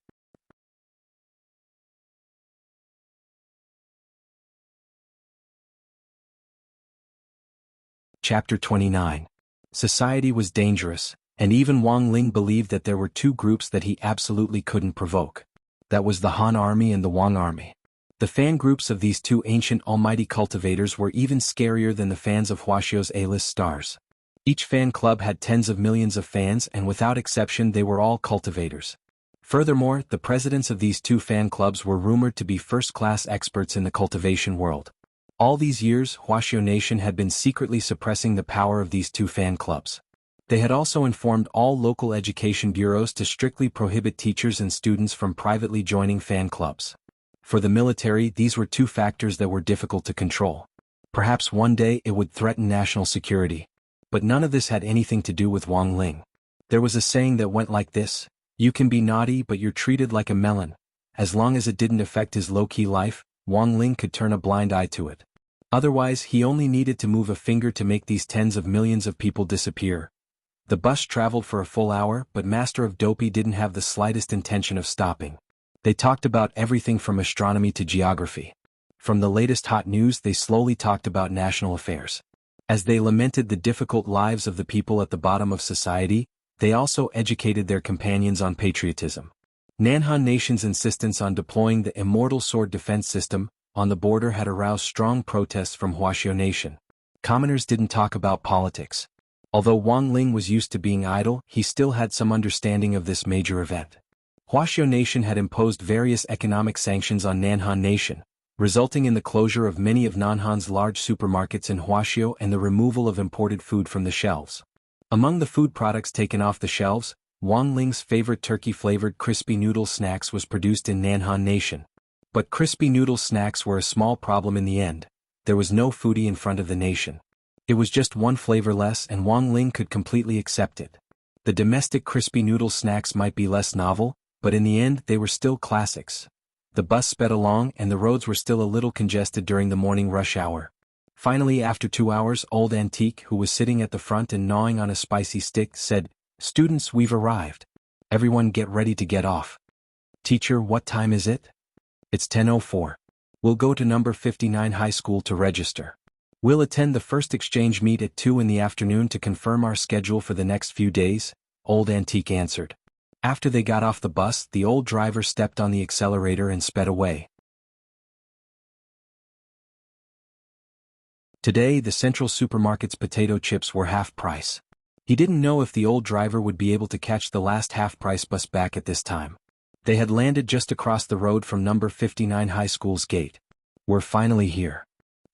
Chapter 29. Society was dangerous, and even Wang Ling believed that there were two groups that he absolutely couldn't provoke. That was the Han Army and the Wang Army. The fan groups of these two ancient almighty cultivators were even scarier than the fans of Huaxia's A-list stars. Each fan club had tens of millions of fans and without exception they were all cultivators. Furthermore, the presidents of these two fan clubs were rumored to be first-class experts in the cultivation world. All these years, Huaxia Nation had been secretly suppressing the power of these two fan clubs. They had also informed all local education bureaus to strictly prohibit teachers and students from privately joining fan clubs. For the military, these were two factors that were difficult to control. Perhaps one day it would threaten national security. But none of this had anything to do with Wang Ling. There was a saying that went like this: you can be naughty but you're treated like a melon. As long as it didn't affect his low-key life, Wang Ling could turn a blind eye to it. Otherwise, he only needed to move a finger to make these tens of millions of people disappear. The bus traveled for a full hour, but Master of Dopey didn't have the slightest intention of stopping. They talked about everything from astronomy to geography. From the latest hot news, they slowly talked about national affairs. As they lamented the difficult lives of the people at the bottom of society, they also educated their companions on patriotism. Nanhan Nation's insistence on deploying the Immortal sword defense system on the border had aroused strong protests from Huaxia Nation. Commoners didn't talk about politics. Although Wang Ling was used to being idle, he still had some understanding of this major event. Huaxia Nation had imposed various economic sanctions on Nanhan Nation, resulting in the closure of many of Nanhan's large supermarkets in Huaxia and the removal of imported food from the shelves. Among the food products taken off the shelves, Wang Ling's favorite turkey-flavored crispy noodle snacks was produced in Nanhan Nation. But crispy noodle snacks were a small problem in the end. There was no foodie in front of the nation. It was just one flavor less and Wang Ling could completely accept it. The domestic crispy noodle snacks might be less novel, but in the end they were still classics. The bus sped along and the roads were still a little congested during the morning rush hour. Finally, after 2 hours, Old Antique, who was sitting at the front and gnawing on a spicy stick, said, "Students, we've arrived. Everyone get ready to get off." "Teacher, what time is it?" "It's 10:04. We'll go to number 59 high school to register. We'll attend the first exchange meet at 2 in the afternoon to confirm our schedule for the next few days," Old Antique answered. After they got off the bus, the old driver stepped on the accelerator and sped away. Today, the Central Supermarket's potato chips were half price. He didn't know if the old driver would be able to catch the last half-price bus back at this time. They had landed just across the road from number 59 High School's gate. We're finally here.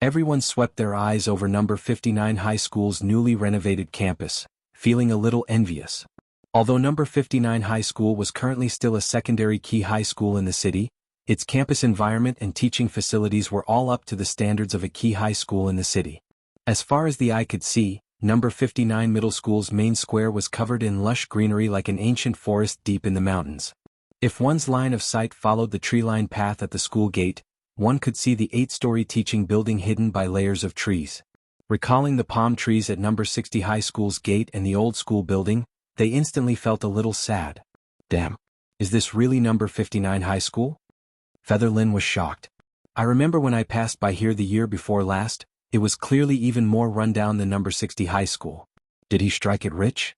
Everyone swept their eyes over number 59 High School's newly renovated campus, feeling a little envious. Although number 59 High School was currently still a secondary key high school in the city, its campus environment and teaching facilities were all up to the standards of a key high school in the city. As far as the eye could see, number 59 Middle School's main square was covered in lush greenery like an ancient forest deep in the mountains. If one's line of sight followed the tree-lined path at the school gate, one could see the 8-story teaching building hidden by layers of trees. Recalling the palm trees at number 60 High School's gate and the old school building, they instantly felt a little sad. Damn. Is this really number 59 High School? Featherlin was shocked. I remember when I passed by here the year before last, it was clearly even more run-down than number 60 High School. Did he strike it rich?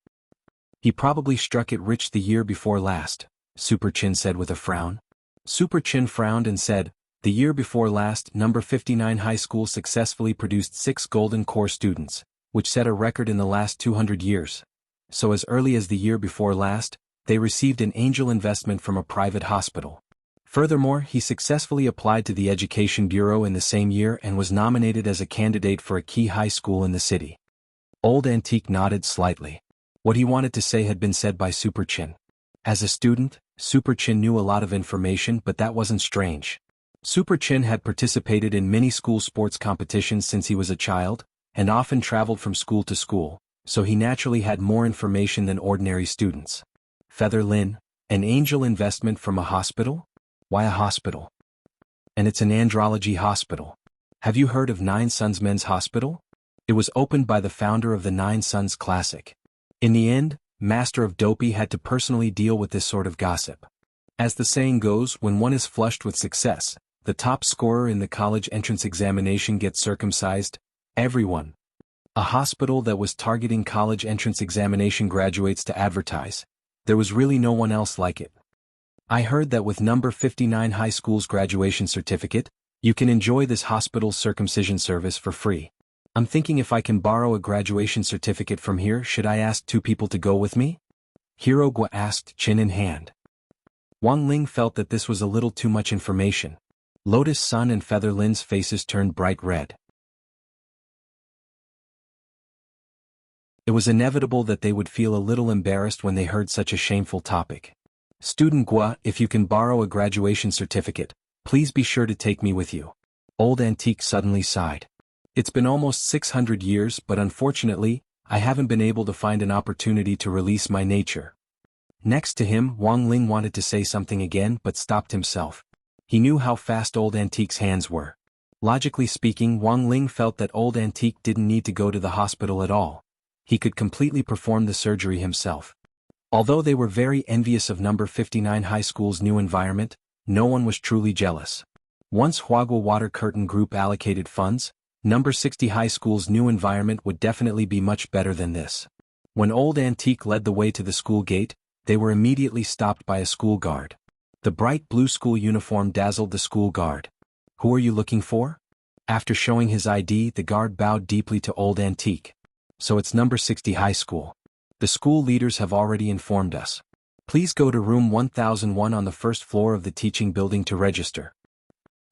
He probably struck it rich the year before last, Super Chin said with a frown. Super Chin frowned and said, the year before last, number 59 High School successfully produced 6 Golden Core students, which set a record in the last 200 years. So as early as the year before last, they received an angel investment from a private hospital. Furthermore, he successfully applied to the Education Bureau in the same year and was nominated as a candidate for a key high school in the city. Old Antique nodded slightly. What he wanted to say had been said by Super Chin. As a student, Super Chin knew a lot of information, but that wasn't strange. Super Chin had participated in many school sports competitions since he was a child, and often traveled from school to school, so he naturally had more information than ordinary students. Featherlin, an angel investment from a hospital? Why a hospital? And it's an andrology hospital. Have you heard of Nine Sons Men's Hospital? It was opened by the founder of the Nine Sons Classic. In the end, Master of Dopey had to personally deal with this sort of gossip. As the saying goes, when one is flushed with success, the top scorer in the college entrance examination gets circumcised. Everyone. A hospital that was targeting college entrance examination graduates to advertise. There was really no one else like it. I heard that with number 59 High School's graduation certificate, you can enjoy this hospital's circumcision service for free. I'm thinking if I can borrow a graduation certificate from here, should I ask 2 people to go with me? Heroicjourney asked, chin in hand. Wang Ling felt that this was a little too much information. Lotus Sun and Featherlin's faces turned bright red. It was inevitable that they would feel a little embarrassed when they heard such a shameful topic. Student Gua, if you can borrow a graduation certificate, please be sure to take me with you. Old Antique suddenly sighed. It's been almost 600 years, but unfortunately, I haven't been able to find an opportunity to release my nature. Next to him, Wang Ling wanted to say something again but stopped himself. He knew how fast Old Antique's hands were. Logically speaking, Wang Ling felt that Old Antique didn't need to go to the hospital at all. He could completely perform the surgery himself. Although they were very envious of number 59 High School's new environment, no one was truly jealous. Once Huagua Water Curtain Group allocated funds, number 60 High School's new environment would definitely be much better than this. When Old Antique led the way to the school gate, they were immediately stopped by a school guard. The bright blue school uniform dazzled the school guard. Who are you looking for? After showing his ID, the guard bowed deeply to Old Antique. So it's number 60 High School. The school leaders have already informed us. Please go to room 1001 on the first floor of the teaching building to register.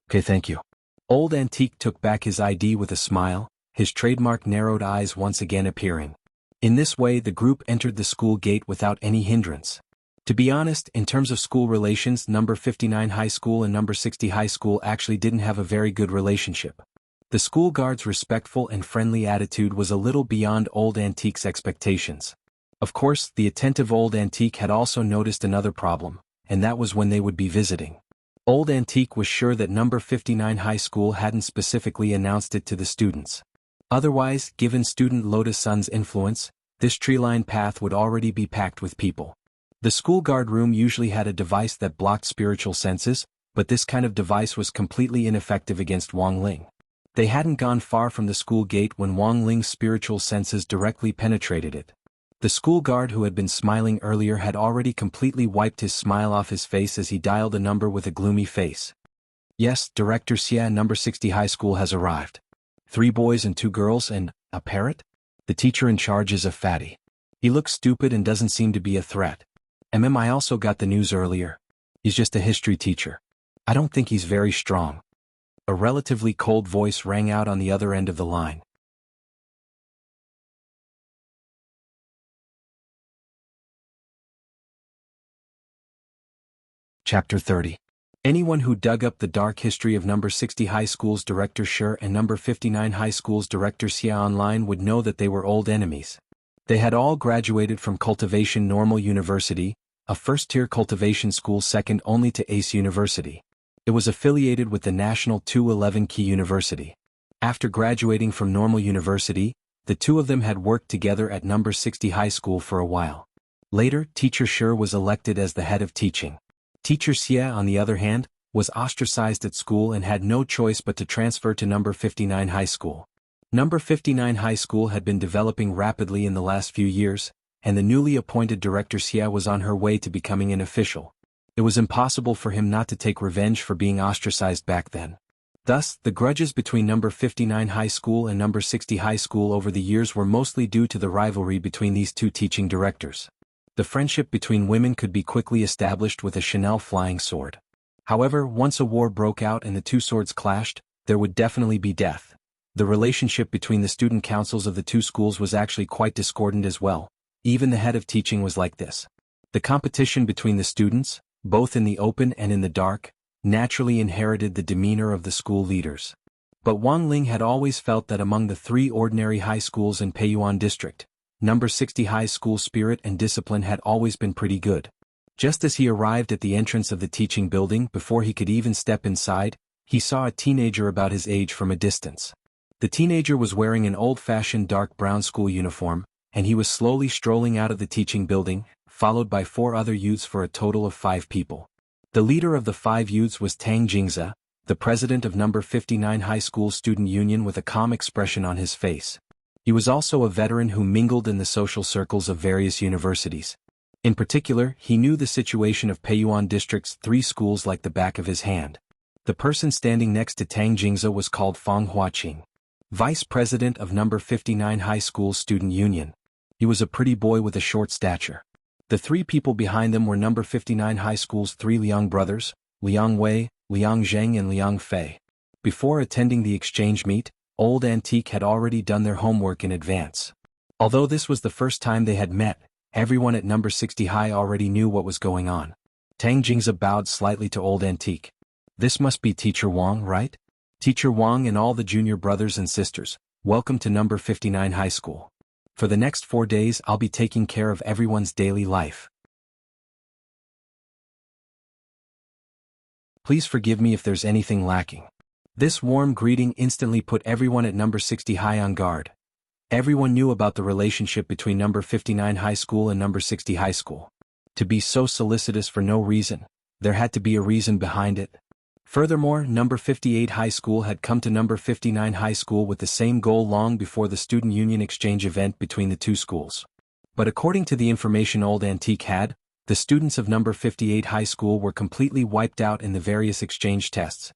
Okay, thank you. Old Antique took back his ID with a smile, his trademark narrowed eyes once again appearing. In this way, the group entered the school gate without any hindrance. To be honest, in terms of school relations, number 59 High School and number 60 High School actually didn't have a very good relationship. The school guard's respectful and friendly attitude was a little beyond Old Antique's expectations. Of course, the attentive Old Antique had also noticed another problem, and that was when they would be visiting. Old Antique was sure that number 59 High School hadn't specifically announced it to the students. Otherwise, given student Lotus Sun's influence, this tree-lined path would already be packed with people. The school guard room usually had a device that blocked spiritual senses, but this kind of device was completely ineffective against Wang Ling. They hadn't gone far from the school gate when Wang Ling's spiritual senses directly penetrated it. The school guard who had been smiling earlier had already completely wiped his smile off his face as he dialed a number with a gloomy face. Yes, Director Xia, number 60 high school has arrived. 3 boys and 2 girls and a parrot? The teacher in charge is a fatty. He looks stupid and doesn't seem to be a threat. I also got the news earlier. He's just a history teacher. I don't think he's very strong. A relatively cold voice rang out on the other end of the line. Chapter 30. Anyone who dug up the dark history of number 60 high school's director Shi and number 59 high school's director Xuanhuan would know that they were old enemies. They had all graduated from Cultivation Normal University, a first-tier cultivation school second only to Ace University. It was affiliated with the National 211 Key University. After graduating from Normal University, the two of them had worked together at number 60 high school for a while. Later, Teacher Shi was elected as the head of teaching. Teacher Xia, on the other hand, was ostracized at school and had no choice but to transfer to number 59 high school. Number 59 high school had been developing rapidly in the last few years, and the newly appointed director Xia was on her way to becoming an official. It was impossible for him not to take revenge for being ostracized back then. Thus, the grudges between number 59 high school and number 60 high school over the years were mostly due to the rivalry between these two teaching directors. The friendship between women could be quickly established with a Chanel flying sword. However, once a war broke out and the two swords clashed, there would definitely be death. The relationship between the student councils of the two schools was actually quite discordant as well. Even the head of teaching was like this. The competition between the students, both in the open and in the dark, naturally inherited the demeanor of the school leaders. But Wang Ling had always felt that among the 3 ordinary high schools in Peiyuan district, number 60 high school spirit and discipline had always been pretty good. Just as he arrived at the entrance of the teaching building, before he could even step inside, he saw a teenager about his age from a distance. The teenager was wearing an old-fashioned dark brown school uniform, and he was slowly strolling out of the teaching building, followed by 4 other youths for a total of 5 people. The leader of the 5 youths was Tang Jingzi, the president of number 59 high school student union, with a calm expression on his face. He was also a veteran who mingled in the social circles of various universities. In particular, he knew the situation of Peiyuan District's 3 schools like the back of his hand. The person standing next to Tang Jingzi was called Fang Huaqing, vice president of number 59 high school student union. He was a pretty boy with a short stature. The 3 people behind them were number 59 high school's 3 Liang brothers, Liang Wei, Liang Zheng and Liang Fei. Before attending the exchange meet, Old Antique had already done their homework in advance. Although this was the first time they had met, everyone at number 60 high already knew what was going on. Tang Jingzi bowed slightly to Old Antique. This must be Teacher Wang, right? Teacher Wang and all the junior brothers and sisters, welcome to number 59 high school. For the next 4 days I'll be taking care of everyone's daily life. Please forgive me if there's anything lacking. This warm greeting instantly put everyone at number 60 high on guard. Everyone knew about the relationship between number 59 high school and number 60 high school. To be so solicitous for no reason, there had to be a reason behind it. Furthermore, number 58 high school had come to number 59 high school with the same goal long before the student union exchange event between the two schools. But according to the information Old Antique had, the students of number 58 high school were completely wiped out in the various exchange tests.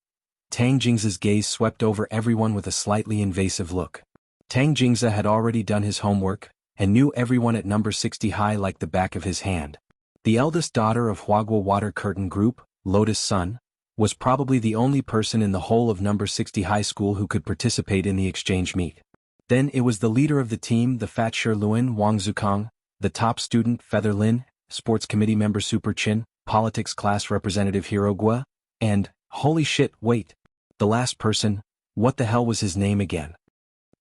Tang Jingzi's gaze swept over everyone with a slightly invasive look. Tang Jingzi had already done his homework, and knew everyone at number 60 high like the back of his hand. The eldest daughter of Huagua Water Curtain Group, Lotus Sun, was probably the only person in the whole of number 60 high school who could participate in the exchange meet. Then it was the leader of the team, the fat Shi Luan Wang Zukang, the top student Feather Lin, sports committee member Super Chin, politics class representative Heroicjourney, and, holy shit, wait. The last person, what the hell was his name again?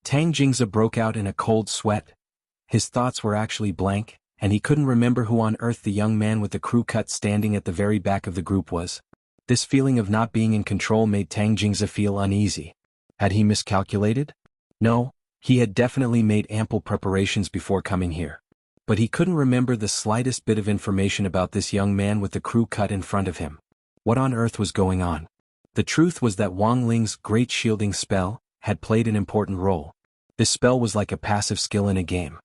Tang Jingzi broke out in a cold sweat. His thoughts were actually blank, and he couldn't remember who on earth the young man with the crew cut standing at the very back of the group was. This feeling of not being in control made Tang Jingzi feel uneasy. Had he miscalculated? No, he had definitely made ample preparations before coming here. But he couldn't remember the slightest bit of information about this young man with the crew cut in front of him. What on earth was going on? The truth was that Wang Ling's great shielding spell had played an important role. This spell was like a passive skill in a game.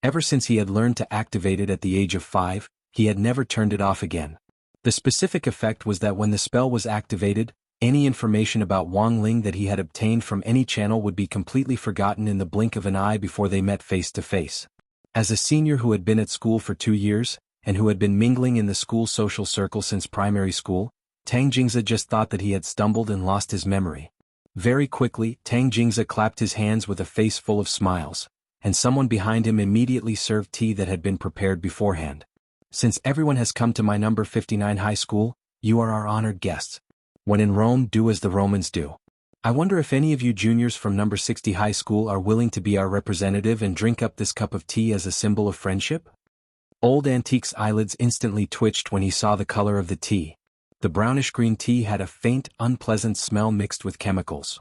Ever since he had learned to activate it at the age of 5, he had never turned it off again. The specific effect was that when the spell was activated, any information about Wang Ling that he had obtained from any channel would be completely forgotten in the blink of an eye before they met face to face. As a senior who had been at school for 2 years, and who had been mingling in the school social circle since primary school, Tang Jingzi just thought that he had stumbled and lost his memory. Very quickly, Tang Jingzi clapped his hands with a face full of smiles, and someone behind him immediately served tea that had been prepared beforehand. Since everyone has come to my number 59 high school, you are our honored guests. When in Rome, do as the Romans do. I wonder if any of you juniors from number 60 high school are willing to be our representative and drink up this cup of tea as a symbol of friendship? Old Antique's eyelids instantly twitched when he saw the color of the tea. The brownish-green tea had a faint, unpleasant smell mixed with chemicals.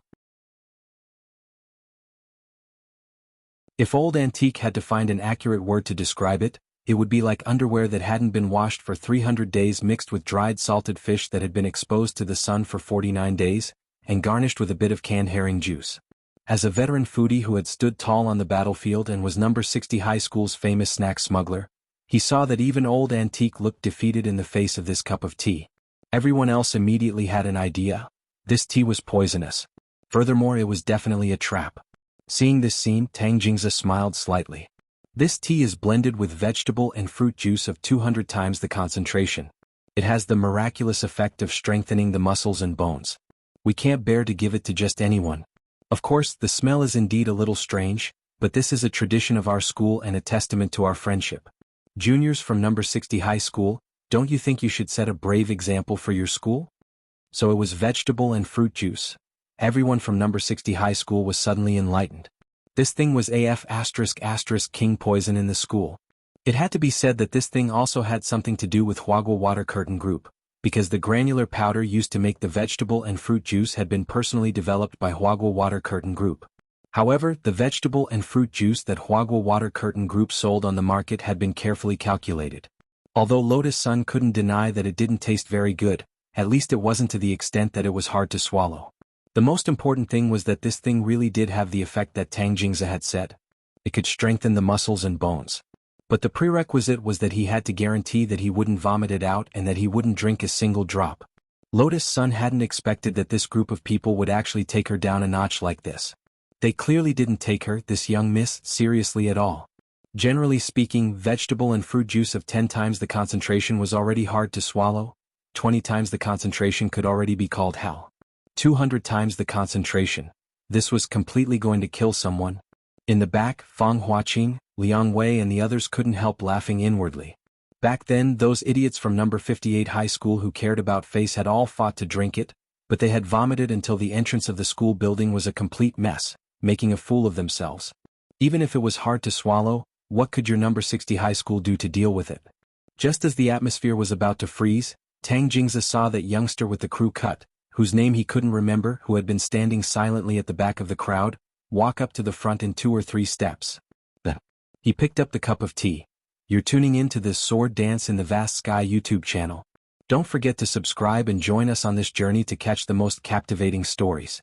If Old Antique had to find an accurate word to describe it, it would be like underwear that hadn't been washed for 300 days mixed with dried salted fish that had been exposed to the sun for 49 days, and garnished with a bit of canned herring juice. As a veteran foodie who had stood tall on the battlefield and was number 60 high school's famous snack smuggler, he saw that even Old Antique looked defeated in the face of this cup of tea. Everyone else immediately had an idea. This tea was poisonous. Furthermore, it was definitely a trap. Seeing this scene, Tang Jingzi smiled slightly. This tea is blended with vegetable and fruit juice of 200 times the concentration. It has the miraculous effect of strengthening the muscles and bones. We can't bear to give it to just anyone. Of course, the smell is indeed a little strange, but this is a tradition of our school and a testament to our friendship. Juniors from number 60 high school, don't you think you should set a brave example for your school? So it was vegetable and fruit juice. Everyone from number 60 high school was suddenly enlightened. This thing was AF*** king poison in the school. It had to be said that this thing also had something to do with Huagua Water Curtain Group, because the granular powder used to make the vegetable and fruit juice had been personally developed by Huagua Water Curtain Group. However, the vegetable and fruit juice that Huagua Water Curtain Group sold on the market had been carefully calculated. Although Lotus Sun couldn't deny that it didn't taste very good, at least it wasn't to the extent that it was hard to swallow. The most important thing was that this thing really did have the effect that Tang Jingzi had said. It could strengthen the muscles and bones. But the prerequisite was that he had to guarantee that he wouldn't vomit it out and that he wouldn't drink a single drop. Lotus Sun hadn't expected that this group of people would actually take her down a notch like this. They clearly didn't take her, this young miss, seriously at all. Generally speaking, vegetable and fruit juice of 10 times the concentration was already hard to swallow. 20 times the concentration could already be called hell. 200 times the concentration. This was completely going to kill someone. In the back, Fang Huaqing, Liang Wei and the others couldn't help laughing inwardly. Back then, those idiots from number 58 high school who cared about face had all fought to drink it, but they had vomited until the entrance of the school building was a complete mess, making a fool of themselves. Even if it was hard to swallow, what could your number 60 high school do to deal with it? Just as the atmosphere was about to freeze, Tang Jingzi saw that youngster with the crew cut, whose name he couldn't remember, who had been standing silently at the back of the crowd, walk up to the front in 2 or 3 steps. Then he picked up the cup of tea. You're tuning in to this Sword Dance in the Vast Sky YouTube channel. Don't forget to subscribe and join us on this journey to catch the most captivating stories.